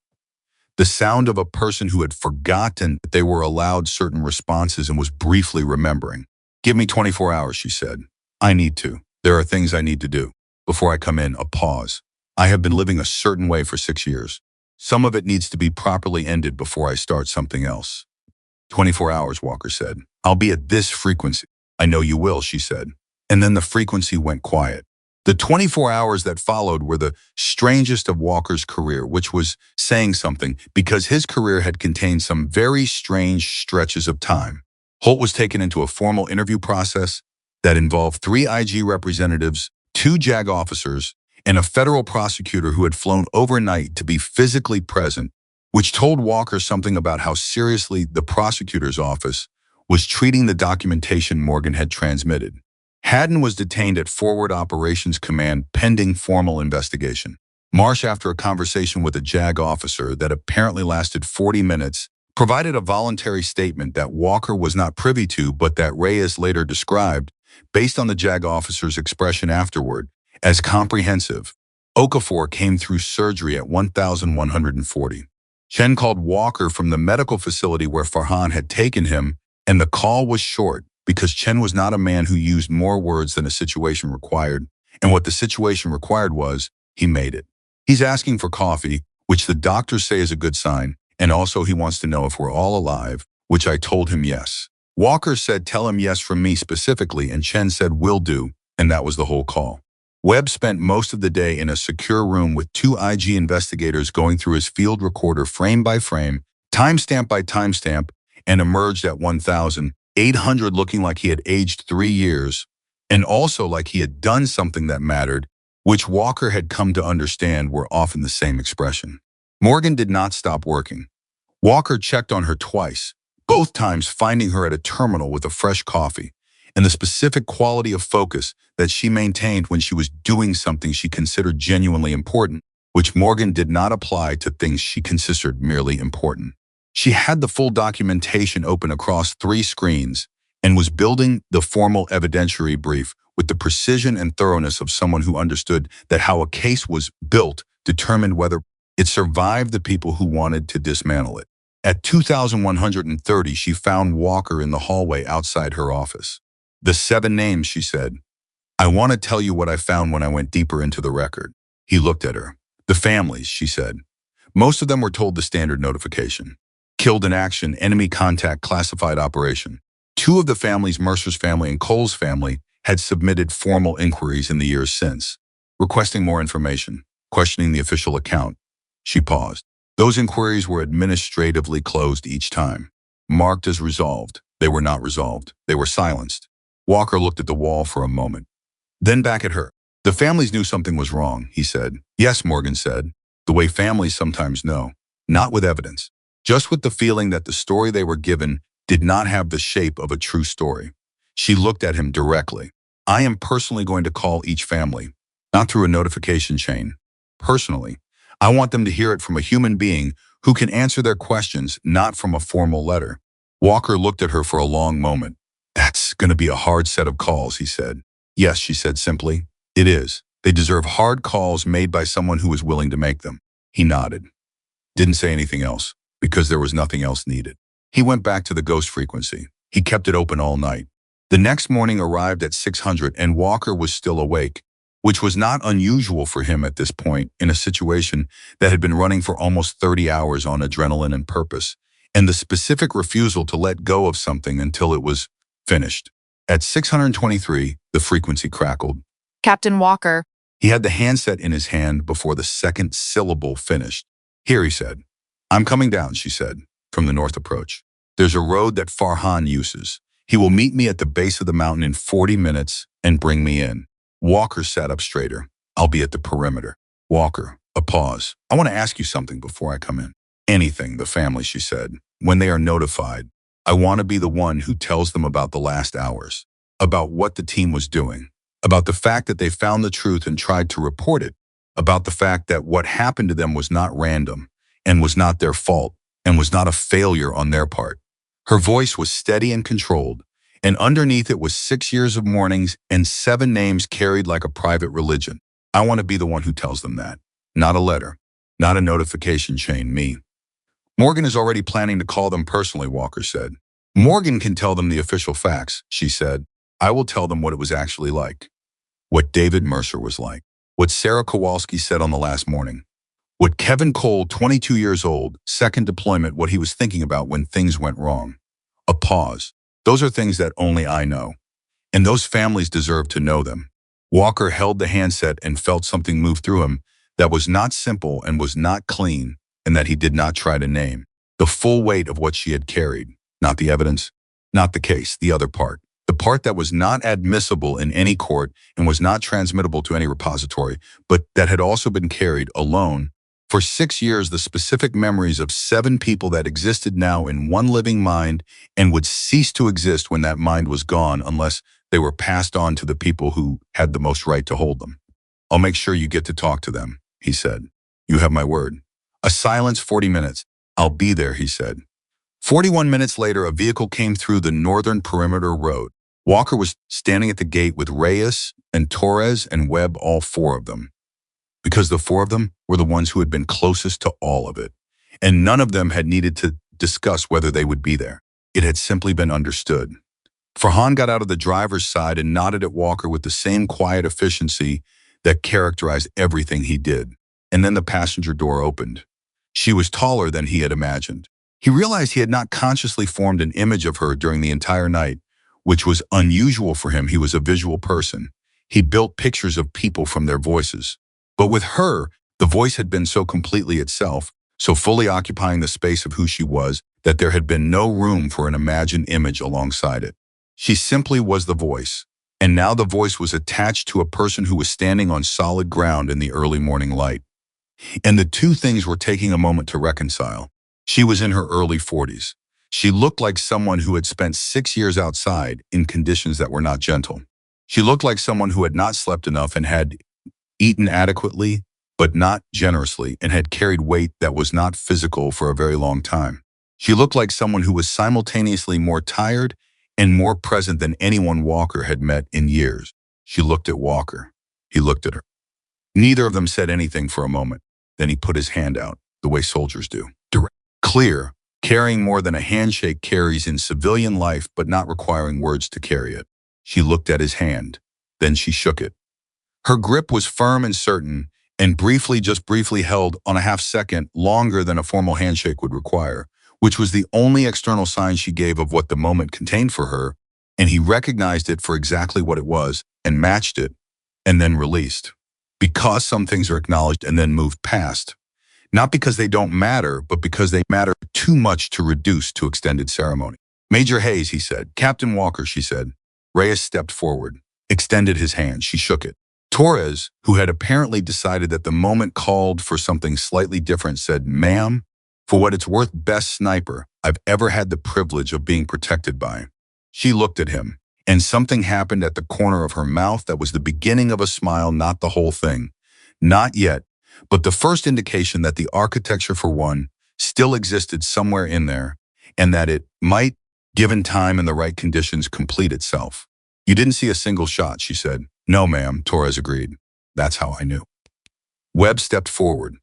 S1: The sound of a person who had forgotten that they were allowed certain responses and was briefly remembering. Give me 24 hours, she said. I need to. There are things I need to do. Before I come in, a pause. I have been living a certain way for 6 years. Some of it needs to be properly ended before I start something else. 24 hours, Walker said. I'll be at this frequency. I know you will, she said. And then the frequency went quiet. The 24 hours that followed were the strangest of Walker's career, which was saying something because his career had contained some very strange stretches of time. Holt was taken into a formal interview process that involved 3 IG representatives, 2 JAG officers, and a federal prosecutor who had flown overnight to be physically present, which told Walker something about how seriously the prosecutor's office was treating the documentation Morgan had transmitted. Haddon was detained at Forward Operations Command pending formal investigation. Marsh, after a conversation with a JAG officer that apparently lasted 40 minutes, provided a voluntary statement that Walker was not privy to but that Reyes later described, based on the JAG officer's expression afterward, as comprehensive. Okafor came through surgery at 1,140. Chen called Walker from the medical facility where Farhan had taken him, and the call was short because Chen was not a man who used more words than a situation required, and what the situation required was, he made it. He's asking for coffee, which the doctors say is a good sign, and also he wants to know if we're all alive, which I told him yes. Walker said tell him yes from me specifically, and Chen said will do, and that was the whole call. Webb spent most of the day in a secure room with 2 IG investigators going through his field recorder frame by frame, timestamp by timestamp, and emerged at 1,800 looking like he had aged 3 years, and also like he had done something that mattered, which Walker had come to understand were often the same expression. Morgan did not stop working. Walker checked on her twice, both times finding her at a terminal with a fresh coffee, and the specific quality of focus that she maintained when she was doing something she considered genuinely important, which Morgan did not apply to things she considered merely important. She had the full documentation open across 3 screens and was building the formal evidentiary brief with the precision and thoroughness of someone who understood that how a case was built determined whether it survived the people who wanted to dismantle it. At 2130, she found Walker in the hallway outside her office. "The 7 names," she said. "I want to tell you what I found when I went deeper into the record." He looked at her. "The families," she said. Most of them were told the standard notification. Killed in action, enemy contact, classified operation. 2 of the families, Mercer's family and Cole's family, had submitted formal inquiries in the years since, requesting more information, questioning the official account. She paused. Those inquiries were administratively closed each time, marked as resolved. They were not resolved. They were silenced. Walker looked at the wall for a moment, then back at her. "The families knew something was wrong," he said. "Yes," Morgan said, "the way families sometimes know. Not with evidence. Just with the feeling that the story they were given did not have the shape of a true story." She looked at him directly. "I am personally going to call each family, not through a notification chain. Personally, I want them to hear it from a human being who can answer their questions, not from a formal letter." Walker looked at her for a long moment. "That's going to be a hard set of calls," he said. "Yes," she said simply. "It is. They deserve hard calls made by someone who is willing to make them." He nodded. Didn't say anything else, because there was nothing else needed. He went back to the ghost frequency. He kept it open all night. The next morning arrived at 600 and Walker was still awake, which was not unusual for him at this point in a situation that had been running for almost 30 hours on adrenaline and purpose, and the specific refusal to let go of something until it was finished. At 623, the frequency crackled.
S3: "Captain Walker."
S1: He had the handset in his hand before the second syllable finished. "Here," he said. "I'm coming down," she said, from the north approach. "There's a road that Farhan uses. He will meet me at the base of the mountain in 40 minutes and bring me in." Walker sat up straighter. "I'll be at the perimeter." "Walker," a pause. "I want to ask you something before I come in." "Anything, the family," she said. "When they are notified, I want to be the one who tells them about the last hours, about what the team was doing, about the fact that they found the truth and tried to report it, about the fact that what happened to them was not random and was not their fault and was not a failure on their part." Her voice was steady and controlled, and underneath it was 6 years of mournings and 7 names carried like a private religion. "I want to be the one who tells them that. Not a letter, not a notification chain, me." "Morgan is already planning to call them personally," Walker said. "Morgan can tell them the official facts," she said. "I will tell them what it was actually like. What David Mercer was like. What Sarah Kowalski said on the last morning. What Kevin Cole, 22 years old, second deployment, what he was thinking about when things went wrong." A pause. "Those are things that only I know. And those families deserve to know them." Walker held the handset and felt something move through him that was not simple and was not clean, and that he did not try to name. The full weight of what she had carried. Not the evidence, not the case, the other part. The part that was not admissible in any court and was not transmittable to any repository, but that had also been carried alone for 6 years, the specific memories of 7 people that existed now in one living mind and would cease to exist when that mind was gone unless they were passed on to the people who had the most right to hold them. "I'll make sure you get to talk to them," he said. "You have my word." A silence, 40 minutes. "I'll be there," he said. 41 minutes later, a vehicle came through the northern perimeter road. Walker was standing at the gate with Reyes and Torres and Webb, all 4 of them. Because the 4 of them were the ones who had been closest to all of it. And none of them had needed to discuss whether they would be there. It had simply been understood. Farhan got out of the driver's side and nodded at Walker with the same quiet efficiency that characterized everything he did. And then the passenger door opened. She was taller than he had imagined. He realized he had not consciously formed an image of her during the entire night, which was unusual for him. He was a visual person. He built pictures of people from their voices. But with her, the voice had been so completely itself, so fully occupying the space of who she was, that there had been no room for an imagined image alongside it. She simply was the voice, And now the voice was attached to a person who was standing on solid ground in the early morning light. And the two things were taking a moment to reconcile. She was in her early 40s. She looked like someone who had spent 6 years outside in conditions that were not gentle. She looked like someone who had not slept enough and had eaten adequately, but not generously, and had carried weight that was not physical for a very long time. She looked like someone who was simultaneously more tired and more present than anyone Walker had met in years. She looked at Walker. He looked at her. Neither of them said anything for a moment. Then he put his hand out, the way soldiers do. Direct, clear, carrying more than a handshake carries in civilian life, but not requiring words to carry it. She looked at his hand. Then she shook it. Her grip was firm and certain, and just briefly held on a half-second longer than a formal handshake would require, which was the only external sign she gave of what the moment contained for her, and he recognized it for exactly what it was, and matched it, and then released. Because some things are acknowledged and then moved past, not because they don't matter, but because they matter too much to reduce to extended ceremony. Major Hayes, he said. Captain Walker, she said. Reyes stepped forward, extended his hand. She shook it. Torres, who had apparently decided that the moment called for something slightly different, said, "Ma'am, for what it's worth, best sniper I've ever had the privilege of being protected by." She looked at him, and something happened at the corner of her mouth that was the beginning of a smile, not the whole thing. Not yet, but the first indication that the architecture, for one, still existed somewhere in there, and that it might, given time and the right conditions, complete itself. "You didn't see a single shot," she said. "No, ma'am," Torres agreed. "That's how I knew." Webb stepped forward.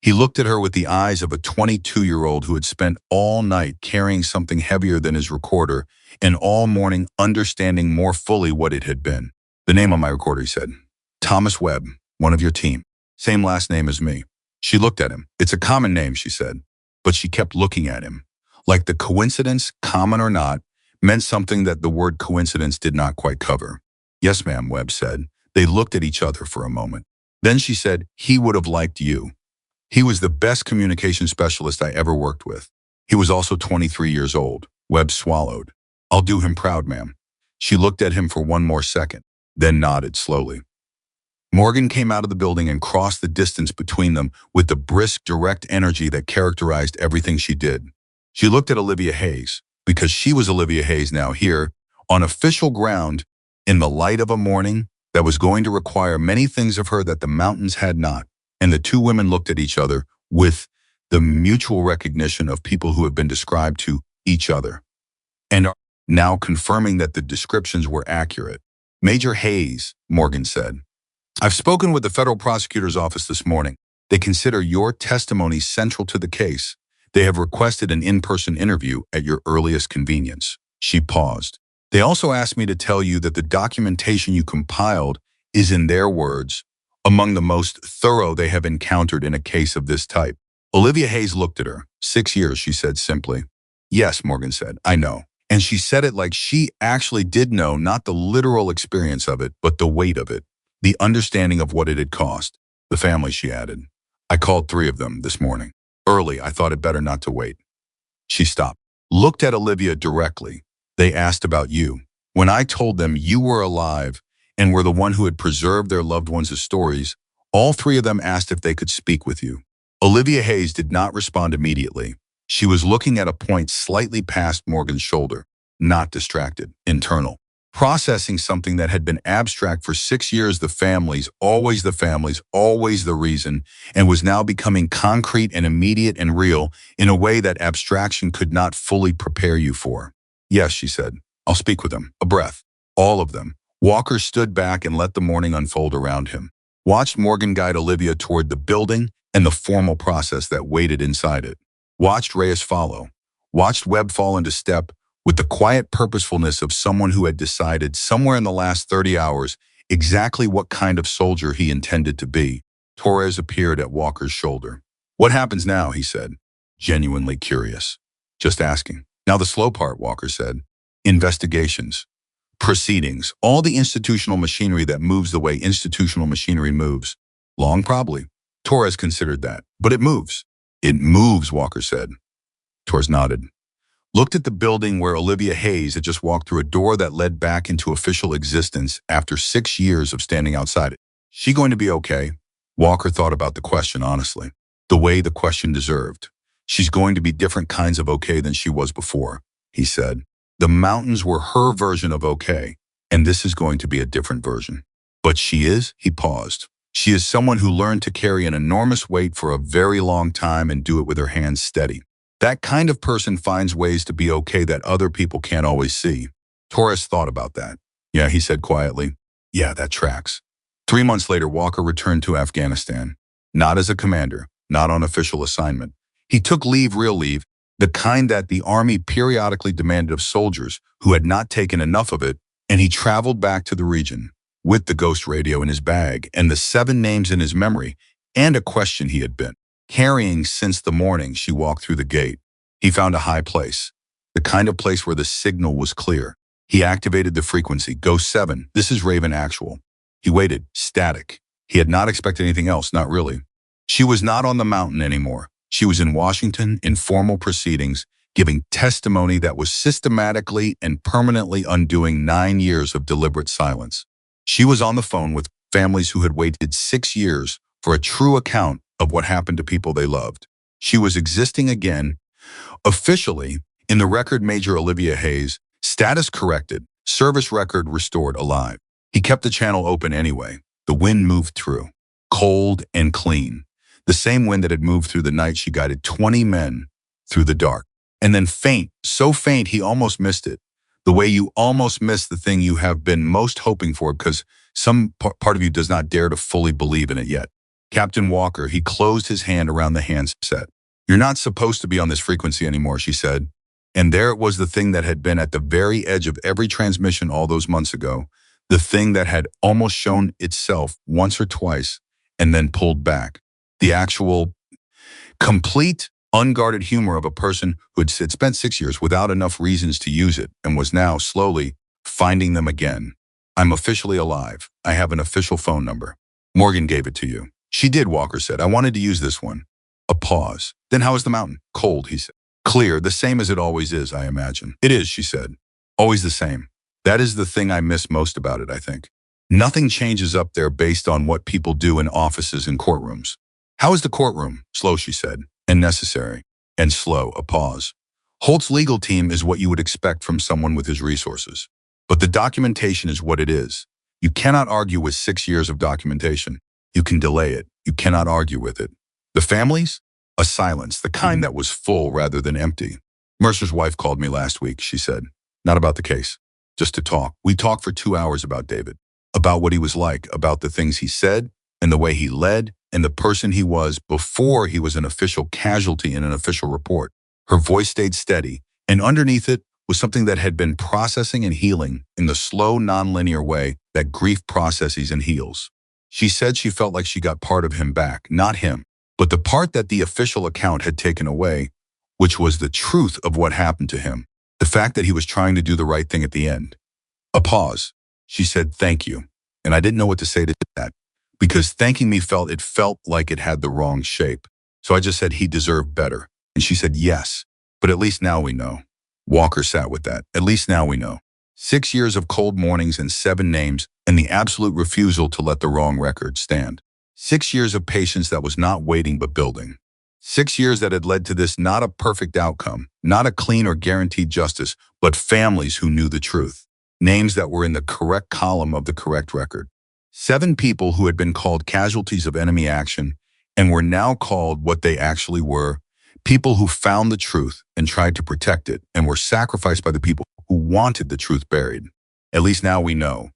S1: He looked at her with the eyes of a 22-year-old who had spent all night carrying something heavier than his recorder and all morning understanding more fully what it had been. "The name on my recorder," he said. "Thomas Webb, one of your team. Same last name as me." She looked at him. "It's a common name," she said. But she kept looking at him. Like the coincidence, common or not, meant something that the word coincidence did not quite cover. "Yes, ma'am," Webb said. They looked at each other for a moment. Then she said, "He would have liked you. He was the best communication specialist I ever worked with. He was also 23 years old." Webb swallowed. "I'll do him proud, ma'am." She looked at him for one more second, then nodded slowly. Morgan came out of the building and crossed the distance between them with the brisk, direct energy that characterized everything she did. She looked at Olivia Hayes, because she was Olivia Hayes now here, on official ground, in the light of a morning that was going to require many things of her that the mountains had not. And the two women looked at each other with the mutual recognition of people who have been described to each other, and are now confirming that the descriptions were accurate. "Major Hayes," Morgan said, "I've spoken with the federal prosecutor's office this morning. They consider your testimony central to the case. They have requested an in-person interview at your earliest convenience." She paused. "They also asked me to tell you that the documentation you compiled is, in their words, among the most thorough they have encountered in a case of this type." Olivia Hayes looked at her. 6 years, she said simply. "Yes," Morgan said, "I know." And she said it like she actually did know, not the literal experience of it, but the weight of it, the understanding of what it had cost. "The family," she added. "I called 3 of them this morning. Early, I thought it better not to wait." She stopped, looked at Olivia directly. "They asked about you. When I told them you were alive and were the one who had preserved their loved ones' stories, all 3 of them asked if they could speak with you." Olivia Hayes did not respond immediately. She was looking at a point slightly past Morgan's shoulder, not distracted, internal, processing something that had been abstract for 6 years, the families, always the reason, and was now becoming concrete and immediate and real in a way that abstraction could not fully prepare you for. "Yes," she said. "I'll speak with them." A breath. All of them. Walker stood back and let the morning unfold around him. Watched Morgan guide Olivia toward the building and the formal process that waited inside it. Watched Reyes follow. Watched Webb fall into step with the quiet purposefulness of someone who had decided somewhere in the last 30 hours exactly what kind of soldier he intended to be. Torres appeared at Walker's shoulder. "What happens now?" he said, genuinely curious. "Just asking." "Now the slow part," Walker said. "Investigations. Proceedings. All the institutional machinery that moves the way institutional machinery moves. Long, probably." Torres considered that. "But it moves." "It moves," Walker said. Torres nodded. looked at the building where Olivia Hayes had just walked through a door that led back into official existence after 6 years of standing outside it. She going to be okay? Walker thought about the question honestly, the way the question deserved. She's going to be different kinds of okay than she was before, he said. The mountains were her version of okay, and this is going to be a different version. But she is, he paused. She is someone who learned to carry an enormous weight for a very long time and do it with her hands steady. That kind of person finds ways to be okay that other people can't always see. Torres thought about that. Yeah, he said quietly. Yeah, that tracks. 3 months later, Walker returned to Afghanistan. Not as a commander, not on official assignment. He took leave, real leave, the kind that the Army periodically demanded of soldiers who had not taken enough of it, and he traveled back to the region with the ghost radio in his bag and the 7 names in his memory and a question he had been carrying since the morning she walked through the gate. He found a high place, the kind of place where the signal was clear. He activated the frequency, Ghost 7, this is Raven Actual. He waited, static. He had not expected anything else, not really. She was not on the mountain anymore. She was in Washington in formal proceedings, giving testimony that was systematically and permanently undoing 9 years of deliberate silence. She was on the phone with families who had waited 6 years for a true account of what happened to people they loved. She was existing again, officially, in the record Major Olivia Hayes, status corrected, service record restored, alive. He kept the channel open anyway. The wind moved through, cold and clean. The same wind that had moved through the night she guided 20 men through the dark. And then faint, so faint he almost missed it. The way you almost miss the thing you have been most hoping for because some part of you does not dare to fully believe in it yet. Captain Walker, he closed his hand around the handset. You're not supposed to be on this frequency anymore, she said. And there it was, the thing that had been at the very edge of every transmission all those months ago, the thing that had almost shown itself once or twice and then pulled back. The actual complete, unguarded humor of a person who had spent 6 years without enough reasons to use it and was now slowly finding them again. I'm officially alive. I have an official phone number. Morgan gave it to you. She did, Walker said. I wanted to use this one. A pause. Then how is the mountain? Cold, he said. Clear, the same as it always is, I imagine. It is, she said. Always the same. That is the thing I miss most about it, I think. Nothing changes up there based on what people do in offices and courtrooms. How is the courtroom? Slow, she said. And necessary. And slow, a pause. Holt's legal team is what you would expect from someone with his resources. But the documentation is what it is. You cannot argue with 6 years of documentation. You can delay it. You cannot argue with it. The families? A silence, the kind that was full rather than empty. Mercer's wife called me last week, she said. Not about the case. Just to talk. We talked for 2 hours about David. About what he was like, about the things he said, and the way he led, and the person he was before he was an official casualty in an official report. Her voice stayed steady, and underneath it was something that had been processing and healing in the slow, nonlinear way that grief processes and heals. She said she felt like she got part of him back, not him, but the part that the official account had taken away, which was the truth of what happened to him, the fact that he was trying to do the right thing at the end. A pause. She said, thank you. And I didn't know what to say to that, because thanking me felt like it had the wrong shape. So I just said he deserved better. And she said, yes, but at least now we know. Walker sat with that. At least now we know. 6 years of cold mornings and 7 names and the absolute refusal to let the wrong record stand. 6 years of patience that was not waiting but building. 6 years that had led to this, not a perfect outcome, not a clean or guaranteed justice, but families who knew the truth. Names that were in the correct column of the correct record. 7 people who had been called casualties of enemy action and were now called what they actually were, people who found the truth and tried to protect it and were sacrificed by the people who wanted the truth buried. At least now we know.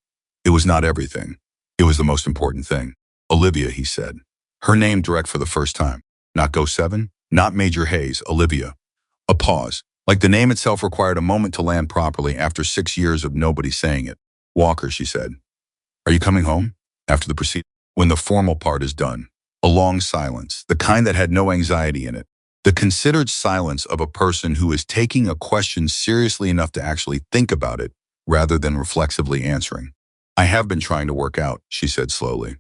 S1: It was not everything. It was the most important thing. Olivia, he said. Her name direct for the first time. Not Go 7, not Major Hayes, Olivia. A pause, like the name itself required a moment to land properly after 6 years of nobody saying it. Walker, she said. Are you coming home? After the proceeding. When the formal part is done. A long silence, the kind that had no anxiety in it. The considered silence of a person who is taking a question seriously enough to actually think about it, rather than reflexively answering. I have been trying to work out, she said slowly.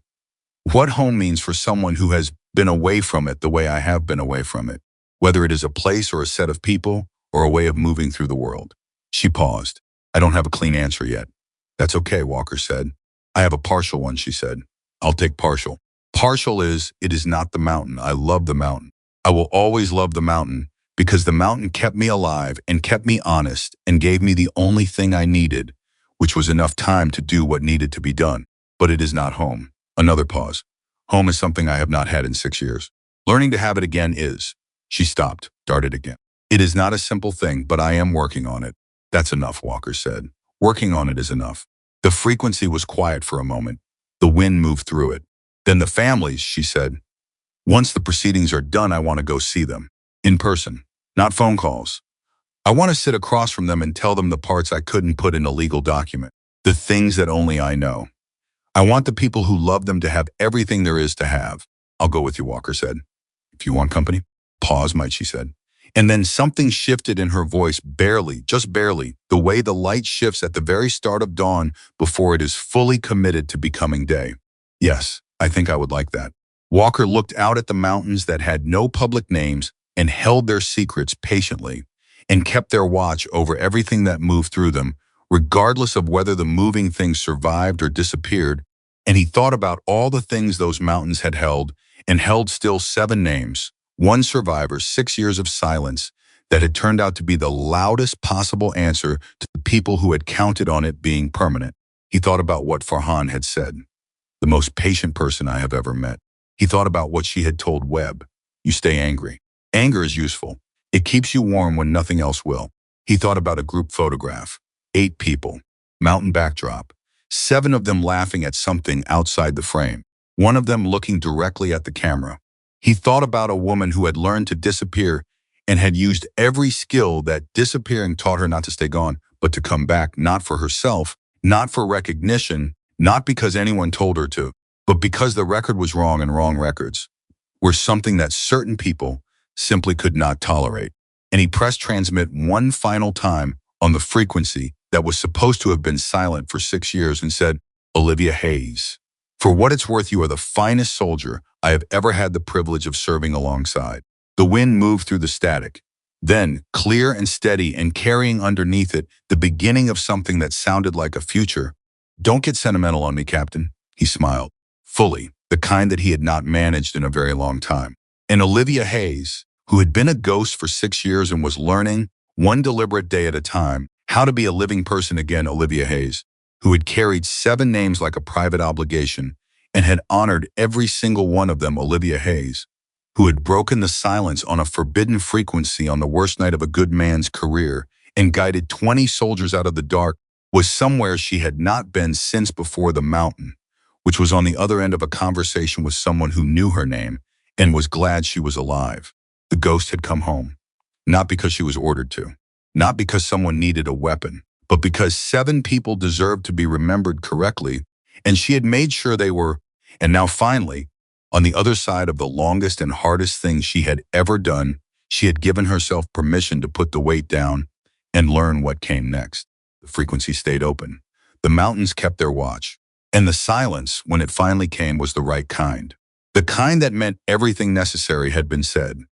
S1: What home means for someone who has been away from it the way I have been away from it, whether it is a place or a set of people, or a way of moving through the world? She paused. I don't have a clean answer yet. That's okay, Walker said. I have a partial one, she said. I'll take partial. Partial is, it is not the mountain. I love the mountain. I will always love the mountain because the mountain kept me alive and kept me honest and gave me the only thing I needed, which was enough time to do what needed to be done. But it is not home. Another pause. Home is something I have not had in 6 years. Learning to have it again is. She stopped, darted again. It is not a simple thing, but I am working on it. That's enough, Walker said. Working on it is enough. The frequency was quiet for a moment. The wind moved through it. Then the families, she said. Once the proceedings are done, I want to go see them. In person, not phone calls. I want to sit across from them and tell them the parts I couldn't put in a legal document. The things that only I know. I want the people who love them to have everything there is to have. I'll go with you, Walker said. If you want company. Pause, might she said. And then something shifted in her voice, barely, just barely, the way the light shifts at the very start of dawn before it is fully committed to becoming day. Yes, I think I would like that. Walker looked out at the mountains that had no public names and held their secrets patiently and kept their watch over everything that moved through them, regardless of whether the moving things survived or disappeared. And he thought about all the things those mountains had held and held still 7 names. One survivor, 6 years of silence that had turned out to be the loudest possible answer to the people who had counted on it being permanent. He thought about what Farhan had said, the most patient person I have ever met. He thought about what she had told Webb. You stay angry. Anger is useful. It keeps you warm when nothing else will. He thought about a group photograph. 8 people. Mountain backdrop. 7 of them laughing at something outside the frame. One of them looking directly at the camera. He thought about a woman who had learned to disappear and had used every skill that disappearing taught her not to stay gone, but to come back, not for herself, not for recognition, not because anyone told her to, but because the record was wrong and wrong records were something that certain people simply could not tolerate. And he pressed transmit one final time on the frequency that was supposed to have been silent for 6 years and said, Olivia Hayes, for what it's worth, you are the finest soldier I have ever had the privilege of serving alongside. The wind moved through the static. Then, clear and steady and carrying underneath it the beginning of something that sounded like a future. Don't get sentimental on me, Captain, he smiled. Fully, the kind that he had not managed in a very long time. And Olivia Hayes, who had been a ghost for 6 years and was learning, one deliberate day at a time, how to be a living person again, Olivia Hayes, who had carried 7 names like a private obligation and had honored every single one of them, Olivia Hayes, who had broken the silence on a forbidden frequency on the worst night of a good man's career and guided 20 soldiers out of the dark, was somewhere she had not been since before the mountain, which was on the other end of a conversation with someone who knew her name and was glad she was alive. The ghost had come home, not because she was ordered to, not because someone needed a weapon, but because 7 people deserved to be remembered correctly, and she had made sure they were. And now finally, on the other side of the longest and hardest thing she had ever done, she had given herself permission to put the weight down and learn what came next. The frequency stayed open. The mountains kept their watch. And the silence, when it finally came, was the right kind. The kind that meant everything necessary had been said.